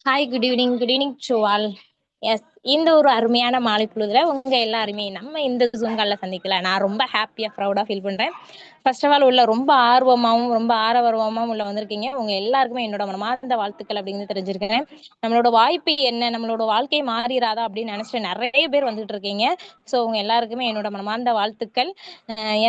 Hi, good evening. Good evening to all. Yes, இந்த ஒரு அருமையான மாலை பொழுதுல உங்க எல்லாருமே நம்ம இந்த ஜூம் கால்ல சந்திக்கல. நான் ரொம்ப ஹாப்பியா ப்ரௌடா ஃபீல் பண்றேன். ஃபர்ஸ்ட் ஆஃப் ஆல் உள்ள ரொம்ப ஆர்வமாவும் ரொம்ப ஆரவாரமாவும் உள்ள வந்திருக்கீங்க. உங்க எல்லாருக்குமே என்னோட மனமார்ந்த வாழ்த்துக்கள் அப்படிங்கிறது தெரிஞ்சிருக்கிறேன். நம்மளோட வாய்ப்பு என்ன, நம்மளோட வாழ்க்கை மாறிராதா அப்படின்னு நினைச்சிட்டு நிறைய பேர் வந்துட்டு இருக்கீங்க. ஸோ உங்க எல்லாருக்குமே என்னோட மனமார்ந்த வாழ்த்துக்கள்.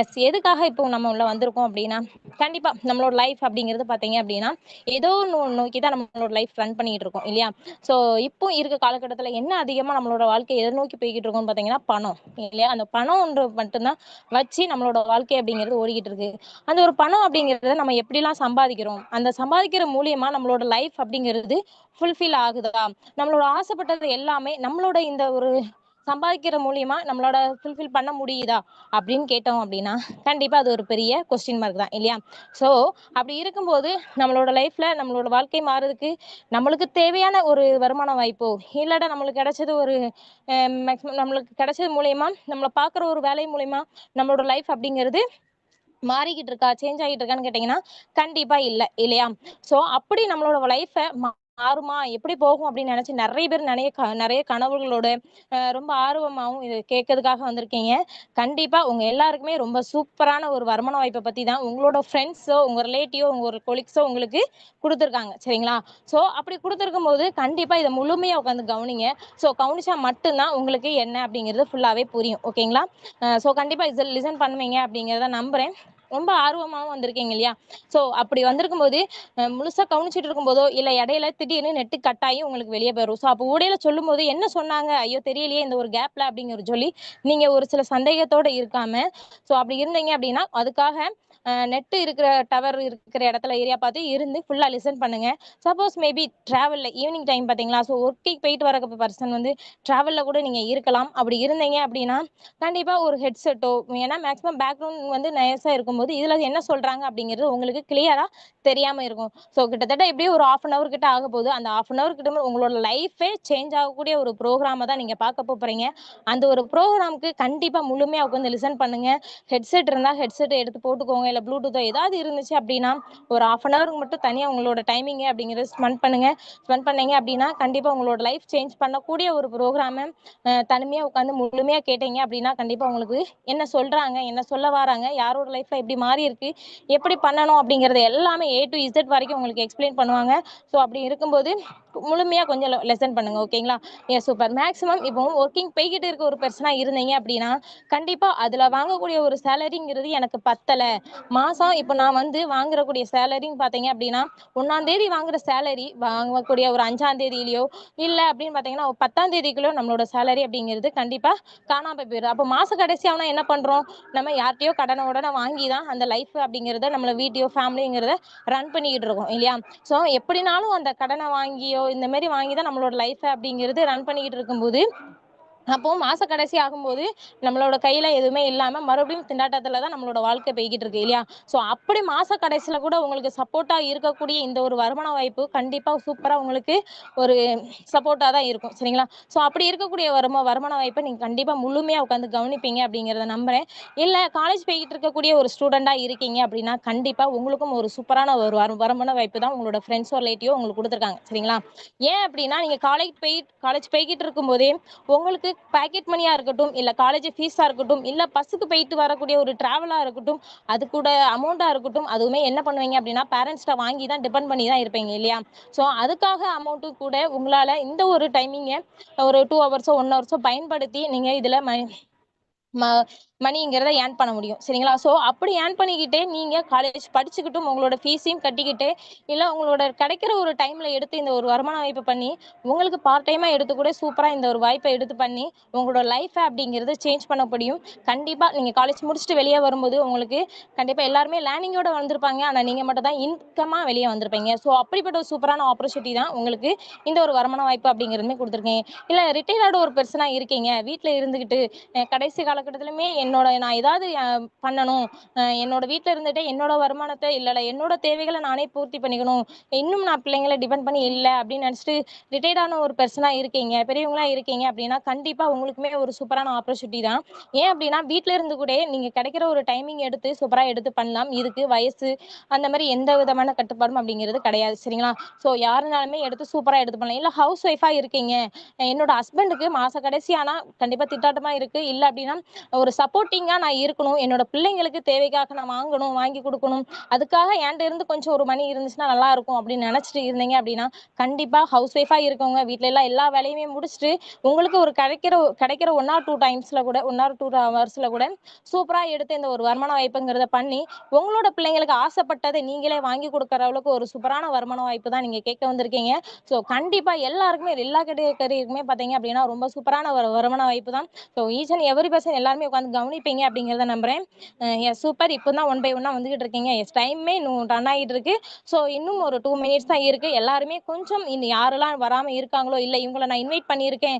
எஸ், எதுக்காக இப்போ நம்ம உள்ள வந்திருக்கோம் அப்படின்னா, கண்டிப்பா நம்மளோட லைஃப் அப்படிங்கிறது பாத்தீங்க அப்படின்னா ஏதோ ஒன்று நோக்கி தான் நம்மளோட லைஃப் ரன் பண்ணிட்டு இருக்கோம் இல்லையா? ஸோ இப்போ இருக்க காலகட்டத்தில் என்ன அதிகமாக நம்மளோட வாழ்க்கை எதை நோக்கி போய்கிட்டு இருக்கோம்னு பார்த்தீங்கன்னா பணம் இல்லையா? அந்த பணம் ஒன்று மட்டும்தான் வச்சு நம்மளோட வாழ்க்கை அப்படிங்கிறது ஓடிக்கிட்டு இருக்கு. அந்த ஒரு பணம் அப்படிங்கிறத நம்ம எப்படிலாம் சம்பாதிக்கிறோம், அந்த சம்பாதிக்கிற மூலியமா நம்மளோட லைஃப் அப்படிங்கிறது ஃபுல்ஃபில் ஆகுதா, நம்மளோட ஆசைப்பட்டது எல்லாமே நம்மளோட இந்த ஒரு சம்பாதிக்கிற மூலியமா நம்மளோட ஃபுல்ஃபில் பண்ண முடியுதா அப்படின்னு கேட்டோம் அப்படின்னா கண்டிப்பா அது ஒரு பெரிய கொஸ்டின் மார்க் தான் இல்லையா? ஸோ அப்படி இருக்கும்போது நம்மளோட லைஃப்ல நம்மளோட வாழ்க்கை மாறுறதுக்கு நம்மளுக்கு தேவையான ஒரு வருமான வாய்ப்போ இல்லடா நம்மளுக்கு கிடைச்சது ஒரு மேக்ஸிமம் நம்மளுக்கு கிடைச்சது மூலயமா நம்மளை பார்க்குற ஒரு வேலை மூலயமா நம்மளோட லைஃப் அப்படிங்கிறது மாறிக்கிட்டு இருக்கா, சேஞ்ச் ஆகிட்டு இருக்கான்னு கேட்டீங்கன்னா கண்டிப்பா இல்ல இல்லையா? சோ அப்படி நம்மளோட லைஃபை மாறுமா, எப்படி போகும் அப்படின்னு நினைச்சு நிறைய பேர் நிறைய கனவுகளோட ரொம்ப ஆர்வமாவும் இது கேட்கறதுக்காக வந்திருக்கீங்க. கண்டிப்பா உங்க எல்லாருக்குமே ரொம்ப சூப்பரான ஒரு வருமான வாய்ப்பை பத்தி தான் உங்களோட ஃப்ரெண்ட்ஸோ உங்க ரிலேட்டிவோ உங்க ஒரு கொலிக்ஸோ உங்களுக்கு கொடுத்துருக்காங்க சரிங்களா? ஸோ அப்படி கொடுத்துருக்கும் போது கண்டிப்பா இதை முழுமையா உட்காந்து கவனிங்க. ஸோ கவனிச்சா மட்டும்தான் உங்களுக்கு என்ன அப்படிங்கிறது ஃபுல்லாவே புரியும். ஓகேங்களா? ஸோ கண்டிப்பா இதில் லிசன் பண்ணுவீங்க அப்படிங்கிறத நம்புறேன். ரொம்ப ஆர்வமாகவும் வந்திருக்கீங்க இல்லையா? ஸோ அப்படி வந்திருக்கும் போது முழுசா கவனிச்சிட்டு இருக்கும்போதோ இல்ல இடையில திடீர்னு நெட்டு கட் ஆகி உங்களுக்கு வெளியே போயிடும். ஸோ அப்போ ஊடையில சொல்லும் போது என்ன சொன்னாங்க, ஐயோ தெரியலையே இந்த ஒரு கேப்ல அப்படிங்கிற சொல்லி நீங்க ஒரு சில சந்தேகத்தோட இருக்காம, ஸோ அப்படி இருந்தீங்க அப்படின்னா அதுக்காக நெட் இருக்கிற டவர் இருக்கிற இடத்துல ஏரியா பார்த்து இருந்து ஃபுல்லா லிசன் பண்ணுங்க. சப்போஸ் மேபி டிராவல்ல ஈவினிங் டைம் பாத்தீங்களா, ஸோ ஒர்க்கிங் போயிட்டு வர பர்சன் வந்து டிராவல்ல கூட நீங்க இருக்கலாம். அப்படி இருந்தீங்க அப்படின்னா கண்டிப்பா ஒரு ஹெட்செட்டோ, ஏன்னா மேக்ஸிமம் பேக்ரவுண்ட் வந்து நைஸா இருக்கும்போது இதுல என்ன சொல்றாங்க அப்படிங்கிறது உங்களுக்கு கிளியரா தெரியாம இருக்கும். ஸோ கிட்டத்தட்ட எப்படியும் ஒரு 1/2 கிட்ட ஆக போகுது. அந்த 1/2 கிட்ட உங்களோட லைஃபே சேஞ்ச் ஆகக்கூடிய ஒரு ப்ரோக்ராமை தான் நீங்க பார்க்க போறீங்க. அந்த ஒரு ப்ரோக்ராமுக்கு கண்டிப்பா முழுமையா உட்காந்து லிசன் பண்ணுங்க. ஹெட்செட் இருந்தா ஹெட்செட் எடுத்து போட்டுக்கோங்க. இல்ல ப்ளூடூத்தோ ஏதாவது இருந்துச்சு அப்படின்னா ஒரு 1/2 மட்டும் தனியா உங்களோட டைமிங் அப்படிங்கறத ஸ்பெண்ட் பண்ணுங்க. ஸ்பெண்ட் பண்ணீங்க அப்படின்னா கண்டிப்பா உங்களோட லைஃப் சேஞ்ச் பண்ணக்கூடிய ஒரு ப்ரோக்ராமை தனிமையா உட்காந்து முழுமையா கேட்டீங்க அப்படின்னா கண்டிப்பா உங்களுக்கு என்ன சொல்றாங்க, என்ன சொல்ல வராங்க, யாரோட லைஃப்ல எப்படி மாறி இருக்கு, எப்படி பண்ணணும் அப்படிங்கறது எல்லாமே A to Z வரைக்கும் உங்களுக்கு எக்ஸ்பிளைன் பண்ணுவாங்க. ஸோ அப்படி இருக்கும்போது முழுமையா கொஞ்சம் லெசன் பண்ணுங்க. ஓகேங்களா? Yes, super. மேக்ஸிமம் இப்போ ஒர்க்கிங் போய்கிட்டு இருக்க ஒரு பர்சனா இருந்தீங்க அப்படின்னா கண்டிப்பா அதுல வாங்கக்கூடிய ஒரு சேலரிங்கிறது எனக்கு பத்தல. மாசம் இப்போ நான் வந்து வாங்குறக்கூடிய சேலரின்னு பாத்தீங்க அப்படின்னா 1ஆம் தேதி வாங்குற சேலரி வாங்கக்கூடிய ஒரு 5ஆம் தேதியிலயோ இல்ல அப்படின்னு பாத்தீங்கன்னா 10ஆம் தேதிக்குள்ளோ நம்மளோட சேலரி அப்படிங்கிறது கண்டிப்பா காணாம போயிடும். அப்போ மாச கடைசி ஆனா என்ன பண்றோம், நம்ம யார்கிட்டயோ கடனை உடனே வாங்கி தான் அந்த லைஃப் அப்படிங்கிறத நம்மள வீட்டையோ ஃபேமிலிங்கிறத ரன் பண்ணிக்கிட்டு இருக்கோம் இல்லையா? ஸோ எப்படினாலும் அந்த கடனை வாங்கியோ இந்த மாதிரி வாங்கி தான் நம்மளோட லைஃப் அப்படிங்கிறது ரன் பண்ணிக்கிட்டு இருக்கும்போது அப்போ மாச கடைசி ஆகும்போது நம்மளோட கையில எதுவுமே இல்லாம மறுபடியும் திண்டாட்டத்துல தான் நம்மளோட வாழ்க்கை போய்கிட்டு இருக்கு இல்லையா? சோ அப்படி மாச கடைசியில கூட உங்களுக்கு சப்போர்ட்டா இருக்கக்கூடிய இந்த ஒரு வருமான வாய்ப்பு கண்டிப்பா சூப்பரா உங்களுக்கு ஒரு சப்போர்ட்டா தான் இருக்கும் சரிங்களா? சோ அப்படி இருக்கக்கூடிய வருமான வாய்ப்பை நீங்க கண்டிப்பா முழுமையா உட்காந்து கவனிப்பீங்க அப்படிங்கறத நம்புறேன். இல்ல காலேஜ் போய்கிட்டு இருக்கக்கூடிய ஒரு ஸ்டூடெண்டா இருக்கீங்க அப்படின்னா கண்டிப்பா உங்களுக்கும் ஒரு சூப்பரான ஒரு வருமான வாய்ப்பு தான் உங்களோட ஃப்ரெண்ட்ஸோ ரிலேட்டிவோ உங்களுக்கு கொடுத்துருக்காங்க சரிங்களா? ஏன் அப்படின்னா நீங்க காலேஜ் போய்கிட்டு இருக்கும் போதே உங்களுக்கு பாக்கெட் மணியா இருக்கட்டும், இல்ல காலேஜ் ஃபீஸா இருக்கட்டும், இல்ல பஸ்ஸுக்கு போயிட்டு வரக்கூடிய ஒரு டிராவலா இருக்கட்டும், அது கூட அமௌண்ட்டா இருக்கட்டும், அதுவுமே என்ன பண்ணுவீங்க அப்படின்னா பேரண்ட்ஸ்ட்ட வாங்கி தான் டிபெண்ட் பண்ணி தான் இருப்பீங்க இல்லையா? ஸோ அதுக்காக அமௌண்ட்டு கூட உங்களால இந்த ஒரு டைமிங்க ஒரு 2 ஹவர்ஸோ 1 ஹவர்ஸோ பயன்படுத்தி நீங்க இதுல ம மணிங்கிறத ஏர்ன் பண்ண முடியும் சரிங்களா? ஸோ அப்படி ஏர்ன் பண்ணிக்கிட்டே நீங்க காலேஜ் படிச்சுக்கிட்டும் உங்களோட ஃபீஸையும் கட்டிக்கிட்டு இல்ல உங்களோட கிடைக்கிற ஒரு டைம்ல எடுத்து இந்த ஒரு வருமான வாய்ப்பு பண்ணி உங்களுக்கு பார்ட் டைமா எடுத்து கூட சூப்பரா இந்த ஒரு வாய்ப்பை எடுத்து பண்ணி உங்களோட லைஃப் அப்படிங்கிறது சேஞ்ச் பண்ண முடியும். கண்டிப்பா நீங்க காலேஜ் முடிச்சுட்டு வெளியே வரும்போது உங்களுக்கு கண்டிப்பா எல்லாருமே லேர்னிங்கோட வந்திருப்பாங்க. ஆனா நீங்க மட்டும் தான் இன்கமா வெளியே வந்திருப்பீங்க. ஸோ அப்படிப்பட்ட ஒரு சூப்பரான ஆப்பர்ச்சுனிட்டி தான் உங்களுக்கு இந்த ஒரு வருமான வாய்ப்பு அப்படிங்கிறதுமே கொடுத்துருக்கேன். இல்ல ரிட்டையர்டு ஒரு பெர்சனா இருக்கீங்க, வீட்டுல இருந்துகிட்டு கடைசி கால காலகட்டத்திலுமே நான் ஏதாவது பண்ணணும், என்னோட வீட்ல இருந்துட்டு என்னோட வருமானத்தை இல்ல என்னோட தேவைகளை நானே பூர்த்தி பண்ணிக்கணும், இன்னும் நான் பிள்ளைங்களை டிபெண்ட் பண்ணி இல்ல அப்படின்னு நினைச்சிட்டு ரிட்டையர்டான ஒரு பெர்சனா இருக்கீங்க, பெரியவங்களா இருக்கீங்க அப்படின்னா கண்டிப்பா உங்களுக்குமே ஒரு சூப்பரான ஆப்பர்ச்சுனிட்டி தான். ஏன் அப்படின்னா வீட்ல இருந்து கூட நீங்க கிடைக்கிற ஒரு டைமிங் எடுத்து சூப்பரா எடுத்து பண்ணலாம். இதுக்கு வயசு அந்த மாதிரி எந்த விதமான கட்டுப்பாடும் அப்படிங்கிறது கிடையாது. சரிங்களா? ஸோ யாருனாலுமே எடுத்து சூப்பரா எடுத்து பண்ணலாம். இல்ல ஹவுஸ் ஒய்ஃபா இருக்கீங்க, என்னோட ஹஸ்பண்டுக்கு மாச கடைசி ஆனா கண்டிப்பா திட்டாட்டமா இருக்கு. இல்ல அப்படின்னா ஒரு சப்போர்ட்டிங்கா நான் இருக்கணும். என்னோட பிள்ளைங்களுக்கு தேவைக்காக நான் வாங்கணும், வாங்கி குடுக்கணும். அதுக்காக என்ட்ட இருந்து கொஞ்சம் ஒரு மணி இருந்துச்சுன்னா நல்லா இருக்கும் அப்படின்னு நினைச்சிட்டு இருந்தீங்க அப்படின்னா, கண்டிப்பா ஹவுஸ் ஒய்ஃபா இருக்கவங்க வீட்ல எல்லாம் எல்லா வேலையுமே முடிச்சுட்டு, உங்களுக்கு ஒரு கிடைக்கிற 1 ஆர் 2 டைம்ஸ்ல கூட 1 ஆர் 2 ஹவர்ஸ்ல கூட சூப்பரா எடுத்து இந்த ஒரு வருமான வாய்ப்புங்கிறத பண்ணி, உங்களோட பிள்ளைங்களுக்கு ஆசைப்பட்டதை நீங்களே வாங்கி குடுக்குற அளவுக்கு ஒரு சூப்பரான வருமான வாய்ப்பு தான் நீங்க கேட்க வந்திருக்கீங்க. ஸோ கண்டிப்பா எல்லாருக்குமே எல்லா கேட்டகரிக்குமே பார்த்தீங்க அப்படின்னா, ரொம்ப சூப்பரான ஒரு வருமான வாய்ப்பு தான். So each and every person எல்லாருமே உட்காந்து கவனிப்பீங்க அப்படிங்கிறத நம்புறேன். Yes super. இப்போ தான் ஒன் பை ஒன்னா வந்துகிட்டு இருக்கீங்க. எஸ் டைமே இன்னும் ரன் ஆகிட்டு இருக்கு. ஸோ இன்னும் ஒரு 2 மினிட்ஸ் தான் இருக்கு. எல்லாருமே கொஞ்சம் இன்னும் யாரெல்லாம் வராம இருக்காங்களோ, இல்ல இவங்கள நான் இன்வைட் பண்ணியிருக்கேன்,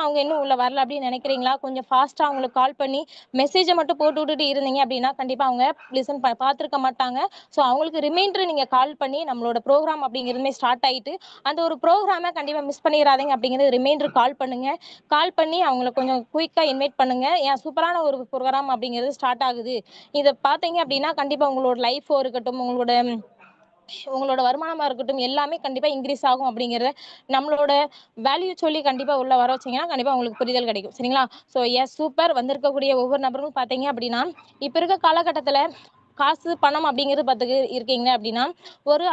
அவங்க இன்னும் உள்ள வரல அப்படின்னு நினைக்கிறீங்களா? கொஞ்சம் ஃபாஸ்ட்டா அவங்களுக்கு கால் பண்ணி மெசேஜ மட்டும் போட்டு விட்டுட்டு இருந்தீங்க அப்படின்னா, கண்டிப்பா அவங்க லிசன் பார்த்துருக்க மாட்டாங்க. ஸோ அவங்களுக்கு ரிமைண்டர் நீங்க கால் பண்ணி நம்மளோட ப்ரோகிராம் அப்படிங்கிறதுமே ஸ்டார்ட் ஆயிட்டு, அந்த ஒரு ப்ரோகிராம கண்டிப்பா மிஸ் பண்ணிறாதீங்க அப்படிங்கிறது ரிமைண்டர் கால் பண்ணுங்க. கால் பண்ணி அவங்கள கொஞ்சம் குயிக்கா இன்வைட் பண்ணுங்க. ஏன் சூப்பரான ஒரு ப்ரோகிராம் அப்படிங்கிறது ஸ்டார்ட் ஆகுது. இத பார்த்தீங்க அப்படின்னா, கண்டிப்பா உங்களோட லைஃபோ இருக்கட்டும், உங்களோட வருமானமா இருக்கட்டும், எல்லாமே கண்டிப்பா இன்கிரீஸ் ஆகும் அப்படிங்கிறத நம்மளோட வேல்யூ சொல்லி கண்டிப்பா உள்ள வர வச்சீங்கன்னா, கண்டிப்பா உங்களுக்கு புரிதல் கிடைக்கும். சரிங்களா? So yes super. வந்திருக்கக்கூடிய ஒவ்வொரு நபரும் பார்த்தீங்க அப்படின்னா, இப்ப இருக்க காலகட்டத்தில காசு, பணம் அப்படிங்கிறது பாத்துக்கு இருக்கீங்க அப்படின்னா,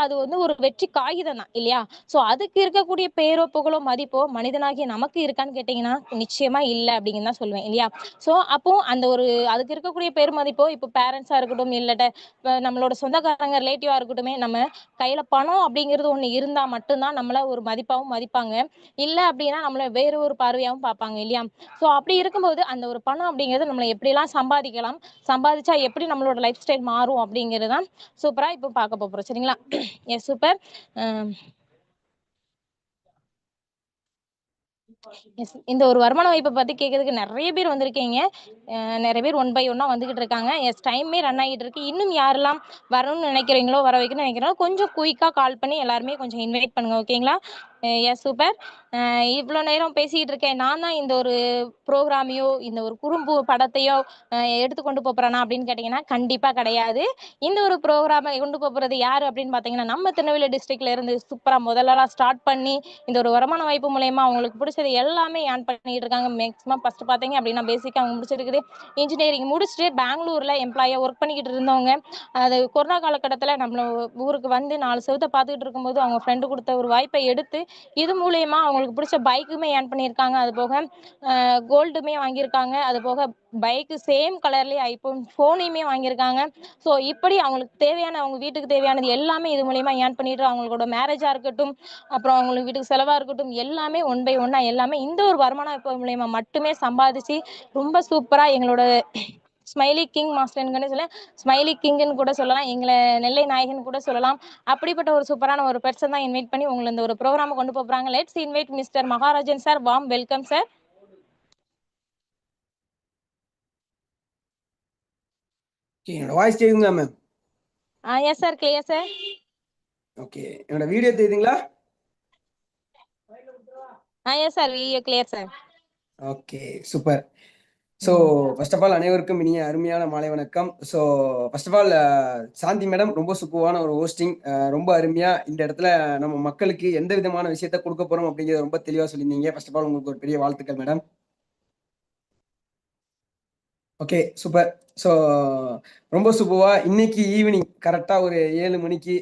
அது வந்து ஒரு வெற்றி காகிதம் தான் இல்லையா? ஸோ அதுக்கு இருக்கக்கூடிய பேரோ, புகழோ, மதிப்போ மனிதனாகிய நமக்கு இருக்கான்னு கேட்டீங்கன்னா, நிச்சயமா இல்ல அப்படிங்கன்னு தான் சொல்லுவேன் இல்லையா? ஸோ அப்போ அந்த ஒரு அதுக்கு இருக்கக்கூடிய பேர் மதிப்போ இப்போ பேரண்ட்ஸா இருக்கட்டும், இல்லட்ட நம்மளோட சொந்தக்காரங்க, ரிலேட்டிவா இருக்கட்டுமே, நம்ம கையில பணம் அப்படிங்கிறது ஒண்ணு இருந்தா மட்டும் தான் நம்மள ஒரு மதிப்பாவும் மதிப்பாங்க. இல்ல அப்படின்னா நம்மள வேறு ஒரு பார்வையாவும் பார்ப்பாங்க இல்லையா? ஸோ அப்படி இருக்கும்போது அந்த ஒரு பணம் அப்படிங்கிறது நம்மள எப்படிலாம் சம்பாதிக்கலாம், சம்பாதிச்சா எப்படி நம்மளோட லைஃப் ஸ்டைல் மாறும் அப்படிங்கிறது தான் சூப்பரா இப்போ பார்க்க போறோம். சரிங்களா? Yes super. Uh yes. இந்த ஒரு வருமான வாய்ப்ப பத்தி கேட்கறதுக்கு நெறைய பேர் வந்திருக்கீங்க. நெறைய பேர் ஒன் பை ஒன்னா வந்துகிட்டு இருக்காங்க. எஸ் டைமே ரன் ஆகிட்டு இருக்கு. இன்னும் யாரெல்லாம் வரணும்னு நினைக்கிறீங்களோ, வர வைக்கணும்னு நினைக்கிறீங்களோ, கொஞ்சம் குயிக்கா கால் பண்ணி எல்லாருமே கொஞ்சம் இன்வைட் பண்ணுங்க. ஓகேங்களா? Yes super. இவ்ளோ நேரம் பேசிட்டு இருக்கேன். நான் தான் இந்த ஒரு ப்ரோகிராமையோ, இந்த ஒரு குறும்பு படத்தையோ எடுத்து கொண்டு போறேனா அப்படின்னு கேட்டீங்கன்னா, கண்டிப்பா கிடையாது. இந்த ஒரு ப்ரோகிராம கொண்டு போறது யாரு அப்படின்னு பார்த்தீங்கன்னா, நம்ம திருநெல்வேலி டிஸ்ட்ரிக்ட்ல இருந்து சூப்பரா முதல்லலாம் ஸ்டார்ட் பண்ணி இந்த ஒரு வருமான வாய்ப்பு மூலியமா அவங்களுக்கு பிடிச்சது எல்லாமே ஏர்ன் பண்ணிட்டு இருக்காங்க. மேக்ஸிமம் ஃபர்ஸ்ட் பார்த்தீங்க அப்படின்னா, பேசிக்கா அவங்க முடிச்சிருக்குது இன்ஜினியரிங் முடிச்சுட்டு பெங்களூர்ல எம்ப்ளாயியா ஒர்க் பண்ணிக்கிட்டு இருந்தவங்க. அது கொரோனா காலகட்டத்தில நம்மள ஊருக்கு வந்து 4 செவுத்த பார்த்துக்கிட்டு இருக்கும்போது, அவங்க ஃப்ரெண்டு குடுத்த ஒரு வாய்ப்ப எடுத்து, இது மூலியமா அவங்களுக்கு பிடிச்ச பைக்குமே ஏர்ன் பண்ணியிருக்காங்க. அதுபோக கோல்டுமே வாங்கியிருக்காங்க. அதுபோக பைக்கு சேம் கலர்லயே ஐஃபோன் ஃபோனையுமே வாங்கியிருக்காங்க. ஸோ இப்படி அவங்களுக்கு தேவையான அவங்க வீட்டுக்கு தேவையானது எல்லாமே இது மூலியமா ஏர்ன் பண்ணிட்டு அவங்களோட மேரேஜா இருக்கட்டும், அப்புறம் அவங்களுக்கு வீட்டுக்கு செலவா இருக்கட்டும், எல்லாமே ஒன் பை ஒன்னா எல்லாமே இந்த ஒரு வருமான வாய்ப்பு மூலியமா மட்டுமே சம்பாதிச்சு, ரொம்ப சூப்பரா எங்களோட ஸ்மைலி கிங் மாஸ்டர்ன்னு சொல்ல ஸ்மைலி கிங்ன்னு கூட சொல்லலாம். எங்கள நெல்லை நாயகன் கூட சொல்லலாம். அப்படிப்பட்ட ஒரு சூப்பரான ஒரு பெர்சன் தான் இன்வைட் பண்ணி உங்கள இந்த ஒரு ப்ரோகிராம கொண்டு போறாங்க. Let's invite mister Maharajan sir. Warm welcome sir. என்னோட வாய்ஸ் கேக்குங்களா ma'am? Yes sir. Clear sir. Okay. என்னோட வீடியோ தெரியுதுங்களா? Yes sir. Video clear sir. Okay super. So first of all அனைவருக்கும் இனிய அருமையான மாலை வணக்கம். So first of all Shanthi madam ரொம்ப சூப்பரான ஒரு ஹோஸ்டிங், ரொம்ப அருமையா இந்த இடத்துல நம்ம மக்களுக்கு எந்த விதமான விஷயத்த கொடுக்க போறோம் அப்படிங்கிறத ரொம்ப தெளிவா சொல்லியிருந்தீங்க. ஃபர்ஸ்ட் ஆஃப் ஆல் உங்களுக்கு ஒரு பெரிய வாழ்த்துக்கள் மேடம். Okay super. ஸோ ரொம்ப சூப்பர்வா இன்னைக்கு ஈவினிங் கரெக்டாக ஒரு 7 மணிக்கு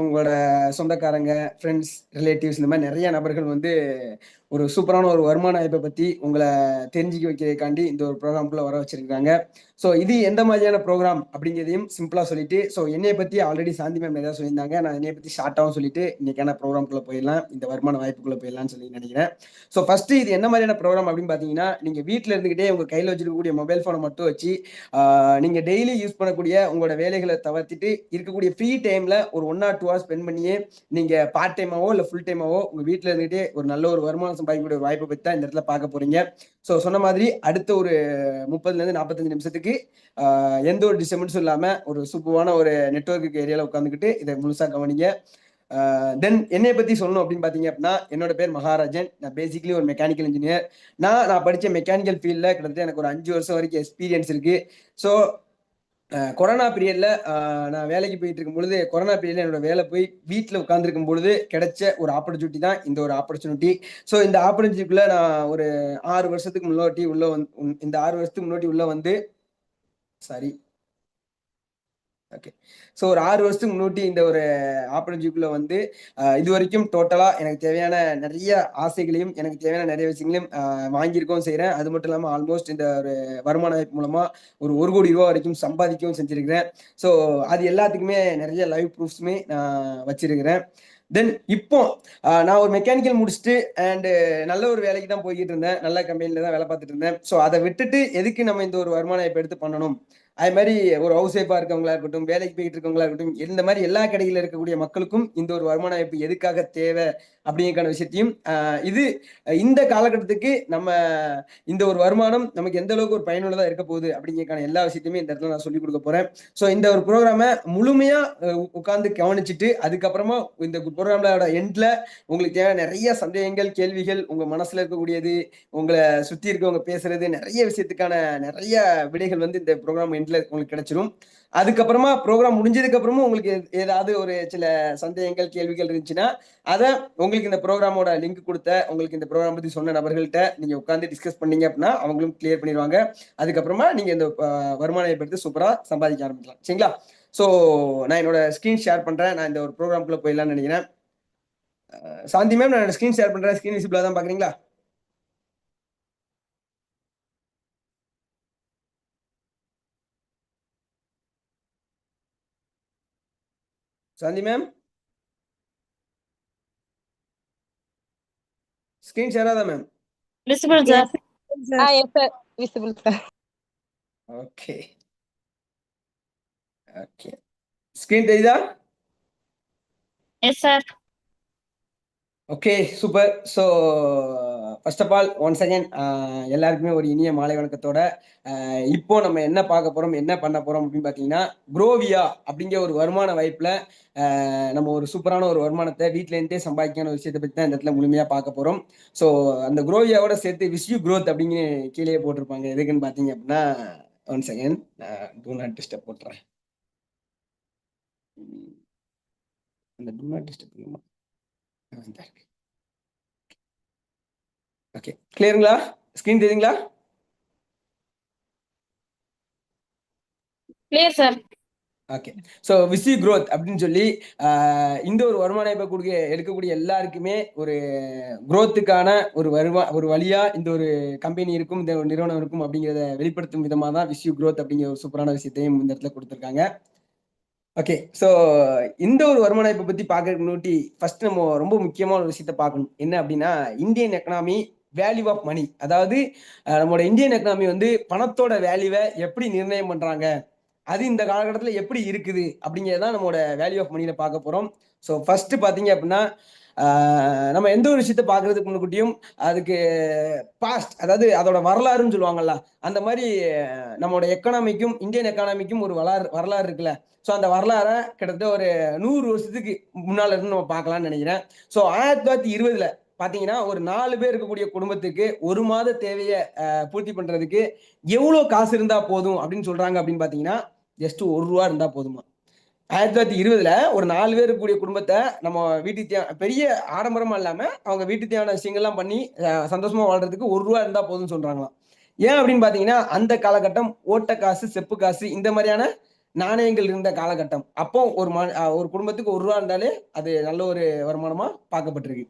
உங்களோட சொந்தக்காரங்க, ஃப்ரெண்ட்ஸ், ரிலேட்டிவ்ஸ் இந்த மாதிரி நிறைய நபர்கள் வந்து ஒரு சூப்பரான ஒரு வருமான வாய்ப்பை பற்றி உங்களை தெரிஞ்சுக்க வைக்கிறதுக்காண்டி இந்த ஒரு ப்ரோக்ராம்குள்ளே வர வச்சிருக்காங்க. ஸோ இது எந்த மாதிரியான ப்ரோக்ராம் அப்படிங்கிறதையும் சிம்பிளாக சொல்லிட்டு, ஸோ என்னைய பற்றி ஆல்ரெடி சாந்தி மேம் ஏதாவது சொல்லியிருந்தாங்க. நான் என்னைய பற்றி ஷார்ட்டாகவும் சொல்லிட்டு இன்னைக்கான ப்ரோக்ராம்குள்ளே போயிடலாம், இந்த வருமான வாய்ப்புக்குள்ளே போயிடலாம்னு சொல்லி நினைக்கிறேன். ஸோ ஃபர்ஸ்ட் இது என்ன மாதிரியான ப்ரோக்ராம் அப்படின்னு பார்த்தீங்கன்னா, நீங்கள் வீட்டில் இருந்துகிட்டே உங்கள் கையில் வச்சிருக்கக்கூடிய மொபைல் ஃபோனை மட்டும் வச்சு நீங்க டெய்லி யூஸ் பண்ணக்கூடிய உங்களோட வேலைகளை தவிர்த்துட்டு இருக்கக்கூடிய ஃப்ரீ டைம்ல ஒரு 1 or 2 hours ஸ்பெண்ட் பண்ணியே நீங்க பார்ட் டைமாவோ இல்ல ஃபுல் டைமாவோ உங்க வீட்டுல இருந்துட்டு ஒரு நல்ல ஒரு வருமானம் சம்பாதிக்கக்கூடிய வாய்ப்பை பத்தி தான் இந்த இடத்துல பார்க்க போறீங்க. ஸோ சொன்ன மாதிரி அடுத்த ஒரு 30ல இருந்து 45 நிமிஷத்துக்கு எந்த ஒரு டிஸ்டர்பன்ஸும் இல்லாம ஒரு சூப்பரான ஒரு நெட்வொர்க்கு ஏரியால உட்காந்துக்கிட்டு இதை முழுசா கவனிங்க. தென் என்னை பத்தி சொல்லணும் அப்படின்னு பாத்தீங்க அப்படின்னா, என்னோட பேர் மகாராஜன். நான் பேசிக்கலி ஒரு மெக்கானிக்கல் இன்ஜினியர். நான் படிச்ச மெக்கானிக்கல் ஃபீல்ட்ல கிட்டத்தட்ட எனக்கு ஒரு 5 வருஷம் வரைக்கும் எக்ஸ்பீரியன்ஸ் இருக்கு. ஸோ கொரோனா பீரியட்ல நான் வேலைக்கு போயிட்டு இருக்கும் பொழுது, கொரோனா பீரியட்ல என்னோட வேலை போய் வீட்டில் உட்கார்ந்துருக்கும் பொழுது கிடைச்ச ஒரு ஆப்பர்ச்சுனிட்டி தான் இந்த ஒரு ஆப்பர்ச்சுனிட்டி. ஸோ இந்த ஆப்பர்ச்சுனிட்டிக்குள்ள நான் ஒரு 6 வருஷத்துக்கு முன்னாடி உள்ள வந்து இந்த 6 வருஷத்துக்கு முன்னாடி உள்ள வந்து சாரி ஓகே. ஸோ ஒரு 6 வருஷத்துக்கு முன்னாடி இந்த ஒரு ஆப்பர்ச்சுனிட்டிக்குள்ள வந்து இது வரைக்கும் டோட்டலா எனக்கு தேவையான நிறைய ஆசைகளையும் எனக்கு தேவையான நிறைய விஷயங்களையும் வாங்கியிருக்கவும் செய்கிறேன். அது மட்டும் இல்லாமல் ஆல்மோஸ்ட் இந்த ஒரு வருமான வாய்ப்பு மூலமா ஒரு 1 கோடி ரூபா வரைக்கும் சம்பாதிக்கவும் செஞ்சிருக்கிறேன். ஸோ அது எல்லாத்துக்குமே நிறைய லைவ் ப்ரூஃப்ஸுமே நான் வச்சிருக்கிறேன். தென் இப்போ நான் ஒரு மெக்கானிக்கல் முடிச்சுட்டு அண்டு நல்ல ஒரு வேலைக்கு தான் போய்கிட்டு இருந்தேன். நல்ல கம்பெனில தான் வேலை பார்த்துட்டு இருந்தேன். ஸோ அதை விட்டுட்டு எதுக்கு நம்ம இந்த ஒரு வருமான வாய்ப்பு எடுத்து பண்ணணும், அது மாதிரி ஒரு ஹவுஸ் ஒய்ஃபா இருக்கவங்களா இருக்கட்டும், வேலைக்கு போயிட்டு இருக்கவங்களா இருக்கட்டும், இந்த மாதிரி எல்லா கடைகளில் இருக்கக்கூடிய மக்களுக்கும் இந்த ஒரு வருமான வாய்ப்பு எதுக்காக தேவை அப்படிங்கிறக்கான விஷயத்தையும் இது இந்த காலகட்டத்துக்கு நம்ம இந்த ஒரு வருமானம் நமக்கு எந்த அளவுக்கு ஒரு பயனுள்ளதா இருக்க போகுது அப்படிங்கிறக்கான எல்லா விஷயத்தையுமே இந்த இடத்துல நான் சொல்லிக் கொடுக்க போறேன். ஸோ இந்த ஒரு ப்ரோக்ராமை முழுமையா உட்கார்ந்து கவனிச்சுட்டு அதுக்கப்புறமா இந்த ப்ரோக்ராமோட எண்ட்ல உங்களுக்கு தேவை நிறைய சந்தேகங்கள், கேள்விகள், உங்க மனசுல இருக்கக்கூடியது, உங்களை சுத்தி இருக்கவங்க பேசுறது, நிறைய விஷயத்துக்கான நிறைய விடைகள் வந்து இந்த ப்ரோக்ராம் எண்ட்ல உங்களுக்கு கிடைச்சிரும். அதுக்கப்புறமா ப்ரோக்ராம் முடிஞ்சதுக்கு அப்புறமும் உங்களுக்கு ஏதாவது ஒரு சில சந்தேகங்கள், கேள்விகள் இருந்துச்சுன்னா அதை உங்களுக்கு இந்த ப்ரோக்ராமோட லிங்க் கொடுத்த உங்களுக்கு இந்த ப்ரோக்ராம் பத்தி சொன்ன நபர்கள்ட்ட நீங்க உட்காந்து டிஸ்கஸ் பண்ணீங்க அப்படின்னா அவங்களும் கிளியர் பண்ணிடுவாங்க. அதுக்கப்புறமா நீங்க இந்த வருமானம் எடுத்து சூப்பரா சம்பாதிக்க ஆரம்பிக்கலாம். சரிங்களா? ஸோ நான் என்னோட ஸ்கிரீன் ஷேர் பண்றேன். நான் இந்த ஒரு ப்ரோக்ராம்குள்ள போயிடலாம்னு நினைக்கிறேன். சாந்தி மேம், நான் ஸ்கிரீன் ஷேர் பண்றேன். ஸ்கிரீன் விசிபிளா தான் பாக்குறீங்களா? சாந்தி மேம், ஸ்கிரீன் ஷேர் ஆதா ma'am? Visible, sir. Yes sir, visible sir. Okay okay. Screen தெரியுதா? Yes, sir. Okay, super. So first of all once again எல்லாருக்குமே ஒரு இனிய மாலை வணக்கத்தோட இப்போ நம்ம என்ன பார்க்க போறோம், என்ன பண்ண போறோம் அப்படின்னு பார்த்தீங்கன்னா, குரோவியா அப்படிங்கிற ஒரு வருமான வாய்ப்புல நம்ம ஒரு சூப்பரான ஒரு வருமானத்தை வீட்டில இருந்தே சம்பாதிக்கான விஷயத்தை பற்றி தான் இந்த இடத்துல முழுமையா பார்க்க போறோம். ஸோ அந்த குரோவியாவோட சேர்த்து விஷ் யூ க்ரோத் அப்படின்னு கீழே போட்டிருப்பாங்க. எதுக்குன்னு பார்த்தீங்க அப்படின்னா, once again do not disturb போட்டுறேன். அந்த டூ நாட் டிஸ்டர்ப் ஓகே, கிளியருங்களா? ஸ்கிரீன் தெரியுங்களா? Clear, sir. ஓகே. ஸோ விசி க்ரோத் அப்படின்னு சொல்லி இந்த ஒரு வருமான வாய்ப்பை எடுக்கக்கூடிய எல்லாருக்குமே ஒரு குரோத்துக்கான ஒரு வழியா இந்த ஒரு கம்பெனி இருக்கும், இந்த ஒரு நிறுவனம் இருக்கும் அப்படிங்கிறத வெளிப்படுத்தும் விதமாக தான் விஸ் யூ க்ரோத் அப்படிங்கிற ஒரு சூப்பரான விஷயத்தையும் இந்த இடத்துல கொடுத்துருக்காங்க. ஓகே. ஸோ இந்த ஒரு வருமான வாய்ப்பை பத்தி பார்க்கறதுக்கு முன்னாடி ஃபர்ஸ்ட் நம்ம ரொம்ப முக்கியமான ஒரு விஷயத்த பார்க்கணும். என்ன அப்படின்னா, Indian economy value of money. அதாவது நம்மளோட இந்தியன் எக்கனாமி வந்து பணத்தோட வேல்யூவை எப்படி நிர்ணயம் பண்றாங்க, அது இந்த காலகட்டத்தில் எப்படி இருக்குது அப்படிங்கிறதான் நம்மளோட வேல்யூ ஆஃப் மணியில பார்க்க போறோம். ஸோ ஃபர்ஸ்ட் பார்த்தீங்க அப்படின்னா, நம்ம எந்த ஒரு விஷயத்த பார்க்கறதுக்கு முன்னுக்கூட்டியும் அதுக்கு பாஸ்ட், அதாவது அதோட வரலாறுன்னு சொல்லுவாங்கல்ல, அந்த மாதிரி நம்மளோட எக்கனாமிக்கும் இந்தியன் எக்கானமிக்கும் ஒரு வரலாறு இருக்குல்ல. ஸோ அந்த வரலாறை கிட்டத்தட்ட ஒரு 100 வருஷத்துக்கு முன்னால இருந்து நம்ம பார்க்கலாம்னு நினைக்கிறேன். ஸோ 1920ல பாத்தீங்கன்னா ஒரு 4 பேர் இருக்கக்கூடிய குடும்பத்துக்கு ஒரு மாத தேவையை பூர்த்தி பண்றதுக்கு எவ்வளவு காசு இருந்தா போதும் அப்படின்னு சொல்றாங்க அப்படின்னு பாத்தீங்கன்னா, ஜஸ்ட் ₹1 இருந்தா போதுமா. 1920ல ஒரு 4 பேர் இருக்கக்கூடிய குடும்பத்தை நம்ம வீட்டுக்கு பெரிய ஆடம்பரமா இல்லாம அவங்க வீட்டுக்கு தேவையான விஷயங்கள்லாம் பண்ணி சந்தோஷமா வாழ்றதுக்கு ₹1 இருந்தா போதும்னு சொல்றாங்களாம். ஏன் அப்படின்னு பாத்தீங்கன்னா, அந்த காலகட்டம் ஓட்ட காசு, செப்பு காசு இந்த மாதிரியான நாணயங்கள் இருந்த காலகட்டம். அப்போ ஒரு குடும்பத்துக்கு ₹1 இருந்தாலே அது நல்ல ஒரு வருமானமா பார்க்கப்பட்டிருக்கு.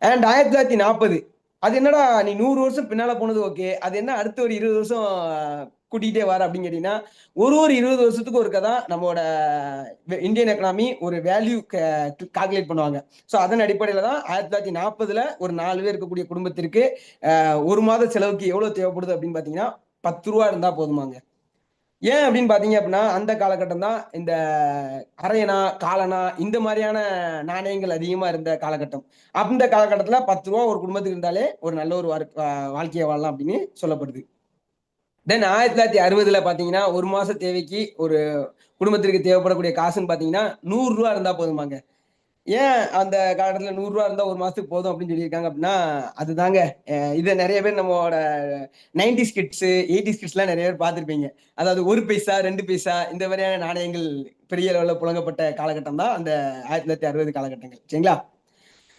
அண்ட் 1940 அது என்னடா நீ 100 வருஷம் பின்னால போனது ஓகே, அது என்ன அடுத்த ஒரு 20 வருஷம் கூட்டிகிட்டே வர அப்படின்னு கேட்டீங்கன்னா, ஒரு 20 வருஷத்துக்கு ஒருக்க தான் நம்மளோட இந்தியன் எக்கனாமி ஒரு வேல்யூ கால்குலேட் பண்ணுவாங்க. ஸோ அதன் அடிப்படையில் தான் 1940ல ஒரு 4 பேர் இருக்கக்கூடிய குடும்பத்திற்கு ஒரு மாத செலவுக்கு எவ்வளவு தேவைப்படுது அப்படின்னு பார்த்தீங்கன்னா ₹10 இருந்தா போதுமாங்க. ஏன் அப்படின்னு பாத்தீங்க அப்படின்னா அந்த காலகட்டம் தான் இந்த அரையணா காலனா இந்த மாதிரியான நாணயங்கள் அதிகமா இருந்த காலகட்டம். அந்த காலகட்டத்துல 10 ரூபா ஒரு குடும்பத்துக்கு இருந்தாலே ஒரு நல்ல ஒரு வாழ்க்கையை வாழலாம் அப்படின்னு சொல்லப்படுது. தென் 1960ல பாத்தீங்கன்னா ஒரு மாச தேவைக்கு ஒரு குடும்பத்திற்கு தேவைப்படக்கூடிய காசுன்னு பாத்தீங்கன்னா 100 ரூபா இருந்தா போதுமாங்க. ஏன் அந்த காலகட்டத்துல 100 ரூபா இருந்தா ஒரு மாசத்துக்கு போதும் அப்படின்னு சொல்லியிருக்காங்க அப்படின்னா அதுதாங்க. இதை நிறைய பேர் நம்மளோட 90s கிட்ஸ் 80s கிட்ஸ்லாம் நிறைய பேர் பார்த்துருப்பீங்க. அதாவது 1 பைசா 2 பைசா இந்த மாதிரியான நாணயங்கள் பெரிய அளவில் புழங்கப்பட்ட காலகட்டம் தான் அந்த 1960 காலகட்டங்கள். சரிங்களா?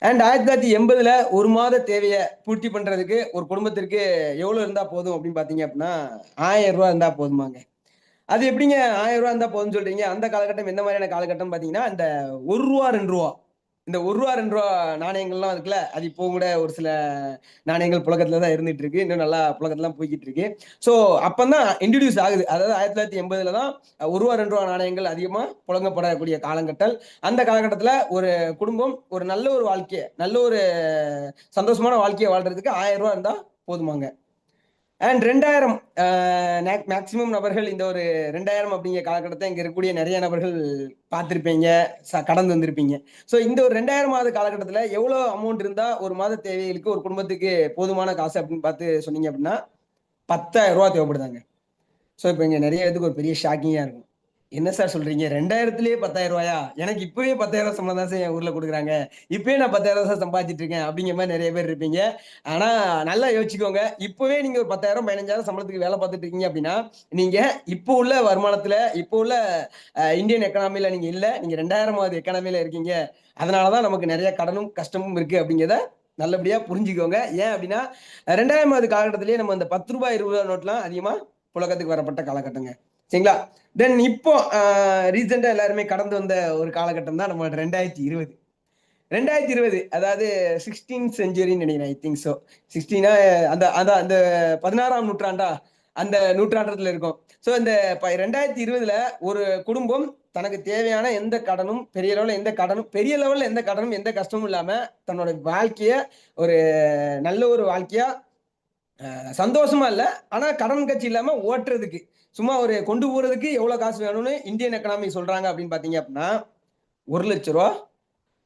அண்ட் 1980ல ஒரு மாத தேவையை பூர்த்தி பண்றதுக்கு ஒரு குடும்பத்திற்கு எவ்வளவு இருந்தா போதும் அப்படின்னு பாத்தீங்க அப்படின்னா 1000 ரூபா இருந்தா போதுமாங்க. அது எப்படிங்க 1000 ரூபா இருந்தா போதும்னு சொல்றீங்க? அந்த காலகட்டம் எந்த மாதிரியான காலகட்டம் பாத்தீங்கன்னா இந்த 1 ரூபா 2 ரூபா இந்த 1 ரூபா 2 ரூபா நாணயங்கள்லாம் இருக்குல்ல, அது இப்போ கூட ஒரு சில நாணயங்கள் புழக்கத்துல தான் இருந்துட்டு இருக்கு. இன்னும் நல்லா புழக்கத்துலாம் போய்கிட்டு இருக்கு. ஸோ அப்பதான் இன்ட்ரடியூஸ் ஆகுது. அதாவது 1980ல தான் 1 ரூபா 2 ரூபா நாணயங்கள் அதிகமா புழங்கப்படக்கூடிய காலகட்டம். அந்த காலகட்டத்துல ஒரு குடும்பம் ஒரு நல்ல ஒரு வாழ்க்கையை நல்ல ஒரு சந்தோஷமான வாழ்க்கையை வாழ்றதுக்கு 1000 ரூபா இருந்தா போதுமாங்க. அண்ட் 2000 மேக்சிமம் நபர்கள் இந்த ஒரு 2000 அப்படிங்கிற காலகட்டத்தை இங்க இருக்கக்கூடிய நிறைய நபர்கள் பார்த்திருப்பீங்க, கடந்து வந்திருப்பீங்க. ஸோ இந்த ஒரு 2000வது காலகட்டத்துல எவ்வளவு அமௌண்ட் இருந்தா ஒரு மாத தேவைகளுக்கு ஒரு குடும்பத்துக்கு போதுமான காசு அப்படின்னு பார்த்து சொன்னீங்க அப்படின்னா 10,000 ரூபா தேவைப்படுதாங்க. ஸோ இப்போ இங்க நிறைய பேருக்கு ஒரு பெரிய ஷாக்கிங்கா இருக்கும். என்ன சார் சொல்றீங்க? 2000த்திலேயே 10,000 ரூபாயா? எனக்கு இப்பவே 10,000 சம்பளம் தான் சார் என் ஊர்ல கொடுக்குறாங்க. இப்பவே நான் 10,000 தான் சம்பாதிச்சிட்டு இருக்கேன் அப்படிங்கிற மாதிரி நிறைய பேர் இருப்பீங்க. ஆனா நல்லா யோசிச்சுக்கோங்க. இப்பவே நீங்க ஒரு 10,000 15,000 சம்பளத்துக்கு வேலை பார்த்துட்டு இருக்கீங்க அப்படின்னா நீங்க இப்போ உள்ள வருமானத்துல இப்போ உள்ள இந்தியன் எக்கனாமில நீங்க இல்ல. நீங்க 2000வது எக்கனாமில இருக்கீங்க. அதனாலதான் நமக்கு நிறைய கடனும் கஷ்டமும் இருக்கு அப்படிங்கிறத நல்லபடியா புரிஞ்சுக்கோங்க. ஏன் அப்படின்னா 2000வது காலகட்டத்திலேயே நம்ம இந்த 10 ரூபாய் 20 ரூபாய் நோட்லாம் அதிகமா புழக்கத்துக்கு வரப்பட்ட காலகட்டங்க. சரிங்களா? தென் இப்போ ரீசெண்டா எல்லாருமே கடந்து வந்த ஒரு காலகட்டம் தான் நம்ம 2020 அதாவது 16th செஞ்சுரின்னு நினைக்கிறேன். I think so. 16 அந்த அந்த 16ஆம் நூற்றாண்டா அந்த நூற்றாண்டத்துல இருக்கும். ஸோ இந்த 2020ல ஒரு குடும்பம் தனக்கு தேவையான எந்த கடனும் பெரிய லெவலில் எந்த கடனும் எந்த கஷ்டமும் இல்லாம தன்னோட வாழ்க்கைய ஒரு நல்ல ஒரு வாழ்க்கையா சந்தோஷமா இல்ல, ஆனா கடன் கட்சி இல்லாம ஓட்டுறதுக்கு சும்மா ஒரு கொண்டு போறதுக்கு எவ்வளவு காசு வேணும்னு இந்தியன் எக்கனாமி சொல்றாங்க அப்படின்னு பாத்தீங்க அப்படின்னா 1,00,000 ரூபா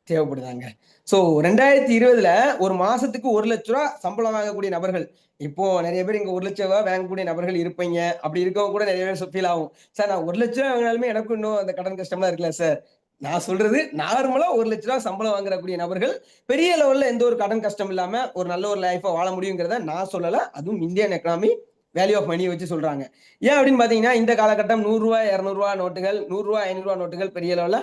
தேவைப்படுதாங்க. ஸோ 2020ல ஒரு மாசத்துக்கு 1,00,000 ரூபா சம்பளம் வாங்கக்கூடிய நபர்கள் இப்போ நிறைய பேர் இங்க 1,00,000 ரூபா வாங்கக்கூடிய நபர்கள் இருப்பீங்க. அப்படி இருக்கவங்க கூட நிறைய பேர் ஃபீல் ஆகும். சார் நான் 1,00,000 ரூபா வாங்கினாலுமே எனக்கும் இன்னும் அந்த கடன் கஷ்டமா இருக்குல்ல சார். நான் சொல்றது நார்மலா 1,00,000 ரூபா சம்பளம் வாங்கக்கூடிய நபர்கள் பெரிய லெவல்ல எந்த ஒரு கடன் கஷ்டம் இல்லாம ஒரு நல்ல ஒரு லைஃபை வாழ முடியுங்கிறத நான் சொல்லல. அதுவும் இந்தியன் எக்கனாமி வேல்யூ ஆஃப் மணியை வச்சு சொல்றாங்க. ஏன் அப்படின்னு பாத்தீங்கன்னா இந்த காலகட்டம் 100 ரூபாய் 200 ரூபாய் நோட்டுகள் 100 ரூபாய் 500 ரூபாய் நோட்டுகள் பெரிய லெவல்ல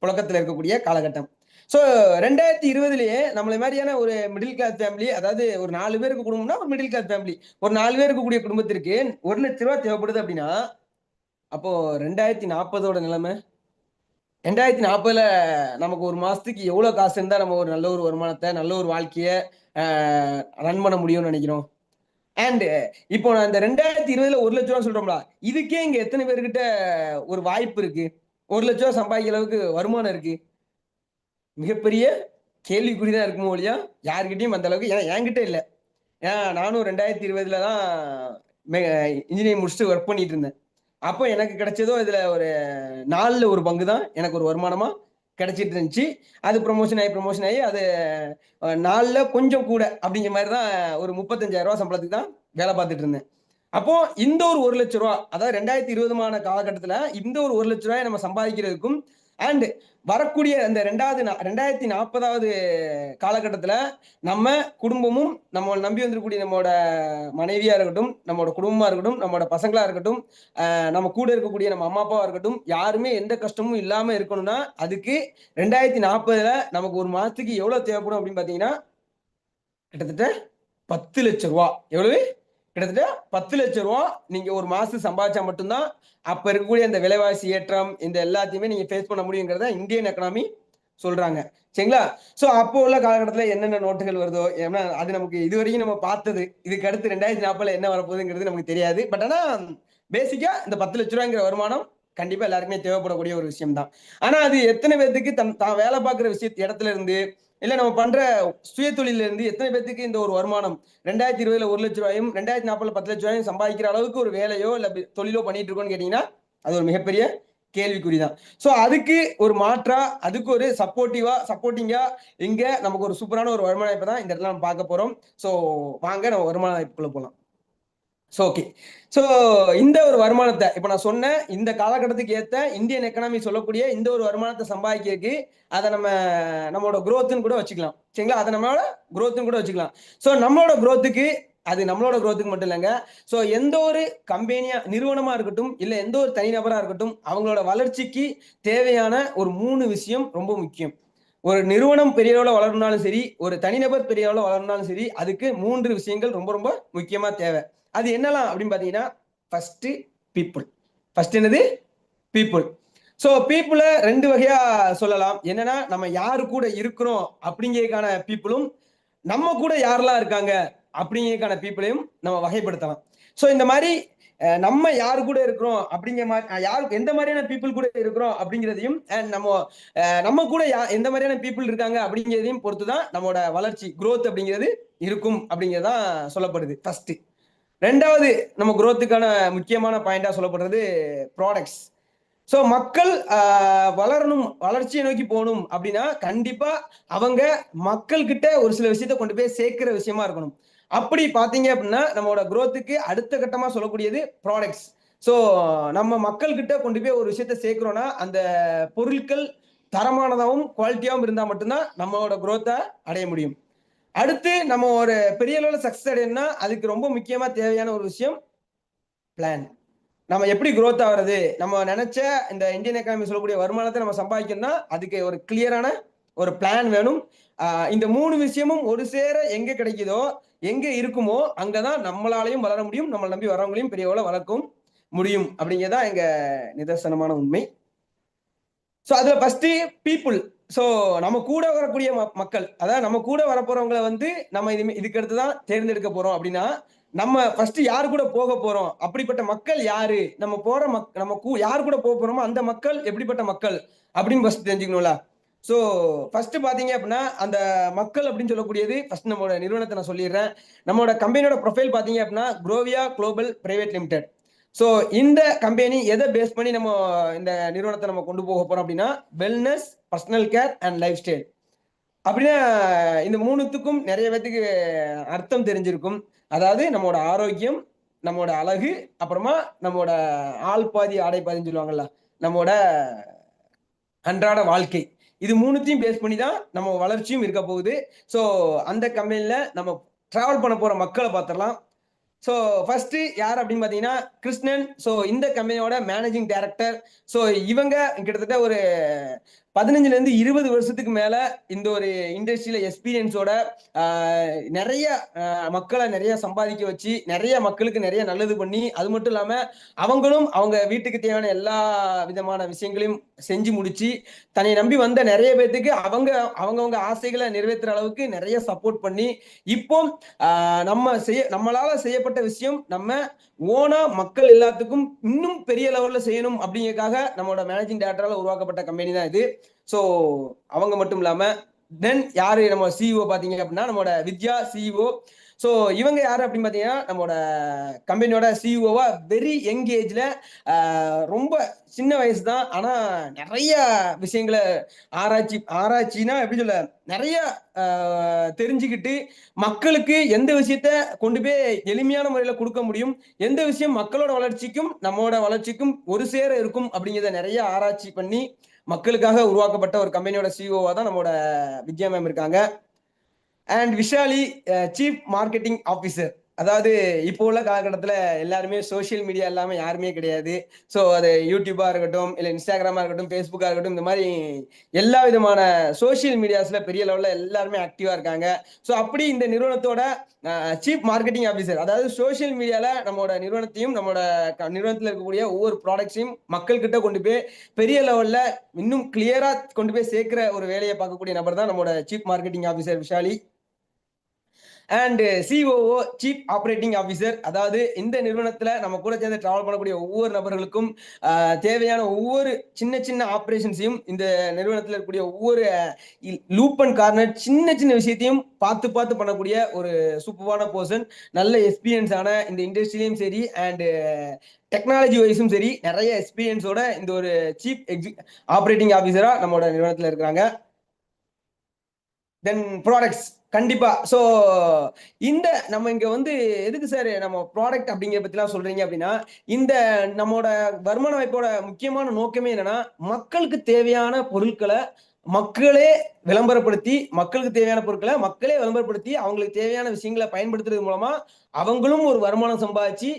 புழக்கத்தில் இருக்கக்கூடிய காலகட்டம். ஸோ 2020லயே நம்மள மாதிரியான ஒரு மிடில் கிளாஸ் ஃபேமிலி, அதாவது ஒரு 4 பேருக்கு குடும்பம்னா ஒரு மிடில் கிளாஸ் ஃபேமிலி, ஒரு 4 பேர் இருக்கக்கூடிய குடும்பத்திற்கு 1,00,000 ரூபாய் தேவைப்படுது அப்படின்னா அப்போ 2040ஓட நிலைமை 2040ல நமக்கு ஒரு மாசத்துக்கு எவ்வளவு காசு இருந்தா நம்ம ஒரு நல்ல ஒரு வருமானத்தை நல்ல ஒரு வாழ்க்கைய ரன் பண்ண முடியும்னு நினைக்கிறோம். அண்ட் இப்போ நான் இந்த 2020ல 1,00,000 ரூபா சொல்றோம்ல, இதுக்கே இங்க எத்தனை பேர்கிட்ட ஒரு வாய்ப்பு இருக்கு? 1,00,000 ரூபா சம்பாதிக்கிற அளவுக்கு வருமானம் இருக்கு? மிகப்பெரிய கேள்விக்குறிதான் இருக்குமோ ஒழிய யாருக்கிட்டையும் அந்த அளவுக்கு என்கிட்ட இல்ல. ஏன்னா நானும் 2020ல தான் இன்ஜினியரிங் முடிச்சுட்டு ஒர்க் பண்ணிட்டு இருந்தேன். அப்போ எனக்கு கிடைச்சதோ இதுல ஒரு 4ல ஒரு பங்கு தான் எனக்கு ஒரு வருமானமா கிடைச்சிட்டு இருந்துச்சு. அது ப்ரமோஷன் ஆகி அது 4ல கொஞ்சம் கூட அப்படிங்கிற மாதிரி தான் ஒரு 35,000 ரூபாய் சம்பளத்துக்கு தான் வேலை பார்த்துட்டு இருந்தேன். அப்போ இந்த ஒரு 1,00,000 ரூபாய் அதாவது 2020மான காலகட்டத்துல இந்த ஒரு 1,00,000 ரூபாயை நம்ம சம்பாதிக்கிறதுக்கும் அண்ட் வரக்கூடிய அந்த 2040வது காலகட்டத்துல நம்ம குடும்பமும் நம்ம நம்பி வந்திருக்கக்கூடிய நம்மளோட மனைவியா இருக்கட்டும், நம்மளோட குடும்பமா இருக்கட்டும், நம்மளோட பசங்களா இருக்கட்டும், நம்ம கூட இருக்கக்கூடிய நம்ம அம்மா அப்பாவா இருக்கட்டும், யாருமே எந்த கஷ்டமும் இல்லாம இருக்கணும்னா அதுக்கு 2040ல நமக்கு ஒரு மாசத்துக்கு எவ்வளவு தேவைப்படும் அப்படின்னு பாத்தீங்கன்னா கிட்டத்தட்ட 10,00,000 ரூபாய். எவ்வளவு? கிட்டத்தட்ட 10,00,000 ரூபாய் நீங்க ஒரு மாசம் சம்பாதிச்சா மட்டும்தான் அப்ப இருக்கக்கூடிய இந்த விலைவாசி ஏற்றம் இந்த எல்லாத்தையுமே நீங்க ஃபேஸ் பண்ண முடியுங்கிறத இந்தியன் எக்கனாமி சொல்றாங்க. சரிங்களா? சோ அப்போ உள்ள காலகட்டத்துல என்னென்ன நோட்டுகள் வருதோ, ஏன்னா அது நமக்கு இதுவரைக்கும் நம்ம பார்த்தது. இதுக்கு அடுத்து 2040ல என்ன வரப்போகுதுங்கிறது நமக்கு தெரியாது. பட் ஆனா பேசிக்கா இந்த 10,00,000 ரூபாய்ங்கிற வருமானம் கண்டிப்பா எல்லாருக்குமே தேவைப்படக்கூடிய ஒரு விஷயம் தான். ஆனா அது எத்தனை பேத்துக்கு தான் வேலை பார்க்குற இடத்துல இருந்து இல்ல நம்ம பண்ற சுய தொழில இருந்து எத்தனை பேத்துக்கு இந்த ஒரு வருமானம் 2020ல 1,00,000 2040ல 10,00,000 சம்பாதிக்கிற அளவுக்கு ஒரு வேலையோ இல்ல தொழிலோ பண்ணிட்டு இருக்கோம்னு கேட்டீங்கன்னா அது ஒரு மிகப்பெரிய கேள்விக்குறிதான். சோ அதுக்கு ஒரு மாற்றா, அதுக்கு ஒரு சப்போர்ட்டிங்கா இங்க நமக்கு ஒரு சூப்பரான ஒரு வருமான வாய்ப்பை தான் இந்த இடத்துல நம்ம பார்க்க போறோம். சோ வாங்க நம்ம வருமான வாய்ப்புக்குள்ள போலாம். So okay. சோ இந்த ஒரு வருமானத்தை இப்ப நான் சொன்ன இந்த காலகட்டத்துக்கு ஏத்த இந்தியன் எக்கனாமி சொல்லக்கூடிய இந்த ஒரு வருமானத்தை சம்பாதிக்கிறதுக்கு அதை நம்மளோட குரோத்னு கூட வச்சுக்கலாம். சரிங்களா? அதை நம்மளோட குரோத்னு கூட வச்சுக்கலாம். சோ நம்மளோட குரோத்துக்கு அது நம்மளோட குரோத்துக்கு மட்டும் இல்லைங்க. சோ எந்த ஒரு நிறுவனமா இருக்கட்டும் இல்ல எந்த ஒரு தனிநபரா இருக்கட்டும் அவங்களோட வளர்ச்சிக்கு தேவையான ஒரு 3 விஷயம் ரொம்ப முக்கியம். ஒரு நிறுவனம் பெரிய அளவுல வளரணும்னாலும் சரி, ஒரு தனிநபர் பெரிய அளவுல வளரணும்னாலும் சரி, அதுக்கு 3 விஷயங்கள் ரொம்ப ரொம்ப முக்கியமா தேவை. அது என்னலாம் அப்படின்னு பாத்தீங்கன்னா, ஃபர்ஸ்ட் பீப்புள். ஃபர்ஸ்ட் என்னது? பீப்புள். சோ பீப்புள 2 வகையா சொல்லலாம். என்னன்னா நம்ம யாரு கூட இருக்கிறோம் அப்படிங்கிறதுக்கான பீப்புளும், நம்ம கூட யாரெல்லாம் இருக்காங்க அப்படிங்கிறதுக்கான பீப்புளையும் நம்ம வகைப்படுத்தலாம். சோ இந்த மாதிரி நம்ம யாரு கூட இருக்கிறோம் அப்படிங்கிற மாதிரி யாருக்கு எந்த மாதிரியான பீப்புள் கூட இருக்கிறோம் அப்படிங்கிறதையும் நம்ம கூட எந்த மாதிரியான பீப்புள் இருக்காங்க அப்படிங்கிறதையும் பொறுத்துதான் நம்மளோட வளர்ச்சி growth அப்படிங்கிறது இருக்கும் அப்படிங்கிறதான் சொல்லப்படுது ஃபர்ஸ்ட். ரெண்டாவது நம்ம growthக்கான முக்கியமான பாயிண்டா சொல்லப்படுறது ப்ராடக்ட்ஸ். சோ மக்கள் வளரணும், வளர்ச்சியை நோக்கி போகணும் அப்படின்னா கண்டிப்பா அவங்க மக்கள் கிட்ட ஒரு சில விஷயத்த கொண்டு போய் சேர்க்கிற விஷயமா இருக்கணும். அப்படி பாத்தீங்க அப்படின்னா நம்மளோட growthக்கு அடுத்த கட்டமா சொல்லக்கூடியது ப்ராடக்ட்ஸ். சோ நம்ம மக்கள் கிட்ட கொண்டு போய் ஒரு விஷயத்த சேர்க்கிறோம்னா அந்த பொருட்கள் தரமானதாகவும் குவாலிட்டியாகவும் இருந்தா மட்டும்தான் நம்மளோட growth அடைய முடியும். அடுத்து நம்ம ஒரு பெரிய அளவுல சக்சஸ் அடையணும்னா அதுக்கு ரொம்ப முக்கியமா தேவையான ஒரு விஷயம் பிளான். நம்ம எப்படி growth ஆகுறது, நம்ம நினைச்ச இந்த இந்தியன் எக்கானமி சொல்லக்கூடிய வருமானத்தை நம்ம சம்பாதிக்கணும்னா அதுக்கு ஒரு கிளியரான ஒரு பிளான் வேணும். இந்த 3 விஷயமும் ஒரு சேர எங்க கிடைக்குதோ எங்க இருக்குமோ அங்கதான் நம்மளாலையும் வளர முடியும், நம்மளை நம்பி வரவங்களையும் பெரிய அளவுல வளர்க்கவும் முடியும் அப்படிங்கிறதா எங்க நிதர்சனமான உண்மை. சோ அதுல ஃபர்ஸ்ட் பீப்புள். சோ நம்ம கூட வரக்கூடிய மக்கள், அதாவது நம்ம கூட வரப்போறவங்களை நம்ம இதுக்கு அடுத்துதான் தேர்ந்தெடுக்க போறோம் அப்படின்னா நம்ம ஃபர்ஸ்ட் யாரு கூட போக போறோம், அப்படிப்பட்ட மக்கள் யாரு, நம்ம போற யாரு கூட போக போறோமோ அந்த மக்கள் எப்படிப்பட்ட மக்கள் அப்படின்னு ஃபர்ஸ்ட் தெரிஞ்சுக்கணும்ல. சோ ஃபர்ஸ்ட் பாத்தீங்க அப்படின்னா அந்த மக்கள் அப்படின்னு சொல்லக்கூடியது ஃபர்ஸ்ட் நம்மளோட நிறுவனத்தை நான் சொல்லிடுறேன். நம்மளோட கம்பெனியோட ப்ரொஃபைல் பாத்தீங்க அப்படின்னா குரோவியா குளோபல் பிரைவேட் லிமிடெட். சோ இந்த கம்பெனி எதை பேஸ் பண்ணி நம்ம இந்த நிறுவனத்தை நம்ம கொண்டு போக போறோம் அப்படின்னா wellness, personal care and life style. அப்படின்னா இந்த 3த்துக்கும் நிறைய பேத்துக்கு அர்த்தம் தெரிஞ்சிருக்கும். அதாவது நம்மளோட ஆரோக்கியம், நம்மளோட அழகு, அப்புறமா நம்மளோட ஆள் பாதி ஆடை பாதின்னு சொல்லுவாங்கல்ல, நம்மளோட அன்றாட வாழ்க்கை. இது 3த்தையும் பேஸ் பண்ணி தான் நம்ம வளர்ச்சியும் இருக்க போகுது. சோ அந்த கம்பெனில நம்ம டிராவல் பண்ண போற மக்களை பார்த்துடலாம். சோ ஃபர்ஸ்ட் யார் அப்படின்னு பாத்தீங்கன்னா கிருஷ்ணன். சோ இந்த கம்பெனியோட மேனேஜிங் டைரக்டர். சோ இவங்க கிட்டத்தட்ட ஒரு 15ல இருந்து 20 வருஷத்துக்கு மேல இந்த ஒரு இண்டஸ்ட்ரியில எக்ஸ்பீரியன்ஸோட நிறைய மக்களை நிறைய சம்பாதிக்க வச்சு நிறைய மக்களுக்கு நிறைய நல்லது பண்ணி அது மட்டும் இல்லாம அவங்களும் அவங்க வீட்டுக்கு தேவையான எல்லா விதமான விஷயங்களையும் செஞ்சு முடிச்சு தன்னை நம்பி வந்த நிறைய பேத்துக்கு அவங்கவங்க ஆசைகளை நிறைவேற்றுற அளவுக்கு நிறைய சப்போர்ட் பண்ணி இப்போ நம்மளால செய்யப்பட்ட விஷயம் நம்ம ஓனா மக்கள் எல்லாத்துக்கும் இன்னும் பெரிய லெவல்ல செய்யணும் அப்படிங்கிறதுக்காக நம்மளோட மேனேஜிங் டைரக்டரால உருவாக்கப்பட்ட கம்பெனி தான் இது. சோ அவங்க மட்டும் இல்லாம தென் யாரு நம்ம சிஇஓ பாத்தீங்க அப்படின்னா நம்மளோட வித்யா சிஇஓ. சோ இவங்க யாரு அப்படின்னு பாத்தீங்கன்னா நம்மளோட கம்பெனியோட சிஇஓவா வெரி யங் ஏஜ்ல ரொம்ப சின்ன வயசு தான், ஆனா நிறைய விஷயங்களை ஆராய்ச்சினா எப்படி சொல்ல நிறைய தெரிஞ்சுக்கிட்டு மக்களுக்கு எந்த விஷயத்த கொண்டு போய் எளிமையான முறையில கொடுக்க முடியும், எந்த விஷயம் மக்களோட வளர்ச்சிக்கும் நம்மளோட வளர்ச்சிக்கும் ஒரு சேர இருக்கும் அப்படிங்கிறத நிறைய ஆராய்ச்சி பண்ணி மக்களுக்காக உருவாக்கப்பட்ட ஒரு கம்பெனியோட சிஇஓவா தான் நம்மளோட வித்யா மேம் இருக்காங்க. And Vishali chief marketing officer. அதாவது இப்போ உள்ள காலகட்டத்தில் எல்லாருமே சோசியல் மீடியா இல்லாமல் யாருமே கிடையாது. ஸோ அது யூடியூபா இருக்கட்டும் இல்லை இன்ஸ்டாகிராமா இருக்கட்டும் ஃபேஸ்புக்கா இருக்கட்டும் இந்த மாதிரி எல்லா விதமான சோசியல் மீடியாஸ்ல பெரிய லெவலில் எல்லாருமே ஆக்டிவா இருக்காங்க. ஸோ அப்படி இந்த நிறுவனத்தோட சீஃப் மார்க்கெட்டிங் ஆஃபீஸர், அதாவது சோசியல் மீடியால நம்மளோட நிறுவனத்தையும் நம்மளோட நிறுவனத்தில் இருக்கக்கூடிய ஒவ்வொரு ப்ராடக்ட்ஸையும் மக்கள் கிட்ட கொண்டு போய் பெரிய லெவல்ல இன்னும் கிளியரா கொண்டு போய் சேர்க்கிற ஒரு வேலையை பார்க்கக்கூடிய நபர் தான் நம்மளோட chief marketing officer Vishali. And COO chief operating officer. அதாவது இந்த நிறுவனத்துல நம்ம கூட சேர்ந்து டிராவல் பண்ணக்கூடிய ஒவ்வொரு நபர்களுக்கும் தேவையான ஒவ்வொரு சின்ன சின்ன ஆப்ரேஷன்ஸையும், இந்த நிறுவனத்தில் இருக்கக்கூடிய ஒவ்வொரு லூப் அண்ட் கார்னர் சின்ன சின்ன விஷயத்தையும் பார்த்து பார்த்து பண்ணக்கூடிய ஒரு சூப்பரான பர்சன். நல்ல எக்ஸ்பீரியன்ஸ் ஆன இந்த இண்டஸ்ட்ரியிலையும் சரி அண்ட் டெக்னாலஜி வைஸும் சரி நிறைய எக்ஸ்பீரியன்ஸோட இந்த ஒரு சீஃப் ஆப்ரேட்டிங் ஆஃபீஸரா நம்மளோட நிறுவனத்தில் இருக்கிறாங்க. தென் ப்ராடக்ட்ஸ் கண்டிப்பா. ஸோ இந்த நம்ம இங்க வந்து எதுக்கு சார் நம்ம ப்ராடக்ட் அப்படிங்கிற பத்திலாம் சொல்றீங்க அப்படின்னா, இந்த நம்மளோட வருமான வாய்ப்போட முக்கியமான நோக்கமே என்னன்னா, மக்களுக்கு தேவையான பொருட்களை மக்களே விளம்பரப்படுத்தி, மக்களுக்கு தேவையான பொருட்களை மக்களே விளம்பரப்படுத்தி, அவங்களுக்கு தேவையான விஷயங்களை பயன்படுத்துறது மூலமா அவங்களும் ஒரு வருமானம் சம்பாதிச்சு,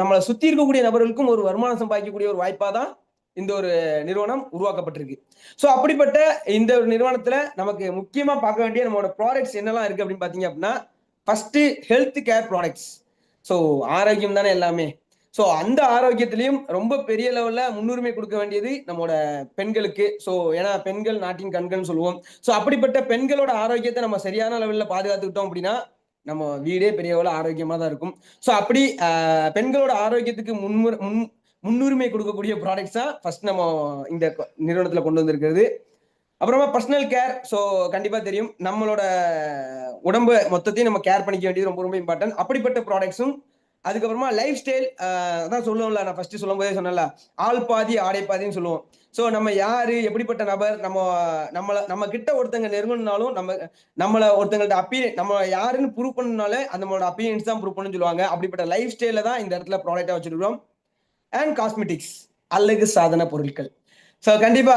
நம்மளை சுத்தி இருக்கக்கூடிய நபர்களுக்கும் ஒரு வருமானம் சம்பாதிக்கக்கூடிய ஒரு வாய்ப்பா தான் இந்த ஒரு நிறுவனம் உருவாக்கப்பட்டிருக்கு. ஸோ அப்படிப்பட்ட இந்த ஒரு நிறுவனத்துல நமக்கு முக்கியமா பார்க்க வேண்டிய நம்மளோட ப்ராடக்ட்ஸ் என்னெல்லாம் இருக்கு அப்படின்னு பாத்தீங்க அப்படின்னா, first health care products. So ஆரோக்கியம் தானே எல்லாமே. ஸோ அந்த ஆரோக்கியத்திலையும் ரொம்ப பெரிய லெவல்ல முன்னுரிமை கொடுக்க வேண்டியது நம்மளோட பெண்களுக்கு. ஸோ ஏன்னா பெண்கள் நாட்டின் கண்கள்னு சொல்லுவோம். ஸோ அப்படிப்பட்ட பெண்களோட ஆரோக்கியத்தை நம்ம சரியான லெவல்ல பாதுகாத்துக்கிட்டோம் அப்படின்னா நம்ம வீடே பெரிய அளவுல ஆரோக்கியமா தான் இருக்கும். ஸோ அப்படி பெண்களோட ஆரோக்கியத்துக்கு முன்னுரிமை கொடுக்கக்கூடிய ப்ராடக்ட்ஸ் தான் ஃபர்ஸ்ட் நம்ம இந்த நிறுவனத்துல கொண்டு வந்திருக்கிறது. அப்புறமா பர்சனல் கேர். ஸோ கண்டிப்பா தெரியும், நம்மளோட உடம்பு மொத்தத்தையும் நம்ம கேர் பண்ணிக்க வேண்டியது ரொம்ப ரொம்ப இம்பார்ட்டன்ட். அப்படிப்பட்ட ப்ராடக்ட்ஸும். அதுக்கப்புறமா லைஃப் ஸ்டைல். அதான் சொல்லுவோம்ல, நான் ஃபர்ஸ்ட் சொல்லும் போதே சொன்னேன்ல, ஆள் பாதி ஆடை பாதின்னு சொல்லுவோம். ஸோ நம்ம யாரு, எப்படிப்பட்ட நபர், நம்ம கிட்ட ஒருத்தங்க நெருங்கணும்னாலும் நம்மள ஒருத்தங்கள்ட்ட நம்ம யாருன்னு ப்ரூவ் பண்ணணும்னாலே நம்மளோட அப்பீரியன்ஸ் தான் ப்ரூவ் பண்ணணும்னு சொல்லுவாங்க. அப்படிப்பட்ட லைஃப் ஸ்டைல தான் இந்த இடத்துல ப்ராடக்டா வச்சிருக்கிறோம். அண்ட் காஸ்மெட்டிக்ஸ், அழகு சாதன பொருட்கள். ஸோ கண்டிப்பா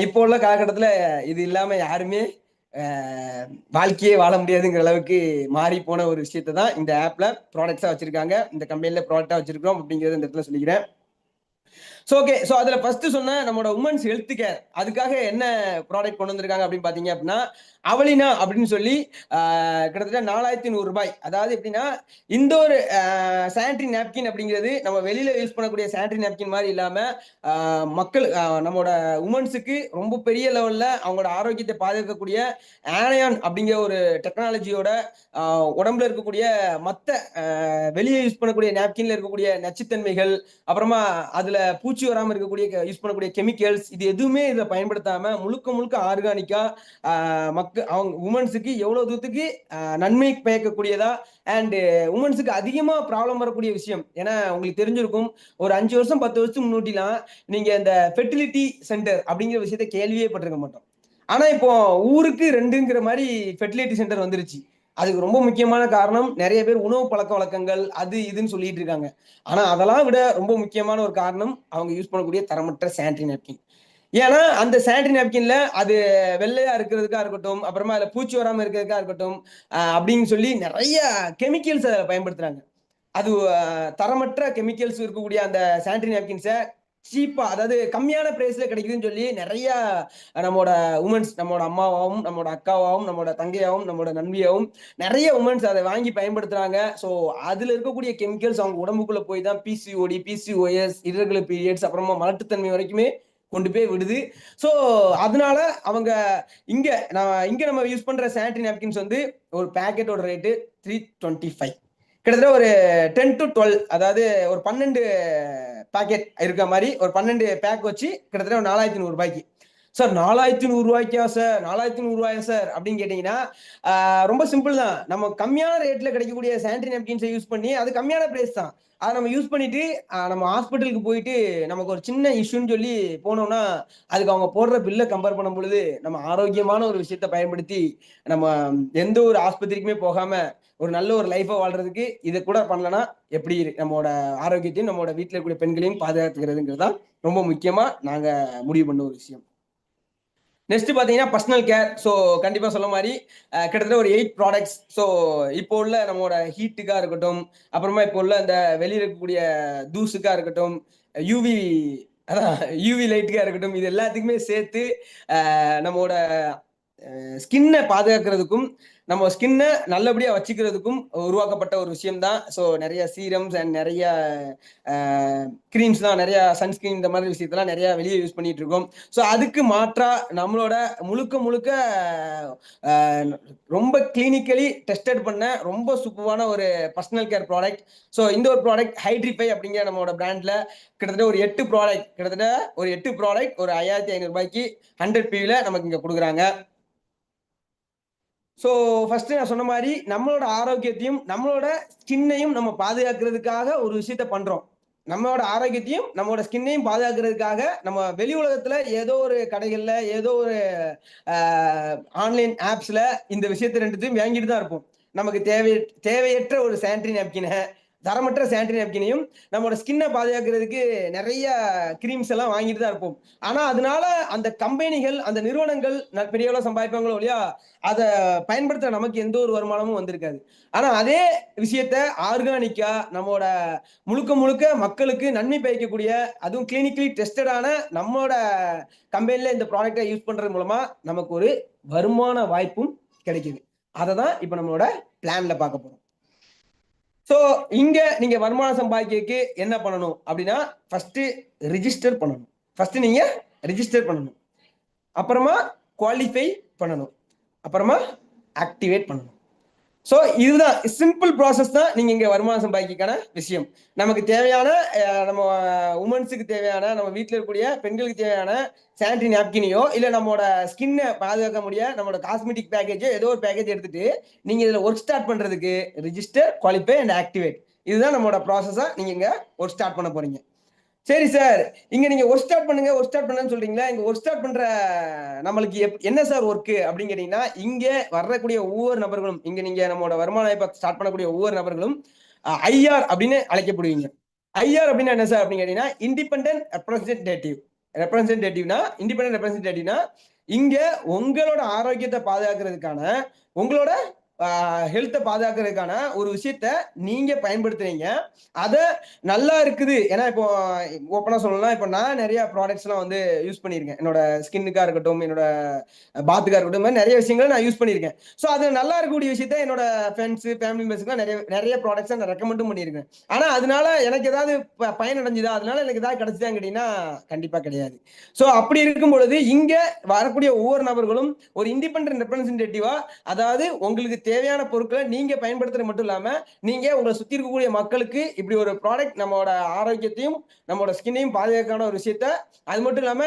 இப்போ உள்ள காலகட்டத்தில் இது இல்லாம யாருமே வாழ்க்கையே வாழ முடியாதுங்கிற அளவுக்கு மாறி போன ஒரு விஷயத்தை தான் இந்த ஆப்ல ப்ராடக்ட்ஸா வச்சிருக்காங்க, இந்த கம்பெனில ப்ராடக்டா வச்சிருக்கோம் அப்படிங்கிறது இந்த இடத்துல சொல்லிக்கிறேன். So okay. ஸோ அதில் ஃபர்ஸ்ட் சொன்ன நம்மளோட உமன்ஸ் ஹெல்த் கேர், அதுக்காக என்ன ப்ராடக்ட் கொண்டு வந்திருக்காங்க அப்படின்னு பார்த்தீங்க அப்படின்னா, அவலினா அப்படின்னு சொல்லி கிட்டத்தட்ட 4100 ரூபாய். அதாவது எப்படின்னா, இந்த ஒரு சானிட்டரி நாப்கின் அப்படிங்கிறது நம்ம வெளியில யூஸ் பண்ணக்கூடிய சானிட்டரி நாப்கின் மாதிரி இல்லாம மக்கள் நம்மளோட உமன்ஸுக்கு ரொம்ப பெரிய லெவல்ல அவங்களோட ஆரோக்கியத்தை பாதுகாக்கக்கூடிய ஆனயான் அப்படிங்கிற ஒரு டெக்னாலஜியோட உடம்புல இருக்கக்கூடிய மற்ற வெளியே யூஸ் பண்ணக்கூடிய நாப்கின்ல இருக்கக்கூடிய நச்சுத்தன்மைகள், அப்புறமா அதுல பூச்சி வராம இருக்கக்கூடிய யூஸ் பண்ணக்கூடிய கெமிக்கல்ஸ், இது எதுவுமே இதை பயன்படுத்தாம முழுக்க முழுக்க ஆர்கானிக்கா அவங்க உமன்ஸுக்கு எவ்வளவு தூரத்துக்கு நன்மை பயக்கக்கூடியதா அண்ட் உமன்ஸுக்கு அதிகமா ப்ராப்ளம் வரக்கூடிய விஷயம். ஏன்னா உங்களுக்கு தெரிஞ்சிருக்கும், ஒரு 5 வருஷம் 10 வருஷம் முன்னாடிலாம் நீங்க இந்த ஃபெர்டிலிட்டி சென்டர் அப்படிங்கிற விஷயத்த கேள்வியே பட்டிருக்க மாட்டோம். ஆனா இப்போ ஊருக்கு 2ங்கிற மாதிரி ஃபெர்டிலிட்டி சென்டர் வந்துருச்சு. அதுக்கு ரொம்ப முக்கியமான காரணம் நிறைய பேர் உணவு பழக்க வழக்கங்கள் அது இதுன்னு சொல்லிட்டு இருக்காங்க. ஆனா அதெல்லாம் விட ரொம்ப முக்கியமான ஒரு காரணம் அவங்க யூஸ் பண்ணக்கூடிய தரமற்ற சானிட்டரி நாப்கின். ஏன்னா அந்த சானிட்டரி நாப்கின்ல அது வெள்ளையா இருக்கிறதுக்கா இருக்கட்டும், அப்புறமா அதுல பூச்சி வராம இருக்கிறதுக்கா இருக்கட்டும் அப்படின்னு சொல்லி நிறைய கெமிக்கல்ஸ் அதை பயன்படுத்துறாங்க. அது தரமற்ற கெமிக்கல்ஸ் இருக்கக்கூடிய அந்த சானிட்டரி நாப்கின்ஸை சீப்பா, அதாவது கம்மியான பிரைஸ்ல கிடைக்குதுன்னு சொல்லி நிறைய நம்மளோட உமன்ஸ், நம்மளோட அம்மாவாகவும் நம்மளோட அக்காவாகவும் நம்மளோட தங்கையாகவும் நம்மளோட நண்பியாகவும் நிறைய உமன்ஸ் அதை வாங்கி பயன்படுத்துறாங்க. ஸோ அதுல இருக்கக்கூடிய கெமிக்கல்ஸ் அவங்க உடம்புக்குள்ள போய் தான் பிசிஓடி, பிசிஓஎஸ், irregular பீரியட்ஸ், அப்புறமா மலட்டுத்தன்மை வரைக்குமே கொண்டு போய் விடுது. ஸோ அதனால அவங்க இங்க நம்ம யூஸ் பண்ற சானிட்டரி நாப்கின்ஸ் வந்து ஒரு பேக்கெட்டோட ரேட்டு 325. கிட்டத்தட்ட ஒரு 10 to 12, அதாவது ஒரு 12 பேக்கெட் இருக்க மாதிரி ஒரு 12 பேக் வச்சு கிட்டத்தட்ட ஒரு 4100 ரூபாய்க்கு. சார் 4100 ரூபாய்க்கா சார், 4100 ரூபாயா சார் அப்படின்னு கேட்டீங்கன்னா, ரொம்ப சிம்பிள் தான். நம்ம கம்மியான ரேட்ல கிடைக்கக்கூடிய சானிட்டரி நாப்கின்ஸை யூஸ் பண்ணி, அது கம்மியான பிரைஸ் தான், அதை நம்ம யூஸ் பண்ணிட்டு நம்ம ஹாஸ்பிட்டலுக்கு போயிட்டு நமக்கு ஒரு சின்ன இஷ்யூன்னு சொல்லி போனோம்னா அதுக்கு அவங்க போடுற பில்லை கம்பேர் பண்ணும் பொழுது நம்ம ஆரோக்கியமான ஒரு விஷயத்தை பயன்படுத்தி நம்ம எந்த ஒரு ஆஸ்பத்திரிக்குமே போகாம ஒரு நல்ல ஒரு லைஃபை வாழ்றதுக்கு இதை கூட பண்ணலன்னா எப்படி நம்மளோட ஆரோக்கியத்தையும் நம்மளோட வீட்டில் இருக்கக்கூடிய பெண்களையும் பாதுகாத்துக்கிறதுங்கிறது தான் ரொம்ப முக்கியமா நாங்க முடிவு பண்ண ஒரு விஷயம். நெக்ஸ்ட் பாத்தீங்கன்னா பர்சனல் கேர். ஸோ கண்டிப்பா சொல்ல மாதிரி கிட்டத்தட்ட ஒரு 8 ப்ராடக்ட்ஸ். ஸோ இப்போ உள்ள நம்மளோட ஹீட்டுக்கா இருக்கட்டும், அப்புறமா இப்போ உள்ள இந்த வெளியில இருக்கக்கூடிய தூசுக்கா இருக்கட்டும், யூவி அதான் யூவி லைட்டுக்கா இருக்கட்டும், இது எல்லாத்துக்குமே சேர்த்து நம்மளோட ஸ்கின்னை பாதுகாக்கிறதுக்கும் நம்ம ஸ்கின்னை நல்லபடியா வச்சுக்கிறதுக்கும் உருவாக்கப்பட்ட ஒரு விஷயம் தான். ஸோ நிறைய சீரம்ஸ் அண்ட் நிறைய கிரீம்ஸ்லாம், நிறைய சன்ஸ்கிரீன், இந்த மாதிரி விஷயத்தெல்லாம் நிறைய வெளியே யூஸ் பண்ணிட்டு இருக்கோம். ஸோ அதுக்கு மாற்றா நம்மளோட முழுக்க முழுக்க ரொம்ப கிளினிக்கலி டெஸ்டட் பண்ண ரொம்ப சூப்பரான ஒரு பர்சனல் கேர் ப்ராடக்ட். ஸோ இந்த ஒரு ப்ராடக்ட் ஹைட்ரிஃபை அப்படிங்கிற நம்மளோட பிராண்ட்ல கிட்டத்தட்ட ஒரு 8 ப்ராடக்ட் ஒரு 5500 ரூபாய்க்கு 100 PVல நமக்கு இங்க கொடுக்குறாங்க. ஸோ ஃபர்ஸ்ட் நான் சொன்ன மாதிரி நம்மளோட ஆரோக்கியத்தையும் நம்மளோட ஸ்கின்னையும் நம்ம பாதுகாக்கிறதுக்காக ஒரு விஷயத்த பண்றோம். நம்மளோட ஆரோக்கியத்தையும் நம்மளோட ஸ்கின்னையும் பாதுகாக்கிறதுக்காக நம்ம வெளி உலகத்துல ஏதோ ஒரு கடைகள்ல ஏதோ ஒரு ஆன்லைன் ஆப்ஸ்ல இந்த விஷயத்த ரெண்டுத்தையும் வாங்கிட்டு தான் இருப்போம். நமக்கு தேவையற்ற ஒரு சானிட்டரி நாப்கினை, தரமற்ற சானிட்டரி நாப்கினையும் நம்மளோட ஸ்கின்னை பாதுகாக்கிறதுக்கு நிறைய கிரீம்ஸ் எல்லாம் வாங்கிட்டு தான் இருப்போம். ஆனா அதனால அந்த கம்பெனிகள், அந்த நிறுவனங்கள் பெரிய அளவு சம்பாதிப்பாங்களோ இல்லையா, அதை பயன்படுத்த நமக்கு எந்த ஒரு வருமானமும் வந்திருக்காது. ஆனா அதே விஷயத்த ஆர்கானிக்கா நம்மளோட முழுக்க முழுக்க மக்களுக்கு நன்மை பயக்கக்கூடிய, அதுவும் கிளினிக்கலி டெஸ்டடான நம்மளோட கம்பெனில இந்த ப்ராடக்டை யூஸ் பண்றது மூலமா நமக்கு ஒரு வருமான வாய்ப்பும் கிடைக்குது. அதை தான் இப்ப நம்மளோட பிளான்ல பார்க்க போறோம். ஸோ இங்க நீங்க வருமானம் சம்பாதிக்கிறதுக்கு என்ன பண்ணணும் அப்படின்னா, ஃபர்ஸ்ட் ரிஜிஸ்டர் பண்ணணும். அப்புறமா குவாலிஃபை பண்ணணும், அப்புறமா ஆக்டிவேட் பண்ணணும். ஸோ இதுதான் சிம்பிள் ப்ராசஸ் தான் நீங்க இங்க வருமானம் சம்பாதிக்கான விஷயம். நமக்கு தேவையான நம்ம உமன்ஸுக்கு தேவையான, நம்ம வீட்டில் இருக்கக்கூடிய பெண்களுக்கு தேவையான சானிட்டரி நாப்கினையோ இல்லை நம்மளோட ஸ்கின்னை பாதுகாக்க முடிய நம்மளோட காஸ்மெட்டிக் பேக்கேஜோ ஏதோ ஒரு பேக்கேஜ் எடுத்துட்டு நீங்க இதுல ஒர்க் ஸ்டார்ட் பண்றதுக்கு ரிஜிஸ்டர், குவாலிஃபை அண்ட் ஆக்டிவேட், இதுதான் நம்மளோட ப்ராசஸா நீங்க இங்க ஒர்க் ஸ்டார்ட் பண்ண போறீங்க. சரி சார், இங்க நீங்க ஒர்க் ஸ்டார்ட் பண்ணுன்னு சொல்றீங்களா? இங்க ஒர்க் ஸ்டார்ட் பண்ற நம்மளுக்கு என்ன சார் ஒர்க்கு அப்படின்னு கேட்டீங்கன்னா, இங்க வரக்கூடிய ஒவ்வொரு நபர்களும், இங்க நீங்க நம்மளோட வருமான வாய்ப்பை ஸ்டார்ட் பண்ணக்கூடிய ஒவ்வொரு நபர்களும் ஐஆர் அப்படின்னு அழைக்கப்படுவீங்க. ஐஆர் அப்படின்னா என்ன சார் அப்படின்னு கேட்டீங்கன்னா, இண்டிபெண்டன்ட் ரெப்ரசன்டேட்டிவ்னா இங்க உங்களோட ஆரோக்கியத்தை பாதுகாக்கிறதுக்கான, உங்களோட ஹெல்த்தை பாதுகாக்கிறதுக்கான ஒரு விஷயத்த நீங்க பயன்படுத்துறீங்க. அதை நல்லா இருக்குது. ஏன்னா இப்போ ஓப்பனா சொல்லணும்னா, இப்போ நான் நிறைய ப்ராடக்ட்ஸ் எல்லாம் வந்து யூஸ் பண்ணியிருக்கேன். என்னோட ஸ்கின்னுக்கா இருக்கட்டும், என்னோட பாத்துக்கா இருக்கட்டும், இந்த மாதிரி நிறைய விஷயங்களை நான் யூஸ் பண்ணியிருக்கேன். ஸோ அது நல்லா இருக்கக்கூடிய விஷயத்த என்னோட ஃப்ரெண்ட்ஸ், ஃபேமிலி மெம்பர்ஸ்க்குலாம் நிறைய ப்ராடக்ட்ஸ் நான் ரெக்கமெண்டும் பண்ணியிருக்கேன். ஆனா அதனால எனக்கு ஏதாவது பயன் அடைஞ்சுதா, அதனால எனக்கு ஏதாவது கிடைச்சதான்னு கேட்டீங்கன்னா கண்டிப்பா கிடையாது. ஸோ அப்படி இருக்கும் பொழுது இங்க வரக்கூடிய ஒவ்வொரு நபர்களும் ஒரு இண்டிபெண்டன்ட் ரெப்ரசன்டேட்டிவா, அதாவது உங்களுக்கு தேவையான பொருட்களை நீங்க பயன்படுத்துறது மட்டும் இல்லாம நீங்க உங்களை சுத்தி இருக்கக்கூடிய மக்களுக்கு இப்படி ஒரு ப்ராடக்ட் நம்மளோட ஆரோக்கியத்தையும் நம்மளோட ஸ்கின்னையும் பாதுகாக்கான ஒரு விஷயத்த, அது மட்டும் இல்லாம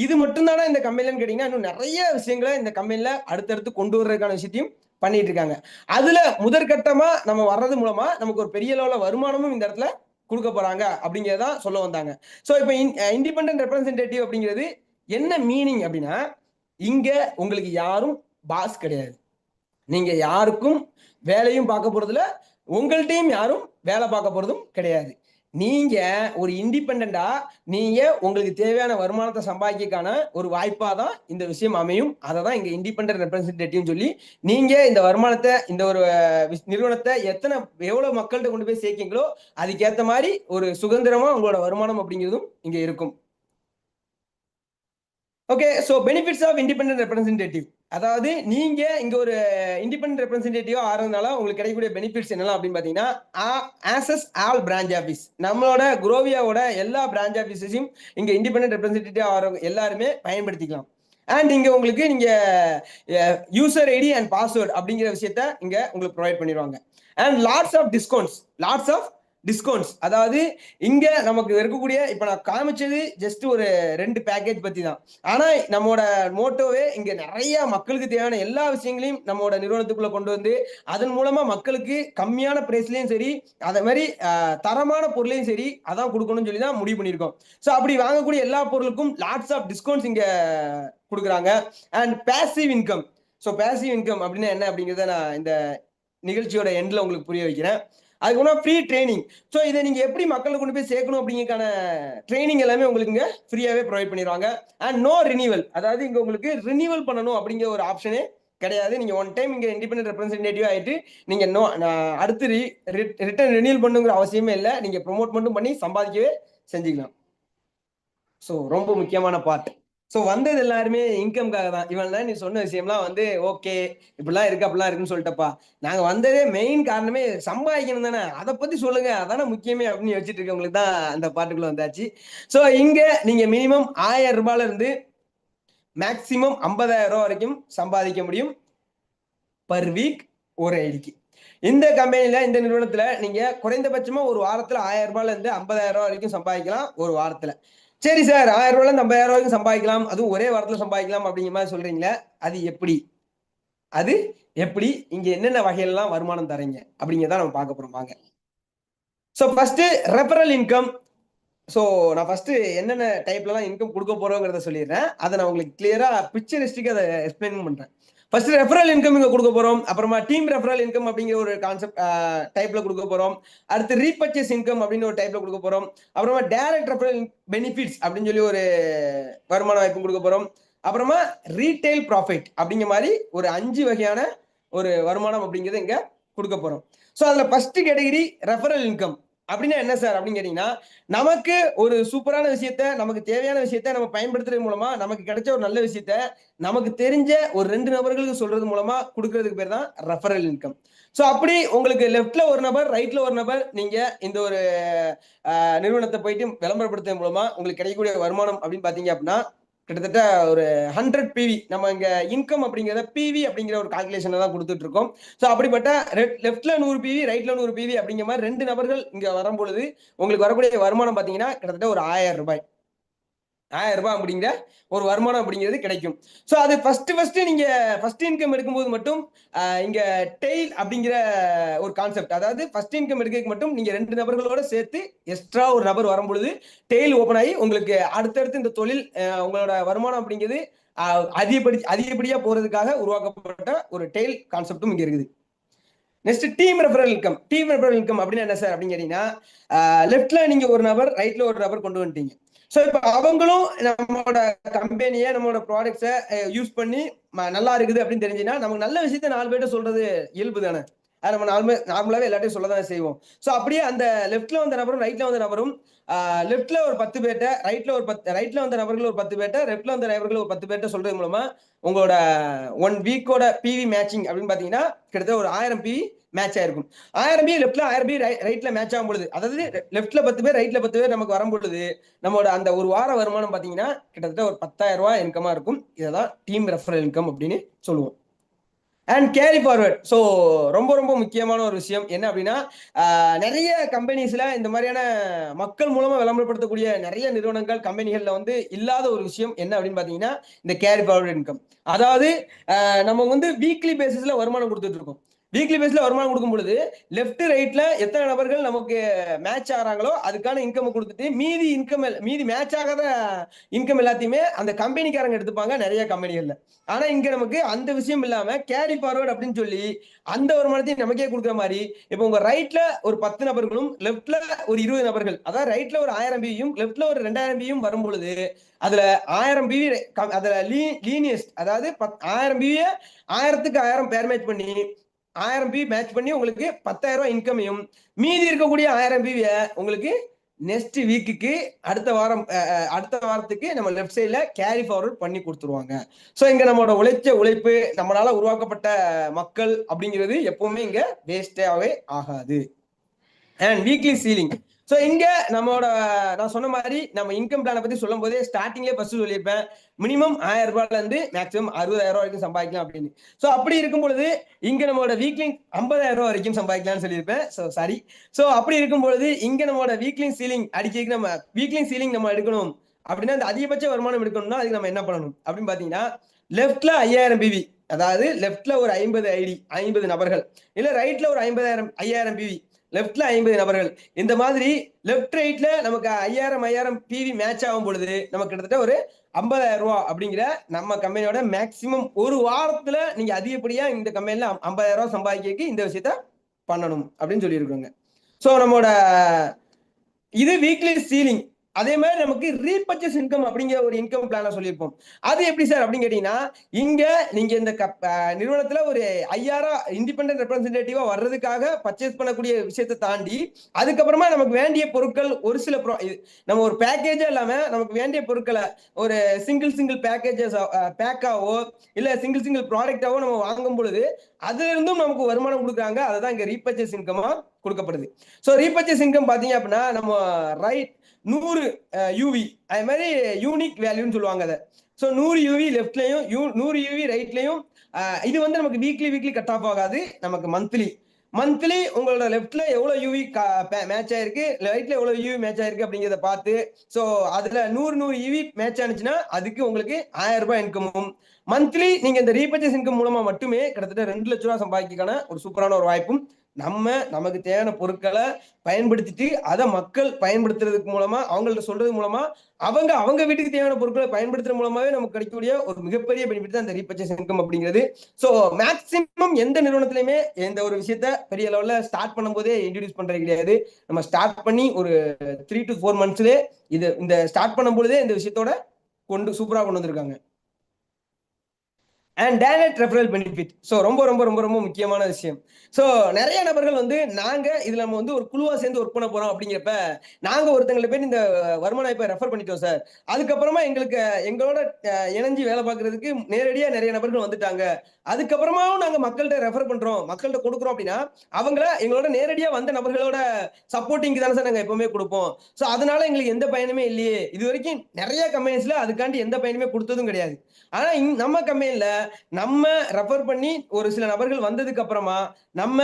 இது மட்டும் தானே இந்த கம்பெனிலன்னு கேட்டீங்கன்னா இன்னும் நிறைய விஷயங்களை இந்த கம்பெனில அடுத்தடுத்து கொண்டு வர்றதுக்கான விஷயத்தையும் பண்ணிட்டு இருக்காங்க. அதுல முதற்கட்டமா நம்ம வர்றது மூலமா நமக்கு ஒரு பெரிய லெவல்ல வருமானமும் இந்த இடத்துல கொடுக்க போறாங்க அப்படிங்கறதான் சொல்ல வந்தாங்க. சோ இப்போ இண்டிபெண்டன்ட் ரெப்ரசன்டேட்டிவ் அப்படிங்கிறது என்ன மீனிங் அப்படின்னா, இங்க உங்களுக்கு யாரும் பாஸ் கிடையாது. நீங்க யாருக்கும் வேலையும் பார்க்க போறதுல, உங்கள்கிட்டையும் யாரும் வேலை பார்க்க போறதும் கிடையாது. நீங்க ஒரு இண்டிபெண்டா நீங்க உங்களுக்கு தேவையான வருமானத்தை சம்பாதிக்கான ஒரு வாய்ப்பா தான் இந்த விஷயம் அமையும். அதை தான் இங்க இண்டிபெண்டன்ட் ரெப்ரசன்டேட்டிவ் சொல்லி, நீங்க இந்த வருமானத்தை, இந்த ஒரு நிறுவனத்தை எவ்வளவு மக்கள்கிட்ட கொண்டு போய் சேர்க்கீங்களோ அதுக்கேற்ற மாதிரி ஒரு சுதந்திரமா உங்களோட வருமானம் அப்படிங்கிறதும் இங்க இருக்கும். Okay, so benefits of independent representative, அதாவது நீங்க இங்க ஒரு இண்டிபெண்டன்ட் ரெப்ரசன்டேட்டிவா ஆறதுனால உங்களுக்கு கிடைக்கக்கூடிய பெனிஃபிட்ஸ் என்னலாம் அப்படின்னு பாத்தீங்கன்னா, ஆக்சஸ் ஆல் பிரான்ச் ஆஃபீஸ், நம்மளோட குரோவியாவோட எல்லா பிரான்ச் ஆஃபீஸையும் இங்க இண்டிபெண்டன்ட் ரெப்ரசன்டேட்டிவ் ஆகிறவங்க எல்லாருமே பயன்படுத்திக்கலாம். அண்ட் இங்க உங்களுக்கு நீங்க யூசர் ஐடி அண்ட் பாஸ்வேர்ட் அப்படிங்கிற விஷயத்த இங்க உங்களுக்கு ப்ரொவைட் பண்ணிடுவாங்க. அண்ட் லாட்ஸ் ஆஃப் டிஸ்கவுண்ட்ஸ், அதாவது இங்க நமக்கு இருக்கக்கூடிய, இப்ப நான் காமிச்சது ஜஸ்ட் ஒரு 2 பேக்கேஜ் பத்தி தான். ஆனா நம்மளோட மோட்டோவே இங்க நிறைய மக்களுக்கு தேவையான எல்லா விஷயங்களையும் நம்மளோட நிறுவனத்துக்குள்ள கொண்டு வந்து அதன் மூலமா மக்களுக்கு கம்மியான பிரைஸ்லயும் சரி, அதே மாதிரி தரமான பொருளையும் சரி அதான் கொடுக்கணும்னு சொல்லி தான் முடிவு பண்ணியிருக்கோம். ஸோ அப்படி வாங்கக்கூடிய எல்லா பொருளுக்கும் லாட்ஸ் ஆஃப் டிஸ்கவுண்ட்ஸ் இங்க கொடுக்குறாங்க. And passive income, so passive income அப்படின்னா என்ன அப்படிங்கிறத நான் இந்த நிகழ்ச்சியோட எண்ட்ல உங்களுக்கு புரிய வைக்கிறேன். அதுக்கு ஃப்ரீ ட்ரைனிங். ஸோ இதை நீங்க எப்படி மக்களுக்கு கொண்டு போய் சேர்க்கணும் அப்படிங்கிறதுக்கான ட்ரைனிங் எல்லாமே உங்களுக்கு இங்க ஃப்ரீயாவே ப்ரொவைட் பண்ணிடுவாங்க. அண்ட் நோ ரினிவல், அதாவது இங்க உங்களுக்கு ரினிவல் பண்ணணும் அப்படிங்கிற ஒரு ஆப்ஷனே கிடையாது. நீங்க ஒன் டைம் இங்க இண்டிபெண்டன்ட் ரெப்ரசன்டேட்டிவ் ஆயிட்டு நீங்க அடுத்து ரிட்டர்ன் ரினிவல் பண்ணுங்கிற அவசியமே இல்லை. நீங்க ப்ரொமோட் மட்டும் பண்ணி சம்பாதிக்கவே செஞ்சுக்கலாம். ஸோ ரொம்ப முக்கியமான பார்ட். ஸோ வந்தது எல்லாருமே இன்கம்காக தான். இவன் தான் நீ சொன்ன விஷயம்லாம் வந்து ஓகே, இப்படிலாம் இருக்கு அப்படிலாம் இருக்குன்னு சொல்லிட்டப்பா. நாங்க வந்ததே மெயின் காரணமே சம்பாதிக்கணும் தானே, அதை பத்தி சொல்லுங்க, அதானே முக்கியமே அப்படின்னு வச்சுட்டு இருக்கவங்களுக்கு தான் அந்த பாட்டுக்குள்ள வந்தாச்சு. ஸோ இங்க நீங்க மினிமம் 1000 ரூபாயில இருந்து மேக்சிமம் 50,000 ரூபாய் வரைக்கும் சம்பாதிக்க முடியும் பர் வீக் ஒரு ஐடிக்கு. இந்த கம்பெனில இந்த நிறுவனத்துல நீங்க குறைந்தபட்சமா ஒரு வாரத்துல 1000 ரூபாயில இருந்து 50,000 ரூபாய் வரைக்கும் சம்பாதிக்கலாம் ஒரு வாரத்துல. சரி சார், 1000 ரூபாயில இருந்து 50,000 வரைக்கும் சம்பாதிக்கலாம், அதுவும் ஒரே வாரத்துல சம்பாதிக்கலாம் அப்படிங்கிற மாதிரி சொல்றீங்களே, அது எப்படி? அது எப்படி? இங்க என்னென்ன வகையெல்லாம் வருமானம் தரீங்க அப்படிங்கிறத நம்ம பார்க்க போறோம் வாங்க. So first referral income. So நான் ஃபர்ஸ்ட் என்னென்ன டைப்லலாம் இன்கம் கொடுக்க போறோங்கிறத சொல்லிடுறேன். அதை நான் உங்களுக்கு கிளியரா பிக்சரிஸ்டிக்கா அதை எக்ஸ்பிளைன் பண்றேன். ஃபர்ஸ்ட் ரெஃபரல் இன்கம் இங்க கொடுக்க போறோம். அப்புறமா டீம் ரெஃபரல் இன்கம் அப்படிங்கிற ஒரு கான்செப்ட் டைப்ல கொடுக்க போறோம். அடுத்து ரீபர்ச்சேஸ் இன்கம் அப்படின்னு ஒரு டைப்ல கொடுக்க போறோம். அப்புறமா டைரக்ட் ரெஃபரல் பெனிஃபிட்ஸ் அப்படின்னு சொல்லி ஒரு வருமான வாய்ப்பு கொடுக்க போறோம். அப்புறமா ரீட்டைல் ப்ராஃபிட் அப்படிங்கிற மாதிரி ஒரு 5 வகையான ஒரு வருமானம் அப்படிங்கிறத இங்க கொடுக்க போறோம். ஸோ அதுல ஃபர்ஸ்ட் கேட்டகரி ரெஃபரல் இன்கம் அப்படின்னா என்ன சார் அப்படின்னு கேட்டீங்கன்னா, நமக்கு ஒரு சூப்பரான விஷயத்த, நமக்கு தேவையான விஷயத்த நம்ம பயன்படுத்துறது மூலமா நமக்கு கிடைச்ச ஒரு நல்ல விஷயத்த நமக்கு தெரிஞ்ச ஒரு 2 நபர்களுக்கு சொல்றது மூலமா கொடுக்கறதுக்கு பேர் தான் ரெஃபரல் இன்கம். ஸோ அப்படி உங்களுக்கு லெஃப்ட்ல ஒரு நபர், ரைட்ல ஒரு நபர் நீங்க இந்த ஒரு நிறுவனத்தை போயிட்டு விளம்பரப்படுத்துறது மூலமா உங்களுக்கு கிடைக்கக்கூடிய வருமானம் அப்படின்னு பாத்தீங்க அப்படின்னா கிட்டத்தட்ட ஒரு 100 பிவி. நம்ம இங்க இன்கம் அப்படிங்கிறத பிவி அப்படிங்கிற ஒரு கால்குலேஷன்ல தான் கொடுத்துட்டு இருக்கோம். ஸோ அப்படிப்பட்ட லெஃப்ட்ல 100 பிவி, ரைட்ல 100 பிவி அப்படிங்கிற மாதிரி 2 நபர்கள் இங்க வரும்பொழுது உங்களுக்கு வரக்கூடிய வருமானம் பாத்தீங்கன்னா கிட்டத்தட்ட ஒரு 1000 ரூபாய். 1000 ரூபாய் அப்படிங்கிற ஒரு வருமானம் அப்படிங்கிறது கிடைக்கும். ஸோ அது ஃபர்ஸ்ட் நீங்க ஃபர்ஸ்ட் இன்கம் எடுக்கும்போது மட்டும் இங்க டெய்ல் அப்படிங்கிற ஒரு கான்செப்ட், அதாவது ஃபர்ஸ்ட் இன்கம் எடுக்க மட்டும் நீங்க 2 நபர்களோட சேர்த்து எக்ஸ்ட்ரா ஒரு நபர் வரும்பொழுது டெய்ல் ஓபன் ஆகி உங்களுக்கு அடுத்தடுத்து இந்த தொழில் உங்களோட வருமானம் அப்படிங்கிறது அதிகப்படியா போறதுக்காக உருவாக்கப்பட்ட ஒரு டெய்ல் கான்செப்டும் இங்க இருக்குது. Next team referral income. Team referral income அப்படின்னு என்ன சார் அப்படின்னு கேட்டீங்கன்னா, லெஃப்ட்ல நீங்க ஒரு நபர், ரைட்ல ஒரு நபர் கொண்டு வந்துட்டீங்க. ஸோ இப்போ அவங்களும் நம்மளோட கம்பெனியை, நம்மளோட ப்ராடக்ட்ஸை யூஸ் பண்ணி நல்லா இருக்குது அப்படின்னு தெரிஞ்சுன்னா நமக்கு நல்ல விஷயத்த 4 பேர்ட்ட சொல்றது இயல்பு தானே. அது நம்ம நார்மலாவே எல்லாத்தையும் சொல்ல தான் செய்வோம். ஸோ அப்படியே அந்த லெஃப்ட்ல வந்த நபரும் ரைட்ல வந்த நபரும் லெஃப்ட்ல ஒரு 10 பேர்ட்ட, ரைட்ல வந்த நபர்கள் ஒரு 10 பேர்ட்ட, லெஃப்ட்ல வந்த நபர்கள் ஒரு 10 பேர்ட்ட சொல்றது மூலமா உங்களோட 1 வீக்கோட பிவி மேட்சிங் அப்படின்னு பாத்தீங்கன்னா கிட்டத்தட்ட ஒரு 1000 பிவி மேட்ச் ஆயிருக்கும். 1000 பி லெஃப்ட்ல, 1000 பி ரைட்ல மேட்ச் ஆகும் பொழுது, அதாவது லெஃப்ட்ல 10 பேர், ரைட்ல 10 பேர் நமக்கு வரும் பொழுது நம்மளோட அந்த ஒரு வார வருமானம் பாத்தீங்கன்னா கிட்டத்தட்ட ஒரு 10,000 ரூபாய் இன்கமா இருக்கும். இதான் டீம் ரெஃபரல் இன்கம் அப்படின்னு சொல்லுவோம். And carry forward. ஸோ ரொம்ப ரொம்ப முக்கியமான ஒரு விஷயம் என்ன அப்படின்னா, நிறைய கம்பெனிஸ்ல இந்த மாதிரியான மக்கள் மூலமா விளம்பரப்படுத்தக்கூடிய நிறைய நிறுவனங்கள், கம்பெனிகள்ல வந்து இல்லாத ஒரு விஷயம் என்ன அப்படின்னு பாத்தீங்கன்னா இந்த கேரி ஃபார்வர்ட் இன்கம். அதாவது நம்ம வந்து வீக்லி பேசிஸ்ல வருமானம் கொடுத்துட்டு இருக்கோம். வீக்லி பேஸ்ல வருமானம் கொடுக்கும் பொழுது லெஃப்ட் ரைட்ல எத்தனை நபர்கள் நமக்கு மேட்ச் ஆகிறாங்களோ அதுக்கான இன்கம் கொடுத்துட்டு மீதி மேட்ச் ஆகாத இன்கம் எல்லாத்தையுமே அந்த கம்பெனிக்காரங்க எடுத்துப்பாங்க நிறைய கம்பெனிகள்ல. ஆனா இங்க நமக்கு அந்த விஷயம் இல்லாம கேரி ஃபார்வர்ட் அப்படின்னு சொல்லி அந்த வருமானத்தையும் நமக்கே கொடுக்குற மாதிரி, இப்போ உங்க ரைட்ல ஒரு 10 நபர்களும் லெஃப்ட்ல ஒரு 20 நபர்கள், அதாவது ரைட்ல ஒரு 1000 பியும் லெஃப்ட்ல ஒரு 2000 பியும் வரும் பொழுது அதுல 1000 பிவி, அதுல லீனியஸ்ட், அதாவது 1000 பிவிய 1000க்கு 1000 பேர் மேட்ச் பண்ணி 1000 பி மேட்ச் பண்ணி உங்களுக்கு 10,000 ரூபாய் இன்கமையும், மீதி இருக்கக்கூடிய 1000 பிவிய உங்களுக்கு நெக்ஸ்ட் வீக்குக்கு அடுத்த வாரத்துக்கு நம்ம லெஃப்ட் சைட்ல கேரி ஃபார்வர்ட் பண்ணி கொடுத்துருவாங்க. ஸோ இங்க நம்மளோட உழைப்பு, நம்மளால உருவாக்கப்பட்ட மக்கள் அப்படிங்கிறது எப்பவுமே இங்க வேஸ்டாவே ஆகாது. And weekly ceiling. ஸோ இங்க நம்மளோட நான் சொன்ன மாதிரி நம்ம இன்கம் பிளானை பத்தி சொல்லும் போதே ஸ்டார்டிங்லேயே ஃபர்ஸ்ட் சொல்லியிருப்பேன், மினிமம் 1000 ரூபாயில இருந்து மேக்ஸிமம் 60,000 ரூபாய் வரைக்கும் சம்பாதிக்கலாம் அப்படின்னு. ஸோ அப்படி இருக்கும் பொழுது இங்க நம்மளோட வீக்லி 50,000 ரூபாய் வரைக்கும் சம்பாதிக்கலாம்னு சொல்லியிருப்பேன். ஸோ அப்படி இருக்கும் பொழுது இங்க நம்மளோட வீக்லி சீலிங் அடிக்க, நம்ம வீக்லி சீலிங் நம்ம எடுக்கணும் அப்படின்னா அந்த அதிகபட்ச வருமானம் எடுக்கணும்னா அதுக்கு நம்ம என்ன பண்ணணும் அப்படின்னு பாத்தீங்கன்னா, லெஃப்ட்ல 5000 பிவி, அதாவது லெஃப்ட்ல ஒரு 50 ஐடி, 50 நபர்கள், இல்ல ரைட்ல ஒரு 5000 பிவி, லெஃப்ட்ல 50 நபர்கள். இந்த மாதிரி லெஃப்ட் ரைட்ல நமக்கு 5000 பிவி மேட்ச் ஆகும் பொழுது நமக்கு கிட்டத்தட்ட ஒரு 50,000 ரூபாய் அப்படிங்கிற நம்ம கம்பெனியோட மேக்சிமம் ஒரு வாரத்துல நீங்க அதிகப்படியா இந்த கம்பெனில 50,000 ரூபாய் சம்பாதிக்க இந்த விஷயத்த பண்ணணும் அப்படின்னு சொல்லியிருக்காங்க. ஸோ நம்மளோட இது வீக்லி சீலிங். அதே மாதிரி நமக்கு ரீபர்ச்சேஸ் இன்கம் அப்படிங்கிற ஒரு இன்கம் பிளான சொல்லியிருப்போம். அது எப்படி சார் அப்படின்னு கேட்டீங்கன்னா, இங்க நீங்க இந்த நிறுவனத்துல ஒரு 5000 இண்டிபெண்டன்ட் ரெப்ரசன்டேட்டிவா வர்றதுக்காக பர்ச்சேஸ் பண்ணக்கூடிய விஷயத்தை தாண்டி, அதுக்கப்புறமா நமக்கு வேண்டிய பொருட்கள் ஒரு சில நம்ம ஒரு பேக்கேஜா இல்லாம நமக்கு வேண்டிய பொருட்களை ஒரு சிங்கிள் பேக்கேஜஸ் பேக்காவோ இல்ல சிங்கிள் ப்ராடக்டாவோ நம்ம வாங்கும் பொழுது அதுல இருந்தும் நமக்கு வருமானம் கொடுக்குறாங்க. அதுதான் இங்க ரீபர்ச்சேஸ் இன்கமா கொடுக்கப்படுது. ஸோ ரீபர்ச்சேஸ் இன்கம் பாத்தீங்க அப்படின்னா நம்ம 100 யூவி அதே மாதிரி யூனிக் வேல்யூன்னு சொல்லுவாங்க அதை. ஸோ 100 யூவி லெஃப்ட்லையும் 100 யூவி ரைட்லையும் இது வந்து நமக்கு வீக்லி கட் ஆஃப் ஆகாது. நமக்கு மந்த்லி உங்களோட லெஃப்ட்ல எவ்வளவு யூவி மேட்ச் ஆயிருக்கு, ரைட்ல எவ்வளவு யூவி மேட்ச் ஆயிருக்கு அப்படிங்கிறத பார்த்து, ஸோ அதுல 100 யூவி மேட்ச் ஆனிச்சுன்னா அதுக்கு உங்களுக்கு 1000 ரூபாய் இன்கமும், மந்த்லி நீங்க இந்த ரீபர்ச்சேஸ் இன்கம் மூலமா மட்டுமே கிட்டத்தட்ட 2 லட்சம் ரூபாய் சம்பாதிக்கான ஒரு சூப்பரான ஒரு வாய்ப்பும், நமக்கு தேவையான பொருட்களை பயன்படுத்திட்டு அதை மக்கள் பயன்படுத்துறதுக்கு மூலமா அவங்கள்ட்ட சொல்றது மூலமா அவங்க வீட்டுக்கு தேவையான பொருட்களை பயன்படுத்துறது மூலமாவே நமக்கு கிடைக்கக்கூடிய ஒரு மிகப்பெரிய பெனிஃபிட் தான் இந்த ரீபர்ச்சேஸ் இன்கம் அப்படிங்கிறது. ஸோ மேக்சிமம் எந்த நிறுவனத்திலுமே எந்த ஒரு விஷயத்த பெரிய லெவல்ல ஸ்டார்ட் பண்ணும் போதே இன்ட்ரடியூஸ் பண்றது கிடையாது. நம்ம ஸ்டார்ட் பண்ணி ஒரு 3 to 4 monthsலேயே இந்த ஸ்டார்ட் பண்ணும் பொழுதே இந்த விஷயத்தோட சூப்பரா கொண்டு வந்திருக்காங்க. And direct referral benefit. So ரொம்ப ரொம்ப ரொம்ப ரொம்ப முக்கியமான விஷயம். ஸோ நிறைய நபர்கள் வந்து நாங்க இதுல நம்ம வந்து ஒரு குழுவா சேர்ந்து ஒர்க் பண்ண போறோம் அப்படிங்கிறப்ப நாங்க ஒருத்தங்களை போய் இந்த வருமான வாய்ப்பை ரெஃபர் பண்ணிட்டோம் சார், அதுக்கப்புறமா எங்களோட இணைஞ்சு வேலை பார்க்கறதுக்கு நேரடியா நிறைய நபர்கள் வந்துட்டாங்க, அதுக்கப்புறமாவும் நாங்க மக்கள்கிட்ட ரெஃபர் பண்றோம், மக்கள்கிட்ட கொடுக்குறோம் அப்படின்னா அவங்கள எங்களோட நேரடியா வந்த நபர்களோட சப்போர்ட்டிங் தானே சார் நாங்க எப்பவுமே கொடுப்போம். ஸோ அதனால எங்களுக்கு எந்த பயனுமே இல்லையே. இது வரைக்கும் நிறைய கம்பெனிஸ்ல அதுக்காண்டி எந்த பயனுமே கொடுத்ததும் கிடையாது. ஆனா நம்ம கம்பெனில நம்ம ரெஃபர் பண்ணி ஒரு சில நபர்கள் வந்ததுக்கு அப்புறமா நம்ம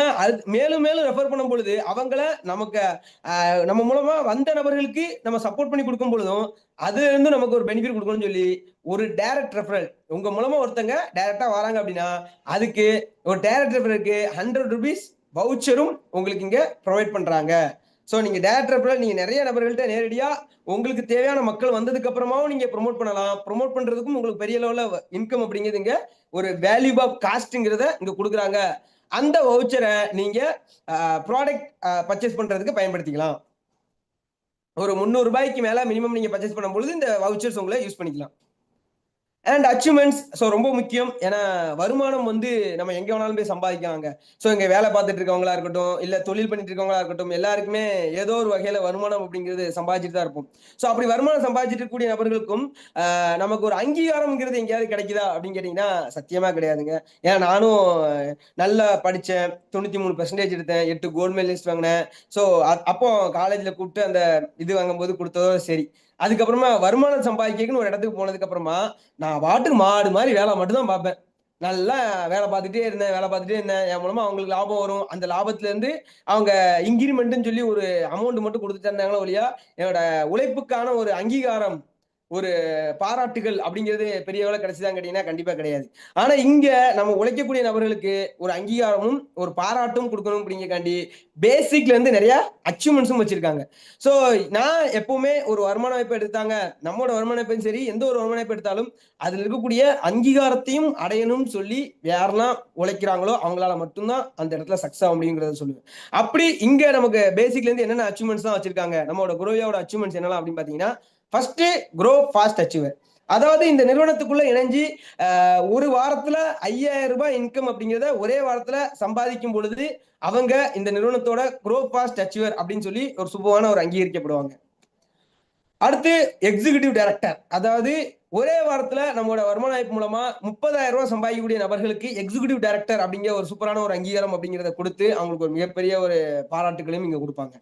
மேலும் ரெஃபர் பண்ணும் பொழுது அவங்கள நமக்கு நம்ம மூலமா வந்த நபர்களுக்கு நம்ம சப்போர்ட் பண்ணி கொடுக்கும் பொழுதும் அதுல இருந்து நமக்கு ஒரு பெனிஃபிட் கொடுக்கணும்னு சொல்லி ஒரு டைரக்ட் ரெஃபரல் உங்க மூலமா ஒருத்தங்க டைரக்டா வராங்க அப்படின்னா அதுக்கு ஒரு டைரக்ட் ரெஃபரலுக்கு 100 rupees வவுச்சரும் உங்களுக்கு இங்க ப்ரொவைட் பண்றாங்க. ஸோ நீங்க டைரக்ட் ரெஃபரல் நீங்க நிறைய நபர்கள்ட்ட நேரடியா உங்களுக்கு தேவையான மக்கள் வந்ததுக்கு அப்புறமாவும் நீங்க ப்ரொமோட் பண்ணலாம். ப்ரொமோட் பண்றதுக்கும் உங்களுக்கு பெரிய லெவல்ல இன்கம் அப்படிங்கிறது இங்க ஒரு வேல்யூ ஆஃப் காஸ்ட்ங்கிறத இங்க கொடுக்குறாங்க. அந்த வவுச்சரை நீங்க ப்ராடக்ட் பர்ச்சேஸ் பண்றதுக்கு பயன்படுத்திக்கலாம். ஒரு 300 ரூபாய்க்கு மேல மினிமம் நீங்க பர்ச்சேஸ் பண்ணும்போது இந்த வவுச்சர்ஸ் உங்களை யூஸ் பண்ணிக்கலாம். And achievements. ஸோ ரொம்ப முக்கியம். ஏன்னா வருமானம் வந்து நம்ம எங்க வேணாலும் போய் சம்பாதிக்கலாங்க. ஸோ இங்க வேலை பார்த்துட்டு இருக்கவங்களா இருக்கட்டும் இல்ல தொழில் பண்ணிட்டு இருக்கவங்களா இருக்கட்டும் எல்லாருக்குமே ஏதோ ஒரு வகையில வருமானம் அப்படிங்கிறது சம்பாதிச்சுட்டு தான் இருப்போம். ஸோ அப்படி வருமானம் சம்பாதிச்சுட்டு இருக்கக்கூடிய நபர்களுக்கும் நமக்கு ஒரு அங்கீகாரம்ங்கிறது எங்கேயாவது கிடைக்குதா அப்படின்னு கேட்டீங்கன்னா சத்தியமா கிடையாதுங்க. ஏன்னா நானும் நல்லா படிச்சேன், 93% எடுத்தேன், 8 கோல்டு மெடலிஸ்ட் வாங்கினேன். ஸோ அப்போ காலேஜ்ல கூப்பிட்டு அந்த இது வாங்கும்போது கொடுத்ததோ சரி. அதுக்கப்புறமா வருமானம் சம்பாதிக்கணும்னு ஒரு இடத்துக்கு போனதுக்கு அப்புறமா நான் பாட்டுக்கு மாடு மாதிரி வேலை மட்டும்தான் பார்ப்பேன். நல்லா வேலை பார்த்துட்டே இருந்தேன். என் மூலமா அவங்களுக்கு லாபம் வரும். அந்த லாபத்துல இருந்து அவங்க இன்கிரிமெண்ட்னு சொல்லி ஒரு அமௌண்ட் மட்டும் கொடுத்துட்டு இருந்தாங்களோ ஒழியா என்னோட உழைப்புக்கான ஒரு அங்கீகாரம் ஒரு பாராட்டுகள் அப்படிங்கிறது பெரிய வேலை கிடைச்சுதான் கேட்டீங்கன்னா கண்டிப்பா கிடையாது. ஆனா இங்க நம்ம உழைக்கக்கூடிய நபர்களுக்கு ஒரு அங்கீகாரமும் ஒரு பாராட்டும் கொடுக்கணும் அப்படிங்கிறக்காண்டி பேசிக்ல இருந்து நிறைய அச்சீவ்மெண்ட்ஸும் வச்சிருக்காங்க. ஸோ நான் எப்பவுமே ஒரு வருமான வாய்ப்பு எடுத்தாங்க, நம்மளோட வருமான வாய்ப்பும் சரி எந்த ஒரு வருமான வாய்ப்பு எடுத்தாலும் அதுல இருக்கக்கூடிய அங்கீகாரத்தையும் அடையணும்னு சொல்லி யாரெல்லாம் உழைக்கிறாங்களோ அவங்களால மட்டும்தான் அந்த இடத்துல சக்சஸ் ஆகும் அப்படிங்கிறத சொல்லுவேன். அப்படி இங்க நமக்கு பேசிக்ல இருந்து என்னென்ன அச்சீவ்மெண்ட்ஸ் தான் வச்சிருக்காங்க, நம்மளோட குரோயோட அச்சீவ்மெண்ட்ஸ் என்னெல்லாம் அப்படின்னு பாத்தீங்கன்னா ஃபர்ஸ்ட் க்ரோ ஃபாஸ்ட் அச்சீவர். அதாவது இந்த நிறுவனத்துக்குள்ள இணைஞ்சு ஒரு வாரத்துல 5000 ரூபாய் இன்கம் அப்படிங்கிறத ஒரே வாரத்துல சம்பாதிக்கும் பொழுது அவங்க இந்த நிறுவனத்தோட க்ரோ ஃபாஸ்ட் அச்சீவர் அப்படின்னு சொல்லி ஒரு சுபமான ஒரு அங்கீகரிக்கப்படுவாங்க. அடுத்து எக்ஸிகியூட்டிவ் டைரக்டர். அதாவது ஒரே வாரத்துல நம்மளோட வருமான வாய்ப்பு மூலமா 30,000 ரூபாய் சம்பாதிக்கக்கூடிய நபர்களுக்கு எக்ஸிகியூட்டிவ் டைரக்டர் அப்படிங்கிற ஒரு சூப்பரான ஒரு அங்கீகாரம் அப்படிங்கிறத கொடுத்து அவங்களுக்கு ஒரு மிகப்பெரிய ஒரு பாராட்டுகளையும் இங்க கொடுப்பாங்க.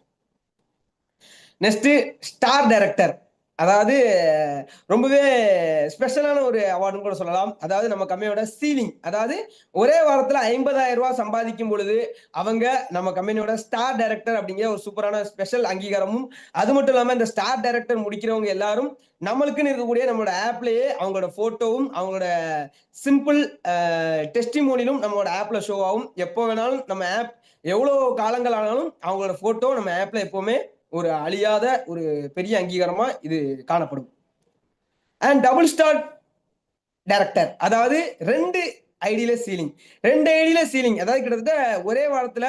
Next star director. அதாவது ரொம்பவே ஸ்பெஷலான ஒரு அவார்டுன்னு கூட சொல்லலாம். அதாவது நம்ம கம்பெனியோட சீலிங், அதாவது ஒரே வாரத்துல 50,000 ரூபாய் சம்பாதிக்கும் பொழுது அவங்க நம்ம கம்பெனியோட ஸ்டார் டைரக்டர் அப்படிங்கிற ஒரு சூப்பரான ஸ்பெஷல் அங்கீகாரமும், அது மட்டும் இல்லாம இந்த ஸ்டார் டைரக்டர் முடிக்கிறவங்க எல்லாரும் நம்மளுக்குன்னு இருக்கக்கூடிய நம்மளோட ஆப்லயே அவங்களோட போட்டோவும் அவங்களோட சிம்பிள் டெஸ்டிமோனியிலும் நம்மளோட ஆப்ல ஷோ ஆகும். எப்போ வேணாலும் நம்ம ஆப் எவ்வளவு காலங்கள் ஆனாலும் அவங்களோட போட்டோ நம்ம ஆப்ல எப்பவுமே ஒரு அழியாத ஒரு பெரிய அங்கீகாரமா இது காணப்படும். And double star director. அதாவது 2 ஐடியில சீலிங். அதாவது கிட்டத்தட்ட ஒரே வாரத்துல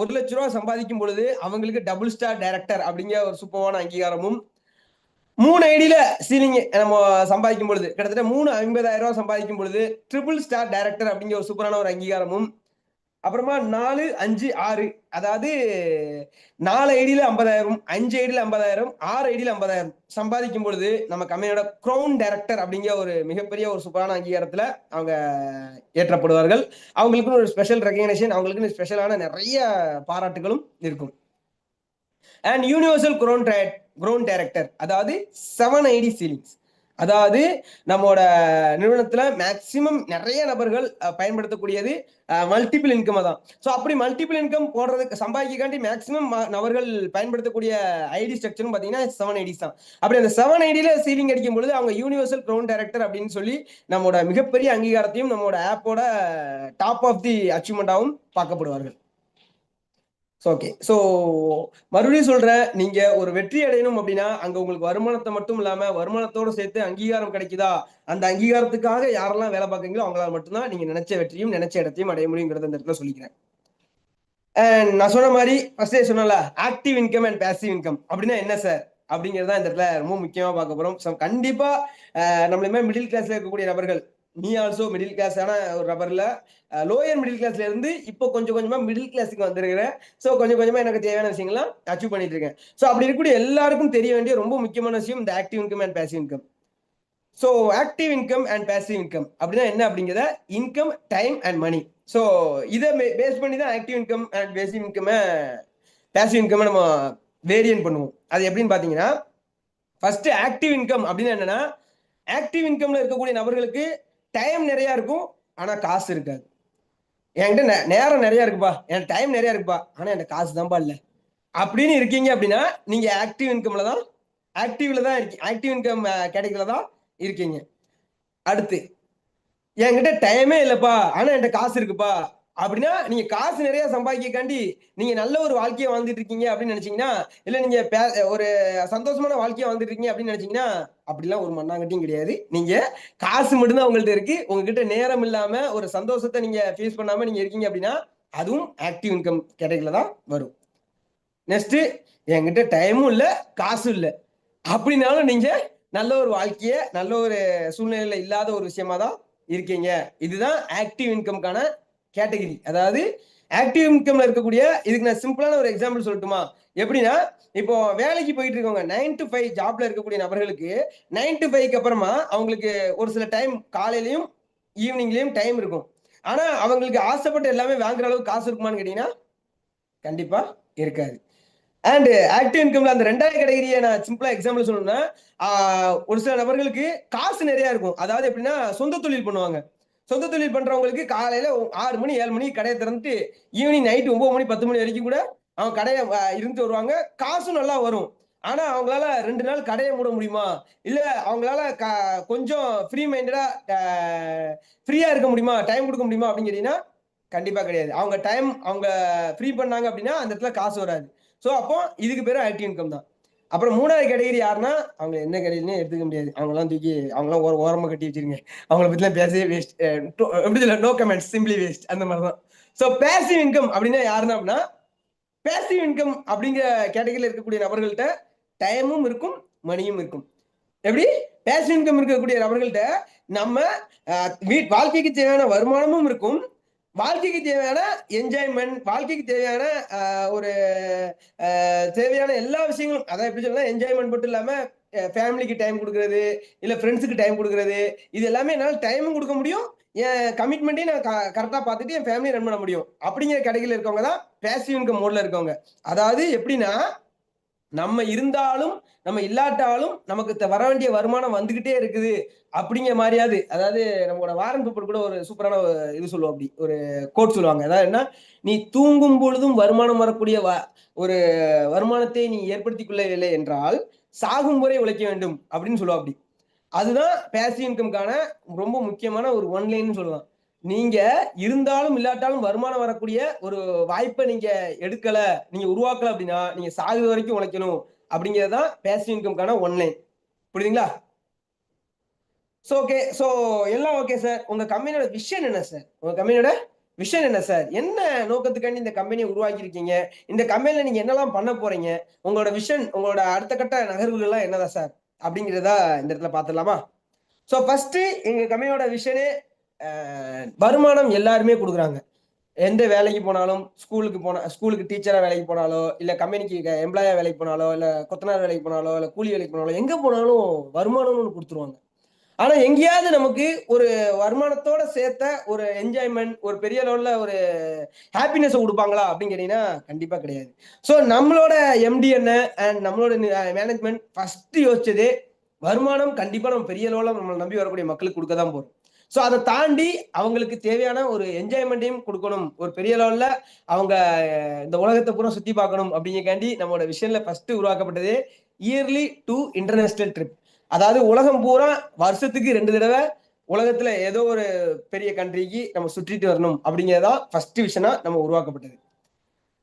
1 லட்சம் ரூபாய் சம்பாதிக்கும் பொழுது அவங்களுக்கு டபுள் ஸ்டார் டைரக்டர் அப்படிங்கிற ஒரு சூப்பரான அங்கீகாரமும், 3 ஐடியில சீலிங் நம்ம சம்பாதிக்கும் பொழுது கிட்டத்தட்ட 350,000 ரூபாய் சம்பாதிக்கும் பொழுது ட்ரிபிள் ஸ்டார் டைரக்டர் அப்படிங்கிற ஒரு சூப்பரான ஒரு அங்கீகாரமும், அப்புறமா 4, 5, 6 அதாவது 4 ஐடியில 50,000, 5 ஐடியில 50,000, 6 ஐடியில 50,000 சம்பாதிக்கும் பொழுது நம்ம கம்பெனியோட க்ரௌன் டைரக்டர் அப்படிங்கிற ஒரு மிகப்பெரிய ஒரு சூப்பரான அங்கீகாரத்துல அவங்க ஏற்றப்படுவார்கள். அவங்களுக்குன்னு ஒரு ஸ்பெஷல் ரெகக்னேஷன், அவங்களுக்குன்னு ஸ்பெஷலான நிறைய பாராட்டுகளும் இருக்கும். அண்ட் யூனிவர்சல் க்ரௌன் டைரக்டர் அதாவது 7 ஐடி சீலிங்ஸ், அதாவது நம்மளோட நிறுவனத்துல மேக்சிமம் நிறைய நபர்கள் பயன்படுத்தக்கூடியது மல்டிபிள் இன்கம் தான். ஸோ அப்படி மல்டிபிள் இன்கம் போடுறதுக்கு சம்பாதிக்காண்டி மேக்சிமம் நபர்கள் பயன்படுத்தக்கூடிய ஐடி ஸ்ட்ரக்சர்னு பார்த்தீங்கன்னா 7 ஐடிஸ் தான். அப்படி அந்த 7 ஐடியில சீலிங் அடிக்கும் பொழுது அவங்க யூனிவர்சல் க்ரௌன் டைரக்டர் அப்படின்னு சொல்லி நம்மளோட மிகப்பெரிய அங்கீகாரத்தையும் நம்மளோட ஆப்போட டாப் ஆஃப் தி அச்சீவ்மெண்டாகவும் பார்க்கப்படுவார்கள். ஓகே, ஸோ மறுபடியும் சொல்றேன், நீங்க ஒரு வெற்றி அடையணும் அப்படின்னா அங்க உங்களுக்கு வருமானத்தை மட்டும் இல்லாம வருமானத்தோட சேர்த்து அங்கீகாரம் கிடைக்குதா, அந்த அங்கீகாரத்துக்காக யாரெல்லாம் வேலை பார்க்குறீங்களோ அவங்களால மட்டும்தான் நீங்க நினைச்ச வெற்றியும் நினைச்ச இடத்தையும் அடைய முடியுங்கிறத இந்த இடத்துல சொல்லிக்கிறேன். நான் சொன்ன மாதிரி ஃபர்ஸ்டே சொன்னல, active income and passive income அப்படின்னா என்ன சார் அப்படிங்கிறத இந்த இடத்துல ரொம்ப முக்கியமா பார்க்க போறோம். கண்டிப்பா நம்மளுமே மிடில் கிளாஸ்ல இருக்கக்கூடிய நபர்கள், நீ ஆல்சோ மிடில் கிளாஸான ஒரு நபர்ல லோயர் மிடில் கிளாஸ்ல இருந்து இப்போ கொஞ்சம் கொஞ்சமா மிடில் கிளாஸுக்கு வந்திருக்கிறேன். ஸோ கொஞ்சம் கொஞ்சமா எனக்கு தேவையான விஷயங்கள்லாம் அச்சீவ் பண்ணிட்டு இருக்கேன். ஸோ அப்படி இருக்கக்கூடிய எல்லாருக்கும் தெரிய வேண்டிய ரொம்ப முக்கியமான விஷயம் இந்த active income and passive income. So active income and passive income அப்படின்னா என்ன அப்படிங்கிறத income, time and money. So இதை பேஸ் பண்ணி தான் active income and passive income நம்ம வேரியன்ட் பண்ணுவோம். அது எப்படின்னு பார்த்தீங்கன்னா, ஃபர்ஸ்ட் ஆக்டிவ் இன்கம் அப்படின்னு என்னன்னா, ஆக்டிவ் இன்கம்ல இருக்கக்கூடிய நபர்களுக்கு டைம் நிறைய இருக்கும் ஆனா காசு இருக்காது. என்கிட்ட நேரம் நிறைய இருக்குப்பா, என் டைம் நிறைய இருக்குப்பா, ஆனா என் காசு தான்ப்பா இல்லை அப்படின்னு இருக்கீங்க அப்படின்னா நீங்க ஆக்டிவ் இன்கம் கேட்டகரியில தான் இருக்கீங்க. அடுத்து, என்கிட்ட டைமே இல்லப்பா ஆனா என்கிட்ட காசு இருக்குப்பா அப்படின்னா நீங்க காசு நிறைய சம்பாதிக்காண்டி நீங்க நல்ல ஒரு வாழ்க்கையை வாழ்ந்துட்டு இருக்கீங்க அப்படின்னு நினைச்சீங்கன்னா, இல்ல நீங்க ஒரு சந்தோஷமான வாழ்க்கையை வாழ்ந்துட்டு இருக்கீங்க அப்படின்னு நினைச்சீங்கன்னா, அப்படிலாம் ஒரு மண்ணாங்கட்டியும் கிடையாது. நீங்க காசு மட்டும்தான் உங்கள்ட்ட இருக்கு, உங்ககிட்ட நேரம் இல்லாம ஒரு சந்தோஷத்தை நீங்க ஃபேஸ் பண்ணாம நீங்க இருக்கீங்க அப்படின்னா அதுவும் ஆக்டிவ் இன்கம் கேட்டகரியில தான் வரும். நெக்ஸ்ட், என்கிட்ட டைமும் இல்லை காசும் இல்லை அப்படின்னாலும் நீங்க நல்ல ஒரு வாழ்க்கைய நல்ல ஒரு சூழ்நிலையில இல்லாத ஒரு விஷயமா தான் இருக்கீங்க. இதுதான் ஆக்டிவ் இன்கம்கான கேட்டகரி. அதாவது ஆக்டிவ் இன்கம்ல இருக்கக்கூடிய, இதுக்கு நான் சிம்பிளான ஒரு எக்ஸாம்பிள் சொல்லட்டுமா? எப்படின்னா, இப்போ வேலைக்கு போயிட்டு இருக்கவங்க 9 to 5 ஜாப்ல இருக்கக்கூடிய நபர்களுக்கு 9 to 5க்கு அப்புறமா அவங்களுக்கு ஒரு சில டைம் காலையிலயும் ஈவினிங்லயும் டைம் இருக்கும். ஆனா அவங்களுக்கு ஆசைப்பட்டு எல்லாமே வாங்குற அளவுக்கு காசு இருக்குமான்னு கேட்டீங்கன்னா கண்டிப்பா இருக்காது. அண்ட் ஆக்டிவ் இன்கம்ல அந்த 2வது கேட்டகரியை நான் சிம்பிளா எக்ஸாம்பிள் சொல்லணும்னா, ஒரு சில நபர்களுக்கு காசு நிறைய இருக்கும். அதாவது எப்படின்னா, சொந்த தொழில் பண்ணுவாங்க. சொந்த தொழில் பண்றவங்களுக்கு காலையில 6 மணி 7 மணிக்கு கடையை திறந்துட்டு ஈவினிங் நைட்டு 9 மணி 10 மணி வரைக்கும் கூட அவங்க கடையை இருந்து வருவாங்க. காசும் நல்லா வரும். ஆனா அவங்களால 2 நாள் கடையை மூட முடியுமா, இல்ல அவங்களால கொஞ்சம் ஃப்ரீயா இருக்க முடியுமா, டைம் கொடுக்க முடியுமா அப்படின்னு கேட்டீங்கன்னா கண்டிப்பா கிடையாது. அவங்க ஃப்ரீ பண்ணாங்க அப்படின்னா அந்த இடத்துல காசு வராது. ஸோ அப்போ இதுக்கு பேரும் ஆக்டிவ் இன்கம் தான். அப்புறம் 3வது கேட்டகரி யாருன்னா, அவங்க என்ன கேட்டகரினே எடுத்துக்க முடியாது. அவங்களாம் ஓரமா கட்டி வச்சிருங்க. அவங்கள பத்திலாம் பேசவே வேஸ்ட். எப்படி சொல்ல, நோ கமெண்ட்ஸ், சிம்பிளி வேஸ்ட் அந்த மாதிரி தான். ஸோ பேசிவ் இன்கம் அப்படின்னா யாருன்னா அப்படின்னா, பேசிவ் இன்கம் அப்படிங்கிற கேட்டகரியில் இருக்கக்கூடிய நபர்கள்ட்ட டைமும் இருக்கும், மணியும் இருக்கும். எப்படி? பேசிவ் இன்கம் இருக்கக்கூடிய நபர்கள்ட்ட நம்ம வாழ்க்கைக்கு தேவையான வருமானமும் இருக்கும், வாழ்க்கைக்கு தேவையான என்ஜாய்மெண்ட், வாழ்க்கைக்கு தேவையான ஒரு தேவையான எல்லா விஷயங்களும், அதான் எப்படி சொல்லலாம், என்ஜாய்மெண்ட் மட்டும் இல்லாம ஃபேமிலிக்கு டைம் கொடுக்கறது, இல்ல ஃப்ரெண்ட்ஸுக்கு டைம் கொடுக்கறது, இது எல்லாமே என்னால் டைமும் கொடுக்க முடியும், என் கமிட்மெண்ட்டையும் நான் கரெக்டா பார்த்துட்டு என் ஃபேமிலியை ரன் பண்ண முடியும் அப்படிங்கிற கேட்டகரியில் இருக்கவங்க தான் பேசிவ் இன்கம் மோட்ல இருக்கவங்க. அதாவது எப்படின்னா, நம்ம இருந்தாலும் நம்ம இல்லாட்டாலும் நமக்கு வர வேண்டிய வருமானம் வந்துகிட்டே இருக்குது அப்படிங்கிற மாதிரியாவது. அதாவது நம்மளோட வாரன் பப்பர் கூட ஒரு சூப்பரான இது சொல்லுவோம், அப்படி ஒரு கோட் சொல்லுவாங்க. அதாவது என்ன, நீ தூங்கும் பொழுதும் வருமானம் வரக்கூடிய ஒரு வருமானத்தை நீ ஏற்படுத்திக் கொள்ளவில்லை என்றால் சாகும் வரை உழைக்க வேண்டும் அப்படின்னு சொல்லுவா. அப்படி அதுதான் பேசிவ் இன்கம்கான ரொம்ப முக்கியமான ஒரு ஒன்லைன்னு சொல்லலாம். நீங்க இருந்தாலும் இல்லாட்டாலும் வருமானம் வரக்கூடிய ஒரு வாய்ப்பை நீங்க எடுக்கல, நீங்க உருவாக்கல அப்படின்னா நீங்க சாகுற வரைக்கும் உழைக்கணும் அப்படிங்கிறதுதான் பேசிவ் இன்கம்கான ஒன்லைன். புரியுதுங்களா? ஓகே, ஸோ எல்லாம் ஓகே சார். உங்க கம்பெனியோட விஷன் என்ன சார்? உங்க கம்பெனியோட விஷன் என்ன சார்? என்ன நோக்கத்துக்காண்டி இந்த கம்பெனியை உருவாக்கி இருக்கீங்க? இந்த கம்பெனில நீங்க என்னெல்லாம் பண்ண போறீங்க? உங்களோட விஷன், உங்களோட அடுத்த கட்ட நகர்வுகள் எல்லாம் என்னதான் சார் அப்படிங்கிறதா இந்த இடத்துல பார்த்துடலாமா? ஸோ ஃபர்ஸ்ட் எங்க கம்பெனியோட விஷனே வருமானம் எல்லாருமே கொடுக்குறாங்க. எந்த வேலைக்கு போனாலும், ஸ்கூலுக்கு டீச்சரா வேலைக்கு போனாலோ, இல்ல கம்பெனிக்கு எம்ப்ளாயா வேலைக்கு போனாலோ, இல்ல கொத்தனார் வேலைக்கு போனாலோ, இல்ல கூலி வேலைக்கு போனாலோ, எங்க போனாலும் வருமானம்னு ஒண்ணு குடுத்துருவாங்க. ஆனா எங்கேயாவது நமக்கு ஒரு வருமானத்தோட சேர்த்த ஒரு என்ஜாய்மெண்ட், ஒரு பெரிய லெவல்ல ஒரு ஹாப்பினஸ் குடுப்பாங்களா அப்படின்னு கேட்டீங்கன்னா, கண்டிப்பா கிடையாது. ஸோ நம்மளோட எம்டி என்ன அண்ட் நம்மளோட மேனேஜ்மெண்ட் ஃபர்ஸ்ட் யோசிச்சதே, வருமானம் கண்டிப்பா நம்ம பெரிய லெவல்ல நம்மள நம்பி வரக்கூடிய மக்களுக்கு குடுக்க தான் போறோம். ஸோ அத தாண்டி அவங்களுக்கு தேவையான ஒரு என்ஜாய்மெண்ட்டையும் குடுக்கணும். ஒரு பெரிய லெவல்ல அவங்க இந்த உலகத்த பூரா சுத்தி பார்க்கணும் அப்படிங்கறக்காண்டி நம்மளோட விஷன்ல ஃபர்ஸ்ட் உருவாக்கப்பட்டதே இயர்லி 2 இன்டர்நேஷனல் ட்ரிப். அதாவது உலகம் பூரா வருஷத்துக்கு 2 தடவை உலகத்துல ஏதோ ஒரு பெரிய கண்ட்ரிக்கு நம்ம சுற்றிட்டு வரணும் அப்படிங்கறதா ஃபர்ஸ்ட் விஷனா நம்ம உருவாக்கப்பட்டது.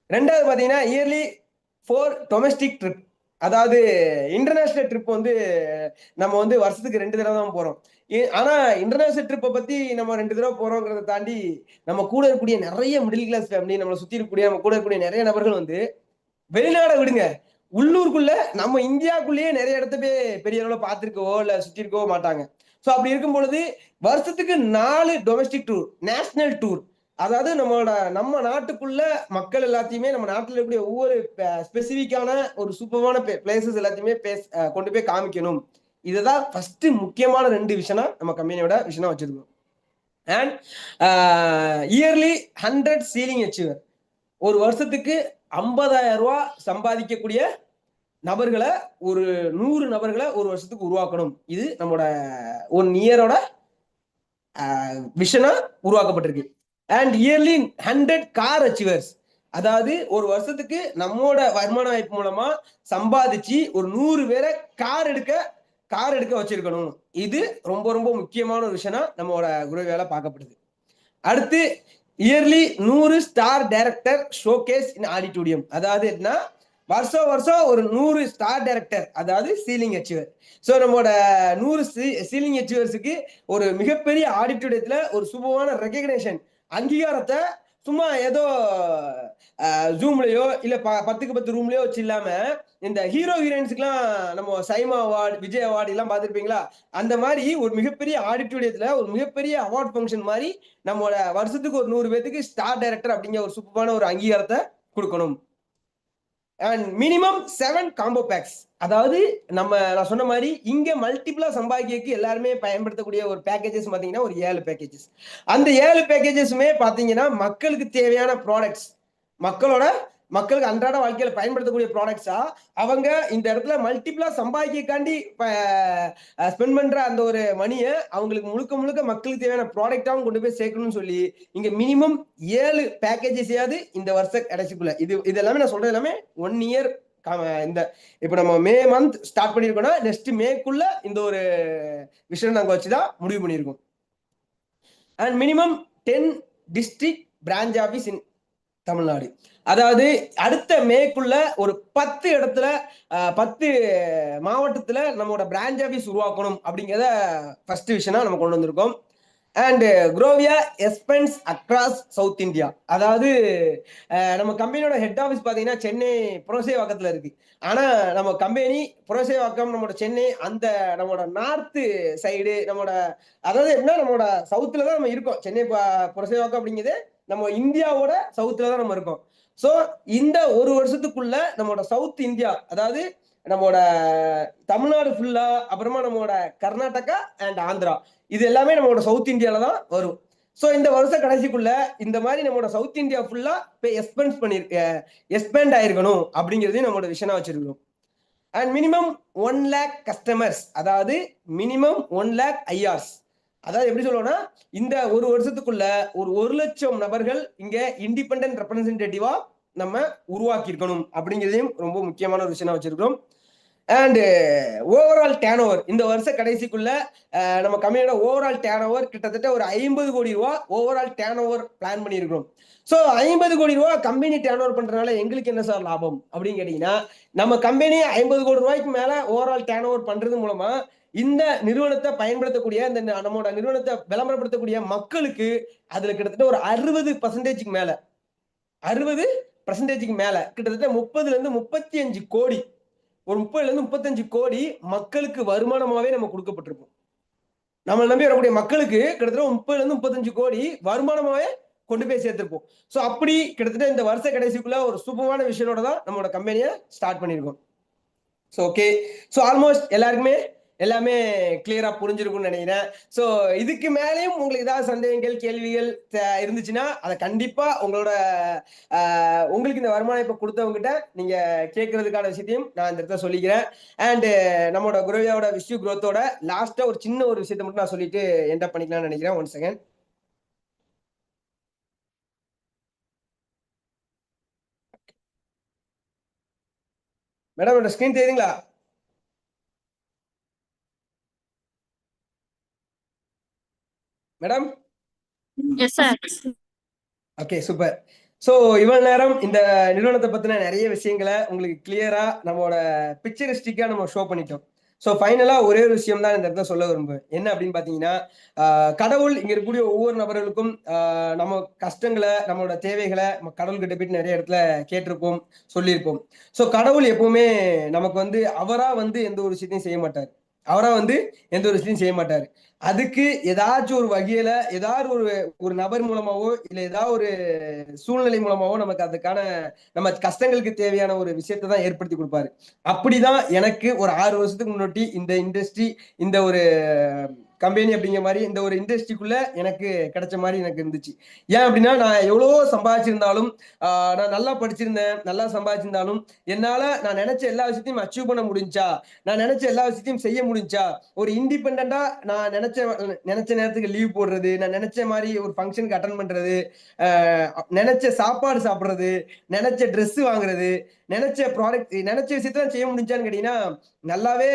ரெண்டாவது பாத்தீங்கன்னா இயர்லி 4 டொமஸ்டிக் ட்ரிப். அதாவது இன்டர்நேஷனல் ட்ரிப் வந்து நம்ம வந்து வருஷத்துக்கு 2 தடவை தான் போறோம். ஆனா இன்டர்நேஷனல் ட்ரிப்பை பத்தி நம்ம 2 தடவை போறோங்கிறத தாண்டி நம்ம கூட இருக்கக்கூடிய நிறைய மிடில் கிளாஸ் ஃபேமிலி, நம்மளை சுத்தி இருக்கக்கூடிய நம்ம கூட இருக்கக்கூடிய நிறைய நபர்கள் வந்து வெளிநாட விடுங்க, உள்ளூருக்குள்ள நம்ம இந்தியாக்குள்ளேயே நிறைய இடத்த போய் பெரிய அளவுல பார்த்திருக்கவோ இல்ல சுத்தி இருக்கவோ மாட்டாங்க. சோ அப்படி இருக்கும் பொழுது வருஷத்துக்கு 4 டொமஸ்டிக் டூர், நேஷனல் டூர், அதாவது நம்ம நாட்டுக்குள்ள மக்கள் எல்லாத்தையுமே நம்ம நாட்டில் இருக்கக்கூடிய ஒவ்வொரு ஸ்பெசிபிக்கான ஒரு சூப்பரான பிளேசஸ் எல்லாத்தையுமே கொண்டு போய் காமிக்கணும். இதுதான் ஃபர்ஸ்ட் முக்கியமான 2 விஷயம் நம்ம கம்பெனியோட விஷனா வச்சிருக்கோம். And yearly 100 ceiling achiever. ஒரு வருஷத்துக்கு 50,000 ரூபாய் சம்பாதிக்கக்கூடிய நபர்களை, ஒரு 100 நபர்களை ஒரு வருஷத்துக்கு உருவாக்கணும். இது நம்மளோட 1 இயரோட விஷனா உருவாக்கப்பட்டிருக்கு. And yearly 100 car achievers. அதாவது ஒரு வருஷத்துக்கு நம்மோட வருமான வாய்ப்பு மூலமா சம்பாதிச்சு ஒரு 100 பேரை கார் எடுக்க வச்சிருக்கணும். இது ரொம்ப ரொம்ப முக்கியமான ஒரு விஷயம்னா நம்மளோட குருவேல பார்க்கப்படுது. அடுத்து இயர்லி 100 ஸ்டார் டைரக்டர் ஷோகேஸ் இன் ஆடிட்டோரியம். அதாவது என்ன, வருஷம் ஒரு 100 ஸ்டார் டைரக்டர், அதாவது சீலிங் அச்சீவர். ஸோ நம்மளோட 100 சீலிங் அச்சீவர்ஸுக்கு ஒரு மிகப்பெரிய ஆடிட்டோரியத்துல ஒரு சுபமான ரெகக்னேஷன், அங்கீகாரத்தை சும்மா ஏதோ ஜூம்லயோ இல்ல 10க்கு 10 ரூம்லயோ வச்சு இல்லாம, இந்த ஹீரோ ஹீரோயின்ஸுக்குலாம் நம்ம சைமா அவார்டு, விஜய் அவார்டு எல்லாம் பார்த்திருப்பீங்களா, அந்த மாதிரி ஒரு மிகப்பெரிய ஆடிட்டோரியத்துல ஒரு மிகப்பெரிய அவார்ட் ஃபங்க்ஷன் மாதிரி நம்மளோட வருஷத்துக்கு ஒரு 100 பேருக்கு ஸ்டார் டைரக்டர் அப்படிங்கிற ஒரு சூப்பரான ஒரு அங்கீகாரத்தை கொடுக்கணும். And minimum 7 combo packs. அதாவது நான் சொன்ன மாதிரி இங்க மல்டிபிளா சம்பாதிக்கிறதுக்கு எல்லாருமே பயன்படுத்தக்கூடிய ஒரு பேக்கேஜஸ் பாத்தீங்கன்னா ஒரு 7 பேக்கேஜஸ். அந்த 7 பேக்கேஜஸுமே பாத்தீங்கன்னா மக்களுக்கு தேவையான ப்ராடக்ட்ஸ், மக்களுக்கு அன்றாட வாழ்க்கையில பயன்படுத்தக்கூடிய ப்ராடக்ட்ஸா அவங்க இந்த இடத்துல மல்டிபிளா சம்பாதிக்காண்டி ஸ்பெண்ட் பண்ற அந்த ஒரு மணியை அவங்களுக்கு முழுக்க முழுக்க மக்களுக்கு தேவையான ப்ராடக்டாவும் கொண்டு போய் சேர்க்கணும்னு சொல்லி இங்க மினிமம் 7 பேக்கேஜஸையாவது இந்த வருஷ கடைசிக்குள்ள, இது எல்லாமே நான் சொல்றது எல்லாமே 1 இயர். இந்த இப்ப நம்ம மே மந்த் ஸ்டார்ட் பண்ணிருக்கோம்னா நெக்ஸ்ட் மேக்குள்ள இந்த ஒரு விஷயம் நாங்க வச்சுதான் முடிவு பண்ணியிருக்கோம். And minimum 10 district branch office in Tamil Nadu. அதாவது அடுத்த மேக்குள்ள ஒரு 10 இடத்துல 10 மாவட்டத்துல நம்மளோட பிரான்ச் ஆபீஸ் உருவாக்கணும் அப்படிங்கிறத ஃபர்ஸ்ட் விஷயமா நம்ம கொண்டு வந்திருக்கோம். அண்ட் குரோவியா எக்ஸ்பென்ஸ் அக்ராஸ் சவுத் இந்தியா. அதாவது நம்ம கம்பெனியோட ஹெட் ஆஃபீஸ் பாத்தீங்கன்னா சென்னை புரசைவாக்கத்துல இருக்கு. ஆனா நம்ம கம்பெனி புரசைவாக்கம் நம்மளோட சென்னை அந்த நம்மளோட நார்த் சைடு அதாவது என்ன நம்மளோட சவுத்துல தான் நம்ம இருக்கோம். சென்னை புரசைவாக்கம் அப்படிங்கிறது நம்ம இந்தியாவோட சவுத்துல தான் நம்ம இருக்கோம். சோ இந்த ஒரு வருஷத்துக்குள்ள நம்மளோட சவுத் இந்தியா, அதாவது நம்மளோட தமிழ்நாடு ஃபுல்லா, அப்புறமா நம்மளோட கர்நாடகா அண்ட் ஆந்திரா, இது எல்லாமே நம்மளோட சவுத் இந்தியால தான் வரும். சோ இந்த வருஷ கடைசிக்குள்ள இந்த மாதிரி நம்மளோட சவுத் இந்தியா ஃபுல்லா எக்ஸ்பேண்ட் ஆயிருக்கணும் அப்படிங்கிறதையும் நம்மளோட விஷனா வச்சிருக்கோம். And minimum 1 lakh customers. அதாவது மினிமம் 1 lakh IRs. அதாவது எப்படி சொல்லுவோம்னா இந்த ஒரு வருஷத்துக்குள்ள ஒரு 1 லட்சம் நபர்கள் இங்க இண்டிபெண்டன்ட் ரெப்ரசன்டேட்டிவா நம்ம உருவாக்கி இருக்கணும் அப்படிங்கிறதையும் ரொம்ப முக்கியமான ஒரு விஷயம் வச்சிருக்கோம். அண்ட் ஓவரால் டேர்ன் ஓவர் இந்த வருஷ கடைசிக்குள்ள நம்ம கம்பெனியோட ஓவரால் டேர்ன் ஓவர் கிட்டத்தட்ட ஒரு 50 கோடி ரூபாய் ஓவரால் டேர்ன் ஓவர் பிளான் பண்ணியிருக்கோம். ஸோ 50 கோடி ரூபாய் கம்பெனி டேர்ன் ஓவர் பண்றதுனால எங்களுக்கு என்ன சார் லாபம் அப்படின்னு கேட்டீங்கன்னா, நம்ம கம்பெனி 50 கோடி ரூபாய்க்கு மேல ஓவரால் டேர்ன் ஓவர் பண்றது மூலமா இந்த நிறுவனத்தை பயன்படுத்தக்கூடிய இந்த நம்மளோட நிறுவனத்தை விளம்பரப்படுத்தக்கூடிய மக்களுக்கு அதுல கிட்டத்தட்ட ஒரு 60% மேல 60% மேல கிட்டத்தட்ட 30 to 35 கோடி ஒரு 30-35 கோடி மக்களுக்கு வருமானமாவே நம்ம கொடுக்கப்பட்டிருப்போம். நம்ம நம்பி வரக்கூடிய மக்களுக்கு கிட்டத்தட்ட 30-35 கோடி வருமானமாவே கொண்டு போய் சேர்த்திருப்போம். சோ அப்படி கிட்டத்தட்ட இந்த வருஷ கடைசிக்குள்ள ஒரு சூப்பரான விஷயத்தோட தான் நம்மளோட கம்பெனியை ஸ்டார்ட் பண்ணியிருக்கோம். ஸோ ஓகே, ஸோ ஆல்மோஸ்ட் எல்லாருக்குமே எல்லாமே கிளியரா புரிஞ்சிருக்கும்னு நினைக்கிறேன். ஸோ இதுக்கு மேலேயும் உங்களுக்கு ஏதாவது சந்தேகங்கள் கேள்விகள் இருந்துச்சுன்னா அதை கண்டிப்பா உங்களுக்கு இந்த வருமானம் இப்ப கொடுத்தவங்ககிட்ட நீங்க கேட்கறதுக்கான விஷயத்தையும் நான் இந்த இடத்துல சொல்லிக்கிறேன். அண்ட் நம்மளோட குரோவியாவோட விஷ்யூ குரோத்தோட லாஸ்டா ஒரு சின்ன ஒரு விஷயத்தை மட்டும் நான் சொல்லிட்டு எண்ட் அப் பண்ணிக்கலாம்னு நினைக்கிறேன். 1 செகண்ட். மேடம் என்னோட ஸ்கிரீன் தெரியுதுங்களா? Madam yes sir. Okay, super. So இவ்வளவு நேரம் இந்த நிறுவனத்தை பத்தின நிறைய விஷயங்களை உங்களுக்கு கிளியரா நம்மளோட பிக்சரிஸ்டிக்கா நம்ம ஷோ பண்ணிட்டோம். ஸோ ஃபைனலா ஒரே ஒரு விஷயம் தான் இந்த இடத்துல சொல்ல விரும்புவேன். என்ன அப்படின்னு பாத்தீங்கன்னா, கடவுள் இங்க இருக்கக்கூடிய ஒவ்வொரு நபர்களுக்கும் நம்ம கஷ்டங்களை நம்மளோட தேவைகளை கடவுள்கிட்ட போயிட்டு நிறைய இடத்துல கேட்டிருப்போம், சொல்லியிருப்போம். ஸோ கடவுள் எப்பவுமே நமக்கு அவரா எந்த ஒரு விஷயத்தையும் செய்ய மாட்டார். அவரா எந்த ஒரு விஷயத்தையும் செய்ய மாட்டாரு. அதுக்கு ஏதாச்சும் ஒரு வகையில ஏதாவது ஒரு நபர் மூலமாவோ இல்ல ஏதாவது ஒரு சூழ்நிலை மூலமாவோ நமக்கு அதுக்கான நம்ம கஷ்டங்களுக்கு தேவையான ஒரு விஷயத்தை தான் ஏற்படுத்தி கொடுப்பாரு. அப்படிதான் எனக்கு ஒரு 6 வருஷத்துக்கு முன்னாடி இந்த இண்டஸ்ட்ரி, இந்த ஒரு கம்பெனி அப்படிங்கிற மாதிரி இந்த ஒரு இண்டஸ்ட்ரிக்குள்ள எனக்கு கிடைச்ச மாதிரி எனக்கு இருந்துச்சு. ஏன் அப்படின்னா, நான் எவ்வளவோ சம்பாதிச்சிருந்தாலும், நான் நல்லா படிச்சிருந்தேன், நல்லா சம்பாதிச்சிருந்தாலும் என்னால நான் நினைச்ச எல்லா விஷயத்தையும் அச்சீவ் பண்ண முடிஞ்சா, நான் நினைச்ச எல்லா விஷயத்தையும் செய்ய முடிஞ்சா, ஒரு இண்டிபெண்டா நான் நினைச்ச நேரத்துக்கு லீவ் போடுறது, நான் நினைச்ச மாதிரி ஒரு ஃபங்க்ஷனுக்கு அட்டன் பண்றது, நினைச்ச சாப்பாடு சாப்பிடுறது, நினைச்ச ட்ரெஸ் வாங்குறது, நினைச்ச ப்ராடக்ட், நினைச்ச விஷயத்தான் செய்ய முடிஞ்சான்னு கேட்டீங்கன்னா, நல்லாவே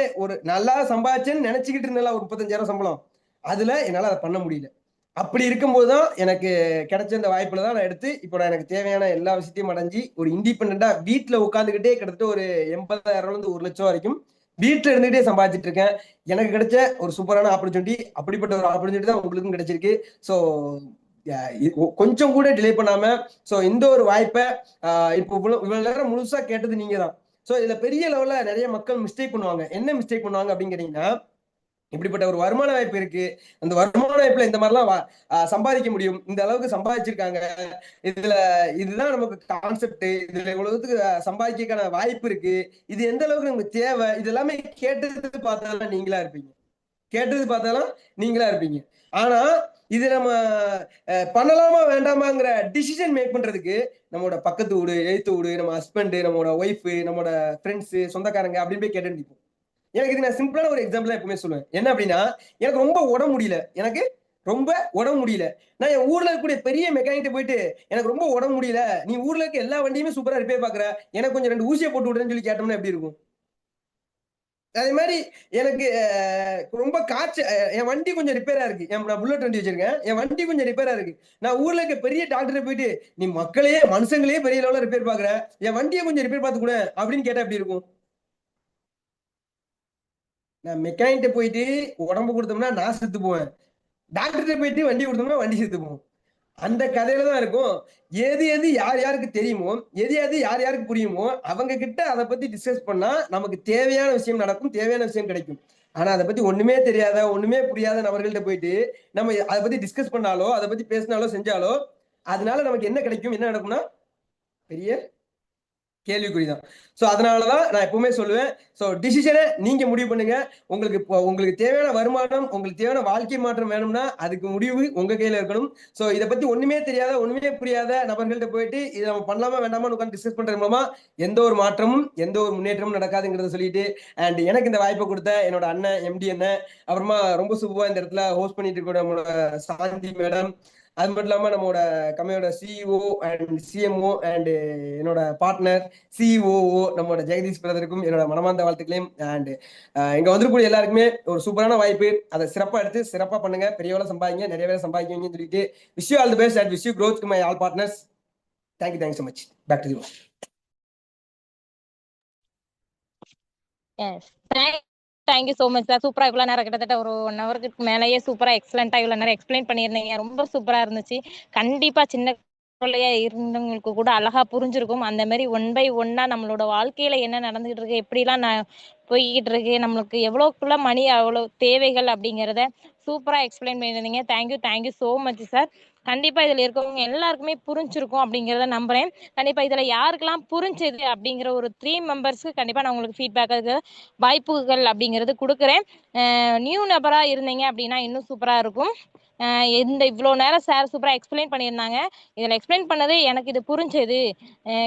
நல்லா சம்பாதிச்சேன்னு நினைச்சுக்கிட்டு இருந்தால ஒரு 35,000 சம்பளம், அதுல என்னால அதை பண்ண முடியல. அப்படி இருக்கும்போதுதான் எனக்கு கிடைச்ச இந்த வாய்ப்புல தான் நான் எடுத்து இப்போ நான் எனக்கு தேவையான எல்லா விஷயத்தையும் அடைஞ்சு ஒரு இண்டிபெண்டா வீட்டுல உட்காந்துக்கிட்டே கிட்டத்தட்ட ஒரு 80,000 இருந்து 1 லட்சம் வரைக்கும் வீட்டுல இருந்துகிட்டே சம்பாதிச்சிட்டு இருக்கேன். எனக்கு கிடைச்ச ஒரு சூப்பரான ஆப்பர்ச்சுனிட்டி. அப்படிப்பட்ட ஒரு ஆப்பர்ச்சுனிட்டி தான் உங்களுக்கும் கிடைச்சிருக்கு. ஸோ கொஞ்சம் கூட டிலே பண்ணாம சோ இந்த ஒரு வாய்ப்பை இப்போ இவ்வளவு நேரம் முழுசா கேட்டது நீங்க தான். சோ இதுல பெரிய லெவல்ல நிறைய மக்கள் மிஸ்டேக் பண்ணுவாங்க. என்ன மிஸ்டேக் பண்ணுவாங்க அப்படின்னு கேட்டீங்கன்னா, இப்படிப்பட்ட ஒரு வருமான வாய்ப்பு இருக்கு, அந்த வருமான வாய்ப்புல இந்த மாதிரிலாம் சம்பாதிக்க முடியும், இந்த அளவுக்கு சம்பாதிச்சிருக்காங்க, இதுதான் நமக்கு கான்செப்ட், இதுல இவ்வளவுக்கு சம்பாதிக்கான வாய்ப்பு இருக்கு, இது எந்த அளவுக்கு நமக்கு தேவை, இது எல்லாமே கேட்டது பார்த்தாலும் நீங்களா இருப்பீங்க. ஆனா இது நம்ம பண்ணலாமா வேண்டாமாங்கிற டிசிஷன் மேக் பண்றதுக்கு நம்மளோட பக்கத்து வீடு, எழுத்து வீடு, நம்ம ஹஸ்பண்ட், நம்மளோட ஒய்ஃப், நம்மளோட ஃப்ரெண்ட்ஸ், சொந்தக்காரங்க அப்படின்னு போய் கேட்டு நிற்போம். எனக்கு இது நான் சிம்பிளான ஒரு எக்ஸாம்பிள் எப்பவுமே சொல்லுவேன். என்ன அப்படின்னா, எனக்கு ரொம்ப உடம்பு முடியல, நான் என் ஊர்ல இருக்கக்கூடிய பெரிய மெக்கானிக்கிட்ட போயிட்டு எனக்கு ரொம்ப உடம்பு முடியல, நீ ஊர்ல இருக்க எல்லா வண்டியுமே சூப்பரா ரிப்பேர் பாக்குற, எனக்கு கொஞ்சம் 2 ஊசியை போட்டு விடுறேன்னு சொல்லி கேட்டோம்னா எப்படி இருக்கும்? அதே மாதிரி எனக்கு ரொம்ப என் வண்டி கொஞ்சம் ரிப்பேரா இருக்கு, நான் புல்லட் வண்டி வச்சிருக்கேன், என் வண்டி கொஞ்சம் ரிப்பேரா இருக்கு, நான் ஊர்ல இருக்க பெரிய டாக்டரை போயிட்டு நீ மனுஷங்களே பெரிய லெவல்ல ரிப்பேர் பாக்குற, என் வண்டியை கொஞ்சம் ரிப்பேர் பார்த்து கூட அப்படின்னு கேட்டா எப்படி இருக்கும்? நான் மெக்கானிக்கிட்ட போயிட்டு உடம்பு கொடுத்தோம்னா நான் செத்து போவேன், டாக்டர்கிட்ட போயிட்டு வண்டி கொடுத்தோம்னா வண்டி செத்து போவோம். அந்த கதையில தான் இருக்கும். எது எது யார் யாருக்கு தெரியுமோ, எது எது யார் யாருக்கு புரியுமோ அவங்க கிட்ட அதை பத்தி டிஸ்கஸ் பண்ணா நமக்கு தேவையான விஷயம் நடக்கும், தேவையான விஷயம் கிடைக்கும். ஆனா அதை பத்தி ஒண்ணுமே தெரியாத, ஒண்ணுமே புரியாத நபர்கள்ட்ட போயிட்டு நம்ம அதை பத்தி டிஸ்கஸ் பண்ணாலோ, அதை பத்தி பேசினாலோ, செஞ்சாலோ அதனால நமக்கு என்ன கிடைக்கும், என்ன நடக்கும்னா பெரிய கேள்விக்குறிதான். சோ அதனாலதான் நான் எப்பவுமே சொல்லுவேன், சோ டிசிஷனை நீங்க முடிவு பண்ணுங்க. உங்களுக்கு தேவையான வருமானம், உங்களுக்கு தேவையான வாழ்க்கை மாற்றம் வேணும்னா அதுக்கு முடிவு உங்க கையில இருக்கணும். சோ இத பத்தி ஒண்ணுமே தெரியாத, ஒண்ணுமே புரியாத நபர்கள்ட்ட போயிட்டு இதை நம்ம பண்ணலாமா வேண்டாமான்னு உட்கார்ந்து டிஸ்கஸ் பண்றது மூலமா எந்த ஒரு மாற்றமும், எந்த ஒரு முன்னேற்றமும் நடக்காதுங்கிறத சொல்லிட்டு, அண்ட் எனக்கு இந்த வாய்ப்பை கொடுத்த என்னோட அண்ணன் எம்டி அண்ணன், அப்புறமா ரொம்ப சூப்பரா இந்த இடத்துல ஹோஸ்ட் பண்ணிட்டு இருக்க நம்மளோட சாந்தி மேடம், அது மட்டும் இல்லாம நம்மளோட கம்பெனியோட சிஇஓ அண்ட் சிஎம்ஓ அண்ட் என்னோட பார்ட்னர் சிஓஓ நம்மளோட ஜெகதீஷ் பிரதருக்கும் என்னோட மனமார்ந்த வாழ்த்துக்களையும், அண்ட் இங்க வந்திருக்கக்கூடிய எல்லாருக்குமே ஒரு சூப்பரான வாய்ப்பு, அதை சிறப்பா எடுத்து சிறப்பா பண்ணுங்க, பெரிய வேலை சம்பாதிங்க, நிறைய வேலை சம்பாதிக்கணும்னு சொல்லிட்டு wish you all the best and wish you growth to my all partners. Thank you so much. Back to you. Yes, thank you so much sir. சூப்பரா இவ்வளவு நேரம் கிட்டத்தட்ட ஒரு 1 ஹவருக்கு மேலேயே சூப்பரா எக்ஸலண்டா இவ்வளவு நேரம் எக்ஸ்பிளைன் பண்ணியிருந்தீங்க. ரொம்ப சூப்பரா இருந்துச்சு. கண்டிப்பா சின்ன தொல்லையா இருந்தவங்களுக்கு கூட அழகா புரிஞ்சிருக்கும். அந்த மாதிரி ஒன் பை ஒன்னா நம்மளோட வாழ்க்கையில என்ன நடந்துகிட்டு இருக்கு, எப்படிலாம் போய்கிட்டு இருக்கு, நம்மளுக்கு எவ்வளோக்குள்ள மணி அவ்வளோ தேவைகள் அப்படிங்கிறத சூப்பரா எக்ஸ்பிளைன் பண்ணியிருந்தீங்க. Thank you so much sir. கண்டிப்பா இதுல இருக்கவங்க எல்லாருக்குமே புரிஞ்சிருக்கும் அப்படிங்கிறத நம்புறேன். கண்டிப்பா இதுல யாருக்கெல்லாம் புரிஞ்சது அப்படிங்கிற ஒரு 3 மெம்பர்ஸ்க்கு கண்டிப்பா நான் உங்களுக்கு ஃபீட்பேக் வாய்ப்புகள் அப்படிங்கிறது கொடுக்குறேன். நியூ நபரா இருந்தீங்க அப்படின்னா இன்னும் சூப்பரா இருக்கும். இவ்வளோ நேரம் சார் சூப்பரா எக்ஸ்பிளைன் பண்ணியிருந்தாங்க. இதில் எக்ஸ்பிளைன் பண்ணது எனக்கு இது புரிஞ்சது.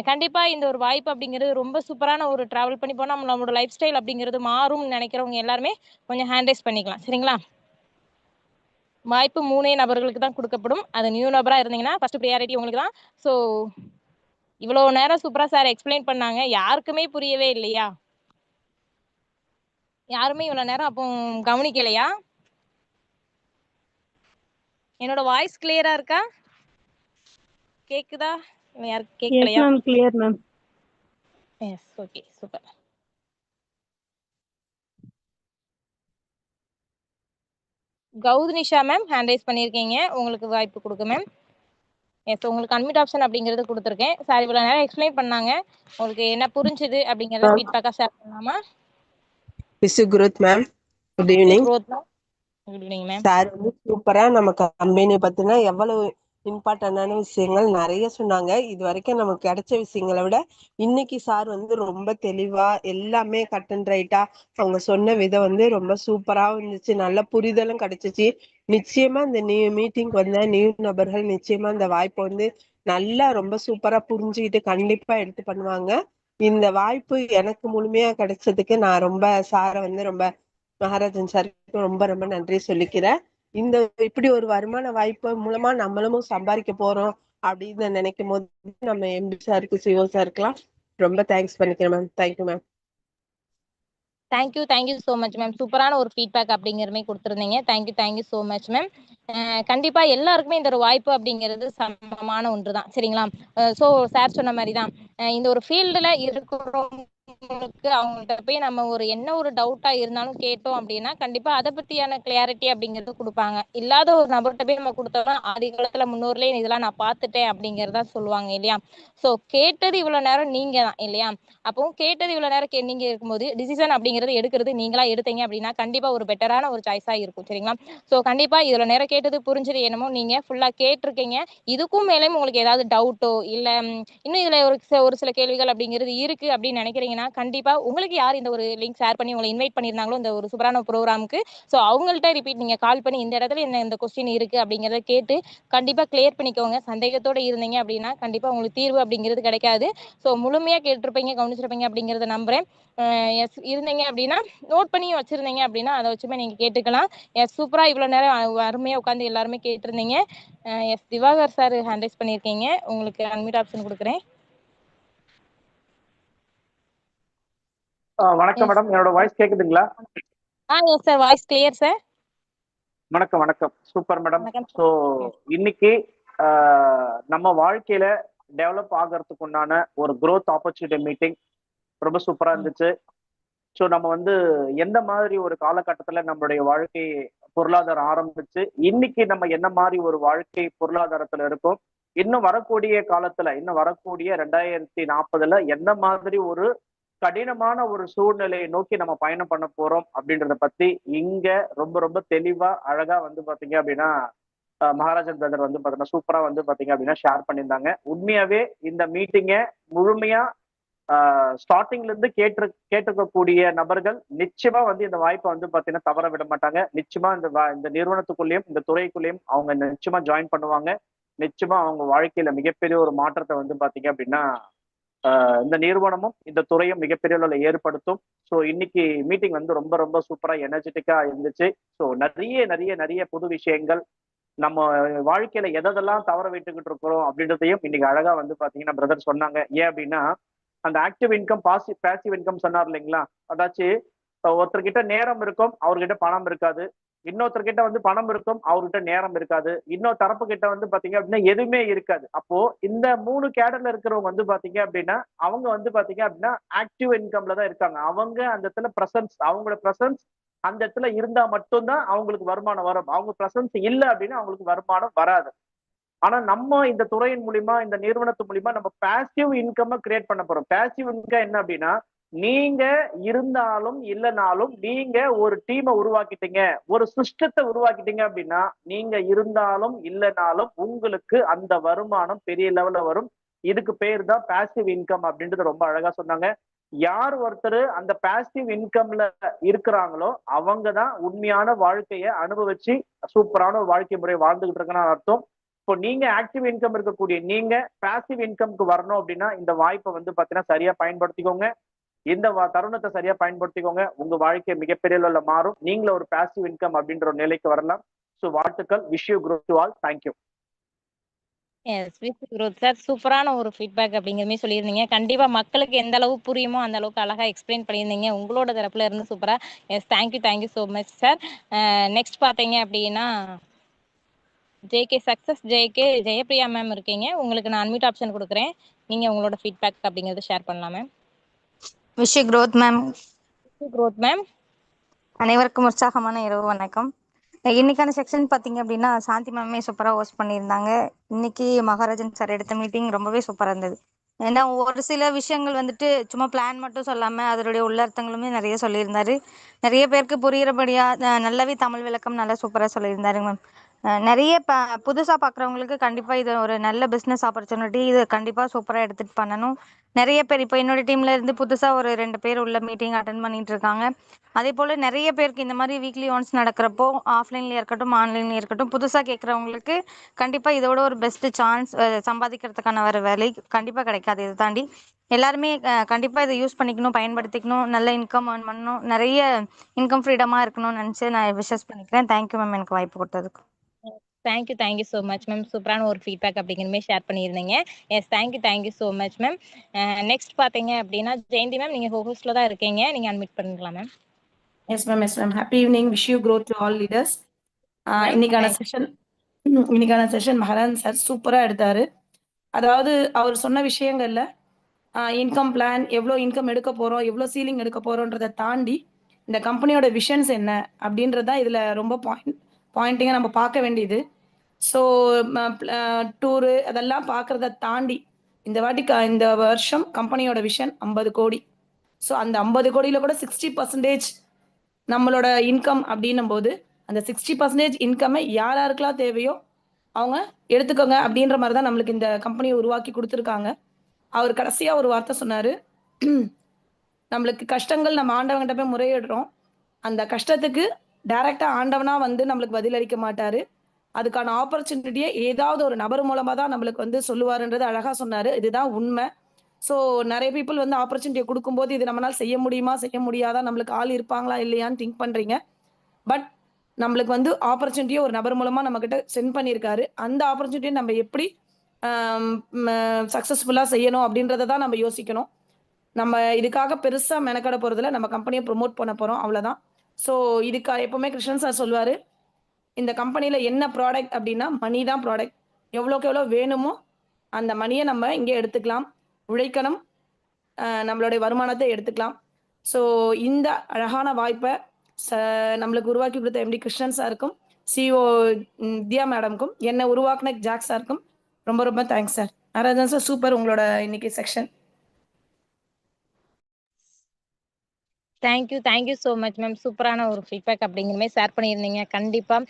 கண்டிப்பா இந்த ஒரு வாய்ப்பு அப்படிங்கிறது ரொம்ப சூப்பரான ஒரு டிராவல் பண்ணி போனால் நம்மளோட லைஃப் ஸ்டைல் அப்படிங்கிறது மாறும்னு நினைக்கிறவங்க எல்லாருமே கொஞ்சம் ஹேண்ட் ரைஸ் பண்ணிக்கலாம். சரிங்களா? வாய்ப்பு 3 நபர்களுக்கு தான் கொடுக்கப்படும். அது நியூ நபரா இருந்தீங்கன்னா ஃபர்ஸ்ட் ப்ரியாரிட்டி உங்களுக்கு தான். ஸோ இவ்வளோ நேரம் சூப்பரா சார் எக்ஸ்பிளைன் பண்ணாங்க. யாருக்குமே புரியவே இல்லையா? யாருமே இவ்வளோ நேரம் அப்போ கவனிக்கலையா? என்னோட வாய்ஸ் கிளியரா இருக்கா? கேக்குதா? யாருக்கு எஸ் கேட்கலையா? Ma'am, clear ma'am. Yes, okay, super. கௌதனிஷா மேம் ஹேண்ட் ரைஸ் பண்ணியிருக்கீங்க. உங்களுக்கு வாய்ப்பு கொடுக்க மேம். எஸ், உங்களுக்கு அன்மிட் ஆப்ஷன் அப்படிங்கிறது கொடுத்துருக்கேன். சார் இவ்வளோ நேரம் எக்ஸ்பிளைன் பண்ணாங்க. உங்களுக்கு என்ன புரிஞ்சுது அப்படிங்கிறத ஃபீட்பேக்காக ஷேர் பண்ணலாமா? குருத் ma'am, good evening. Good evening ma'am. Sir வந்து சூப்பரா நம்ம கம்பெனி பத்தினா எவ்வளவு இம்பார்ட்டன்டான விஷயங்கள் நிறைய சொன்னாங்க. இது வரைக்கும் நமக்கு கிடைச்ச விஷயங்களை விட இன்னைக்கு சார் வந்து ரொம்ப தெளிவா எல்லாமே கட் அண்ட் ரைட்டா அவங்க சொன்ன விதம் வந்து ரொம்ப சூப்பரா இருந்துச்சு. நல்ல புரிதலும் கிடைச்சிச்சு. நிச்சயமா இந்த மீட்டிங் வந்த நியூ நபர்கள் நிச்சயமா இந்த வாய்ப்பை வந்து நல்லா ரொம்ப சூப்பரா புரிஞ்சுக்கிட்டு கண்டிப்பா எடுத்து பண்ணுவாங்க. இந்த வாய்ப்பு எனக்கு முழுமையா கிடைச்சதுக்கு நான் ரொம்ப சாரை வந்து ரொம்ப மகாராஜன் சாருக்கு ரொம்ப ரொம்ப நன்றி சொல்லிக்கிறேன். இந்த இப்படி ஒரு வருமான வாய்ப்பு மூலமா நம்மளும் சம்பாதிக்க போறோம் அப்படின்னு நினைக்கும் போது நம்ம எம்பி சாருக்கு சிஓ சாருக்குலாம் ரொம்ப தேங்க்ஸ் பண்ணிக்கிறேன் ma'am. Thank you ma'am. Thank you so much ma'am. சூப்பரான ஒரு ஃபீட்பேக் அப்படிங்கிற மாதிரி கொடுத்துருந்தீங்க. Thank you so much ma'am. கண்டிப்பா எல்லாருக்குமே இந்த ஒரு வாய்ப்பு அப்படிங்கிறது சமமான ஒன்று தான். சரிங்களா? ஸோ சார் சொன்ன மாதிரி தான் இந்த ஒரு ஃபீல்டுல இருக்கிறவங்களுக்கு அவங்கள்ட்ட போய் நம்ம என்ன ஒரு டவுட்டா இருந்தாலும் கேட்டோம் அப்படின்னா கண்டிப்பா அதை பத்தியான கிளியாரிட்டி அப்படிங்கிறது கொடுப்பாங்க. இல்லாத ஒரு நபர்கிட்ட போய் நம்ம கொடுத்தோம்னா ஆதி காலத்துல முன்னோர்லயே இதெல்லாம் நான் பார்த்துட்டேன் அப்படிங்கிறதா சொல்லுவாங்க இல்லையா? ஸோ கேட்டது இவ்வளவு நேரம் நீங்க தான் இல்லையா? அப்போ கேட்டது இவ்வளவு நேரம் நீங்க இருக்கும்போது டிசிஷன் அப்படிங்கிறது எடுக்கிறது நீங்களா எடுத்தீங்க அப்படின்னா கண்டிப்பா ஒரு பெட்டரான ஒரு சாய்ஸா இருக்கும். சரிங்களா? ஸோ கண்டிப்பா இதுல நேரம் கேட்டது புரிஞ்சது என்னமோ நீங்க ஃபுல்லா கேட்டிருக்கீங்க. இதுக்கும் மேலேயும் உங்களுக்கு ஏதாவது டவுட்டோ இல்ல இன்னும் இதுல ஒரு சில கேள்விகள் அப்படிங்கிறது இருக்கு அப்படின்னு நினைக்கிறீங்கன்னா கண்டிப்பா உங்களுக்கு யார் இந்த ஒரு லிங்க் ஷேர் பண்ணி உங்களை இன்வைட் பண்ணியிருந்தாங்களோ இந்த ஒரு சூப்பரான ப்ரோக்ராமுக்கு ஸோ அவங்கள்ட்ட ரிப்பீட் நீங்க கால் பண்ணி இந்த இடத்துல இந்த கொஸ்டின் இருக்கு அப்படிங்கிறத கேட்டு கண்டிப்பா கிளியர் பண்ணிக்கோங்க. சந்தேகத்தோட இருந்தீங்க அப்படின்னா கண்டிப்பா உங்களுக்கு தீர்வு அப்படிங்கிறது கிடைக்காது. ஸோ முழுமையா கேட்டிருப்பீங்க, கவனிச்சிருப்பீங்க அப்படிங்கிறத நம்புறேன். எஸ் இருந்தீங்க அப்படின்னா நோட் பண்ணி வச்சிருந்தீங்க அப்படின்னா அதை வச்சுமே நீங்க கேட்டுக்கலாம். எஸ் சூப்பரா இவ்வளவு நேரம் அருமையா உட்காந்து எல்லாருமே கேட்டிருந்தீங்க. Yes Diwakar sir hand raise பண்ணியிருக்கீங்க. உங்களுக்கு அன்மியூட் ஆப்ஷன் கொடுக்குறேன். வணக்கம் மேடம், என்னோட வாய்ஸ் கேக்குதுங்களா? Yes sir, voice clear sir. வணக்கம். Super madam. ஸோ இன்னைக்கு நம்ம வாழ்க்கையில டெவலப் ஆகிறதுக்கு உண்டான ஒரு growth ஆப்பர்ச்சுனிட்டி மீட்டிங் ரொம்ப சூப்பரா இருந்துச்சு. ஸோ நம்ம வந்து எந்த மாதிரி ஒரு காலகட்டத்துல நம்மளுடைய வாழ்க்கை பொருளாதாரம் ஆரம்பிச்சு இன்னைக்கு நம்ம என்ன மாதிரி ஒரு வாழ்க்கை பொருளாதாரத்துல இருக்கோம், இன்னும் வரக்கூடிய காலத்துல இன்னும் வரக்கூடிய 2040 எந்த மாதிரி ஒரு கடினமான ஒரு சூழ்நிலையை நோக்கி நம்ம பயணம் பண்ண போறோம் அப்படின்றத பத்தி இங்க ரொம்ப ரொம்ப தெளிவா அழகா வந்து பாத்தீங்க அப்படின்னா மகாராஜன் பிரதர் வந்து பாத்தீங்கன்னா சூப்பரா வந்து பாத்தீங்க அப்படின்னா ஷேர் பண்ணியிருந்தாங்க. உண்மையாவே இந்த மீட்டிங்கை முழுமையா ஸ்டார்டிங்ல இருந்து கேட்டிருக்கக்கூடிய நபர்கள் நிச்சயமா வந்து இந்த வாய்ப்பை வந்து பாத்தீங்கன்னா தவற விட மாட்டாங்க. நிச்சயமா இந்த நிறுவனத்துக்குள்ளேயும் இந்த துறைக்குள்ளேயும் அவங்க நிச்சயமா ஜாயின் பண்ணுவாங்க. நிச்சயமா அவங்க வாழ்க்கையில மிகப்பெரிய ஒரு மாற்றத்தை வந்து பாத்தீங்க அப்படின்னா இந்த நிறுவனமும் இந்த துறையும் மிகப்பெரிய அளவில் ஏற்படுத்தும். ஸோ இன்னைக்கு மீட்டிங் வந்து ரொம்ப ரொம்ப சூப்பரா எனர்ஜெட்டிக்கா இருந்துச்சு. ஸோ நிறைய நிறைய நிறைய புது விஷயங்கள் நம்ம வாழ்க்கையில எதெல்லாம் தவற விட்டுக்கிட்டு இருக்கிறோம் அப்படின்றதையும் இன்னைக்கு அழகா வந்து பாத்தீங்கன்னா பிரதர் சொன்னாங்க. ஏன் அப்படின்னா அந்த ஆக்டிவ் இன்கம் பேசிவ் இன்கம் சொன்னார் இல்லைங்களா? அதாச்சும் ஒருத்தர்கிட்ட நேரம் இருக்கும், அவர்கிட்ட பணம் இருக்காது. இன்னொருத்தர்கிட்ட வந்து பணம் இருக்கும், அவர்கிட்ட நேரம் இருக்காது. இன்னொரு தரப்பு கிட்ட வந்து பாத்தீங்க அப்படின்னா எதுவுமே இருக்காது. அப்போ இந்த 3 கேடர்ல இருக்கிறவங்க வந்து பாத்தீங்க அப்படின்னா அவங்க வந்து பாத்தீங்க அப்படின்னா ஆக்டிவ் இன்கம்ல தான் இருக்காங்க. அவங்க அந்த இடத்துல பிரசன்ஸ், அவங்களோட பிரசன்ஸ் அந்த இடத்துல இருந்தா மட்டும்தான் அவங்களுக்கு வருமானம் வரும். அவங்க பிரசன்ஸ் இல்லை அப்படின்னா அவங்களுக்கு வருமானம் வராது. ஆனா நம்ம இந்த துறையின் மூலியமா, இந்த நிறுவனத்து மூலியமா நம்ம பாசிவ் இன்கம் கிரியேட் பண்ண போறோம். பாசிவ் இன்கம் என்ன அப்படின்னா, நீங்க இருந்தாலும் இல்லைனாலும் நீங்க ஒரு டீமை உருவாக்கிட்டீங்க, ஒரு சிஸ்டத்தை உருவாக்கிட்டீங்க அப்படின்னா, நீங்க இருந்தாலும் இல்லைனாலும் உங்களுக்கு அந்த வருமானம் பெரிய லெவல்ல வரும். இதுக்கு பேர் தான் பாசிவ் இன்கம் அப்படின்றது ரொம்ப அழகா சொன்னாங்க. யார் ஒருத்தர் அந்த பாசிவ் இன்கம்ல இருக்கிறாங்களோ அவங்க தான் உண்மையான வாழ்க்கையை அனுபவிச்சு சூப்பரான ஒரு வாழ்க்கை முறை வாழ்ந்துகிட்டு இருக்கணும்னு அர்த்தம். இப்போ நீங்க ஆக்டிவ் இன்கம் இருக்கக்கூடிய நீங்க பாசிவ் இன்கம்க்கு வரணும் அப்படின்னா இந்த வாய்ப்பை வந்து பாத்தீங்கன்னா சரியா பயன்படுத்திக்கோங்க. இந்த தருணத்தை சரியா பயன்படுத்திக்கோங்க. உங்க வாழ்க்கை மிகப்பெரிய அளவுல மாறும். நீங்களும் ஒரு பாசிவ் இன்கம் அப்படின்ற ஒரு நிலைக்கு வரலாம். ஸோ வாழ்த்துக்கள். Wish you growth to all. Thank you. Yes sir, சூப்பரான ஒரு ஃபீட்பேக் அப்படிங்கிற மாதிரி சொல்லியிருந்தீங்க. கண்டிப்பா மக்களுக்கு எந்த அளவு புரியுமோ அந்த அளவுக்கு அழகா எக்ஸ்பிளைன் பண்ணியிருந்தீங்க உங்களோட தரப்புல இருந்து. சூப்பரா. Yes, thank you so much sir. Next பார்த்தீங்க அப்படின்னா JK success JK Jayapriya ma'am இருக்கீங்க. உங்களுக்கு நான் அன்மியூட் ஆப்ஷன் கொடுக்குறேன். நீங்க உங்களோட ஃபீட்பேக் அப்படிங்கறத ஷேர் பண்ணலாம் ma'am. Wish you growth ma'am. Ma'am, அனைவருக்கும் உற்சாகமான இரவு வணக்கம். இன்னைக்கான செக்ஷன் பார்த்தீங்க அப்படின்னா சாந்தி மேமே சூப்பராக ஹோஸ்ட் பண்ணியிருந்தாங்க. இன்னைக்கு மகாராஜன் சார் எடுத்த மீட்டிங் ரொம்பவே சூப்பராக இருந்தது. ஏன்னா ஒரு சில விஷயங்கள் வந்துட்டு சும்மா பிளான் மட்டும் சொல்லாமல் அதனுடைய உள்ளர்த்தங்களுமே நிறைய சொல்லியிருந்தாரு. நிறைய பேருக்கு புரிகிறபடியா நல்லாவே தமிழ் விளக்கம் நல்லா சூப்பராக சொல்லியிருந்தாரு மேம். நிறைய புதுசாக பார்க்குறவங்களுக்கு கண்டிப்பாக இது ஒரு நல்ல பிஸ்னஸ் ஆப்பர்ச்சுனிட்டி. இது கண்டிப்பாக சூப்பராக எடுத்துகிட்டு பண்ணணும். நிறைய பேர் இப்போ என்னோட டீம்ல இருந்து புதுசாக ஒரு 2 பேர் உள்ள மீட்டிங் அட்டன் பண்ணிட்டு இருக்காங்க. அதே போல் நிறைய பேருக்கு இந்த மாதிரி வீக்லி ஒன்ஸ் நடக்கிறப்போ ஆஃப்லைன்லேயே இருக்கட்டும் ஆன்லைன்லேயே இருக்கட்டும் புதுசாக கேட்குறவங்களுக்கு கண்டிப்பாக இதோட ஒரு பெஸ்ட் சான்ஸ் சம்பாதிக்கிறதுக்கான வர வேலை கண்டிப்பாக கிடைக்காது. இதை தாண்டி எல்லாருமே கண்டிப்பாக இதை யூஸ் பண்ணிக்கணும், பயன்படுத்திக்கணும், நல்ல இன்கம் ஏர்ன் பண்ணணும், நிறைய இன்கம் ஃப்ரீடமாக இருக்கணும்னு நினச்சி நான் விஷஸ் பண்ணிக்கிறேன். தேங்க்யூ மேம் எனக்கு வாய்ப்பு கொடுத்ததுக்கு. Thank you so much ma'am. சூப்பரான ஒரு ஃபீட்பேக் அப்படிங்கிறமே ஷேர் பண்ணியிருந்தீங்க. Yes, thank you so much ma'am. Next பார்த்தீங்க அப்படின்னா ஜெயந்தி மேம், நீங்கள் ஹோஸ்ட்ல தான் இருக்கீங்க. நீங்கள் அன்மிட் பண்ணிக்கலாம் ma'am. Yes ma'am. Happy evening. Wish you growth to all leaders. இன்னைக்கான செஷன் மகாராஜன் சார் சூப்பரா எடுத்தாரு. அதாவது அவர் சொன்ன விஷயங்கள்ல இன்கம் பிளான், எவ்வளோ இன்கம் எடுக்க போறோம், எவ்வளோ சீலிங் எடுக்க போறோன்றதை தாண்டி இந்த கம்பெனியோட விஷன்ஸ் என்ன அப்படின்றது தான் இதுல ரொம்ப பாயிண்டிங்கா நம்ம பார்க்க வேண்டியது. ஸோ டூரு அதெல்லாம் பார்க்கறத தாண்டி இந்த வாட்டி இந்த வருஷம் கம்பெனியோட விஷன் 50 கோடி. ஸோ அந்த 50 கோடியில கூட 60% நம்மளோட இன்கம் அப்படின்னும் போது அந்த 60% இன்கம்மை யாருக்கெல்லாம் தேவையோ அவங்க எடுத்துக்கோங்க அப்படின்ற மாதிரி தான் நம்மளுக்கு இந்த கம்பெனியை உருவாக்கி கொடுத்துருக்காங்க. அவர் கடைசியா ஒரு வார்த்தை சொன்னாரு, நம்மளுக்கு கஷ்டங்கள் நம்ம ஆண்டவங்கிட்ட போய் முறையிடுறோம், அந்த கஷ்டத்துக்கு டைரக்டா ஆண்டவனா வந்து நம்மளுக்கு பதிலளிக்க மாட்டாரு, அதுக்கான ஆப்பர்ச்சுனிட்டியை ஏதாவது ஒரு நபர் மூலமா தான் நம்மளுக்கு வந்து சொல்லுவாருன்றது அழகா சொன்னாரு. இதுதான் உண்மை. ஸோ நிறைய பீப்புள் வந்து ஆப்பர்ச்சுனிட்டியை கொடுக்கும்போது இது நம்மளால செய்ய முடியுமா செய்ய முடியாதா, நம்மளுக்கு ஆள் இருப்பாங்களா இல்லையான்னு திங்க் பண்றீங்க. பட் நம்மளுக்கு வந்து ஆப்பர்ச்சுனிட்டியை ஒரு நபர் மூலமா நம்ம கிட்ட சென்ட் பண்ணியிருக்காரு. அந்த ஆப்பர்ச்சுனிட்டியை நம்ம எப்படி சக்சஸ்ஃபுல்லா செய்யணும் அப்படின்றத தான் நம்ம யோசிக்கணும். நம்ம இதுக்காக பெருசா மெனக்கட போறதுல நம்ம கம்பெனியை ப்ரொமோட் பண்ண போறோம், அவ்வளவுதான். ஸோ இதுக்கு எப்பவுமே கிருஷ்ணன் சார் சொல்லுவாரு, இந்த கம்பெனியில என்ன ப்ராடக்ட் அப்படின்னா மணி தான் ப்ராடக்ட். எவ்வளோக்கு எவ்வளோ வேணுமோ அந்த மணியை நம்ம இங்கே எடுத்துக்கலாம், உழைக்கணும், நம்மளுடைய வருமானத்தை எடுத்துக்கலாம். ஸோ இந்த அழகான வாய்ப்பை நம்மளுக்கு உருவாக்கி கொடுத்த எம்டி கிருஷ்ணன் சாருக்கும் சிஓ தியா மேடம்க்கும் என்னை உருவாக்குன ஜாக் சாருக்கும் ரொம்ப ரொம்ப தேங்க்ஸ் சார். நாராஜன் சார் சூப்பர் உங்களோட இன்னைக்கு section. Thank you so much ma'am. சூப்பரான ஒரு ஃபீட்பேக் அப்படிங்கிற மாதிரி ஷேர் பண்ணியிருந்தீங்க. கண்டிப்பாக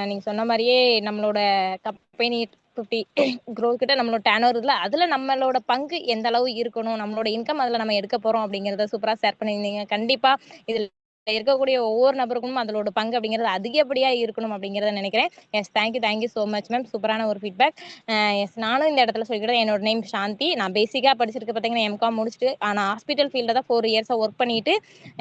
நீங்கள் சொன்ன மாதிரியே நம்மளோட கம்பெனி 50 க்ரோத் கிட்ட நம்மளோட டர்ன் ஓவர் அதில் நம்மளோட பங்கு எந்த அளவு இருக்கணும், நம்மளோட இன்கம் அதில் நம்ம எடுக்க போகிறோம் அப்படிங்கிறத சூப்பராக ஷேர் பண்ணியிருந்தீங்க. கண்டிப்பாக இதில் இருக்கக்கூடிய ஒவ்வொரு நபருக்கும் அதோட பங்கு அப்படிங்கிறது அதிகப்படியாக இருக்கணும் அப்படிங்கிறத நினைக்கிறேன். Yes, thank you so much ma'am. சூப்பரான ஒரு ஃபீட்பேக். எஸ், நானும் இந்த இடத்துல சொல்லிக்கிறேன். என்னோட நேம் சாந்தி. நான் பேசிக்காக படிச்சிருக்க பார்த்தீங்கன்னா எம்காம் முடிச்சுட்டு நான் ஹாஸ்பிட்டல் ஃபீல்டில் தான் 4 இயர்ஸாக ஒர்க் பண்ணிட்டு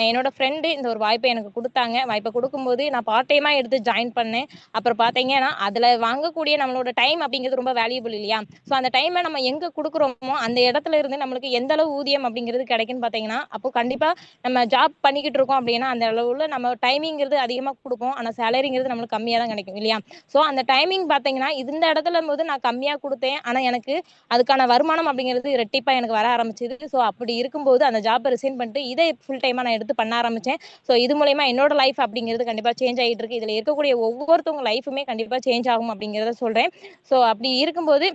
என்னோட ஃப்ரெண்டு இந்த ஒரு வாய்ப்பை எனக்கு கொடுத்தாங்க. வாய்ப்பை கொடுக்கும்போது நான் பார்ட் டைமாக எடுத்து ஜாயின் பண்ணேன். அப்புறம் பார்த்தீங்கன்னா அதில் வாங்கக்கூடிய நம்மளோட டைம் அப்படிங்கிறது ரொம்ப வேல்யூபிள் இல்லையா? ஸோ அந்த டைமை நம்ம எங்கே கொடுக்குறோமோ அந்த இடத்துல இருந்து நம்மளுக்கு எந்த அளவு ஊதியம் அப்படிங்கிறது கிடைக்குன்னு பார்த்தீங்கன்னா அப்போ கண்டிப்பாக நம்ம ஜாப் பண்ணிக்கிட்டு இருக்கோம் அப்படின்னா அந்த அளவுல நம்ம டைமிங்கிறது அதிகமா கொடுப்போம், ஆனா சேலரிங்கிறது நம்மளுக்கு கம்மியா தான் கிடைக்கும் இல்லையா? ஸோ அந்த டைமிங் பாத்தீங்கன்னா இந்த இடத்துல போது நான் கம்மியா கொடுத்தேன், ஆனா எனக்கு அதுக்கான வருமானம் அப்படிங்கிறது ரெட்டிப்பா எனக்கு வர ஆரம்பிச்சது. ஸோ அப்படி இருக்கும்போது அந்த ஜாப்பை ரிசைன் பண்ணிட்டு இதை ஃபுல் டைமா நான் எடுத்து பண்ண ஆரம்பிச்சேன். ஸோ இது மூலயமா என்னோட லைஃப் அப்படிங்கிறது கண்டிப்பா சேஞ்ச் ஆகிட்டு இருக்கு. இதுல இருக்கக்கூடிய ஒவ்வொருத்தவங்க லைஃபுமே கண்டிப்பா சேஞ்ச் ஆகும் அப்படிங்கிறத சொல்றேன். ஸோ அப்படி இருக்கும்போது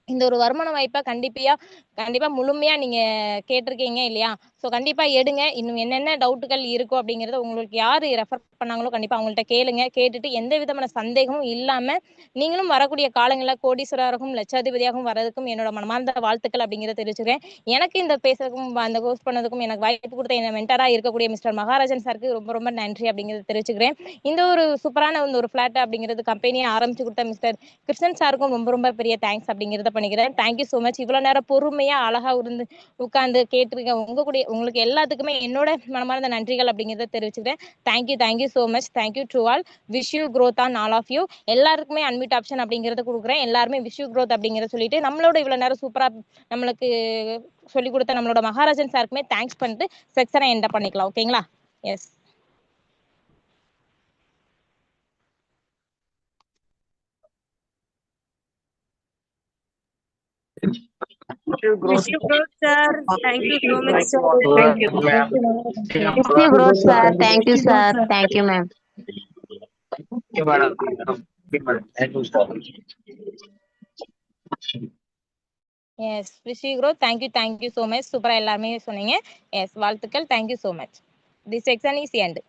இந்த ஒரு வருமான வாய்ப்பா கண்டிப்பா முழுமையா நீங்க கேட்டிருக்கீங்க இல்லையா? ஸோ கண்டிப்பா எடுங்க. இன்னும் என்னென்ன டவுட்டுகள் இருக்கும் அப்படிங்கறத உங்களுக்கு யாரு ரெஃபர் பண்ணாங்களோ கண்டிப்பா அவங்கள்ட்ட கேளுங்க. கேட்டுட்டு எந்த விதமான சந்தேகமும் இல்லாம நீங்களும் வரக்கூடிய காலங்களில் கோடீஸ்வரராகவும் லட்சாதிபதியாகவும் வரதுக்கும் என்னோட மனமார்ந்த வாழ்த்துக்கள் அப்படிங்கிறத தெரிவிச்சுக்கிறேன். எனக்கு இந்த பேசுறதுக்கும் அந்த கோர்ஸ் பண்ணதுக்கும் எனக்கு வாய்ப்பு கொடுத்த என்ன மென்டரா இருக்கக்கூடிய மிஸ்டர் மகாராஜன் சாருக்கு ரொம்ப ரொம்ப நன்றி அப்படிங்கிறத தெரிவிச்சுக்கிறேன். இந்த ஒரு சூப்பரான ஒரு ஃபிளாட் அப்படிங்கிறது கம்பெனியை ஆரம்பிச்சு கொடுத்த மிஸ்டர் கிருஷ்ணன் சாருக்கும் ரொம்ப ரொம்ப பெரிய தேங்க்ஸ் அப்படிங்கிறத பண்ணிக்கிறேன். Thank you so much. இவ்வளவு நேரம் பொறுமையா அழகா இருந்து உட்கார்ந்து கேட்டிருக்க உங்களுக்கு எல்லாத்துக்குமே என்னோட மனமார்ந்த நன்றிகள் அப்படிங்கிறத தெரிவிச்சுக்கிறேன். Thank you so much. Thank you to all. Wish you growth on all of you. எல்லாருக்குமே அன்மியூட் ஆப்ஷன் அப்படிங்கிறத கொடுக்குறேன். எல்லாருமே விஷ் யூ growth அப்படிங்கிறத சொல்லிட்டு நம்மளோட இவ்வளவு நேரம் சூப்பரா நம்மளுக்கு சொல்லி கொடுத்த நம்மளோட மகாராஜன் சாருக்குமே தேங்க்ஸ் பண்ணிட்டு செக்ஷனை எண்ட் பண்ணிக்கலாம். ஓகேங்களா? S. growth. Wish you growth, sir. Thank you so much, sir. Thank you. Wish you growth, sir. Thank you, sir. Thank you, ma'am. Yes. Wish you growth. Thank you so much. சூப்பரா எல்லாருமே சொன்னீங்க. Yes. வாழ்த்துக்கள். Thank you so much. The section is end.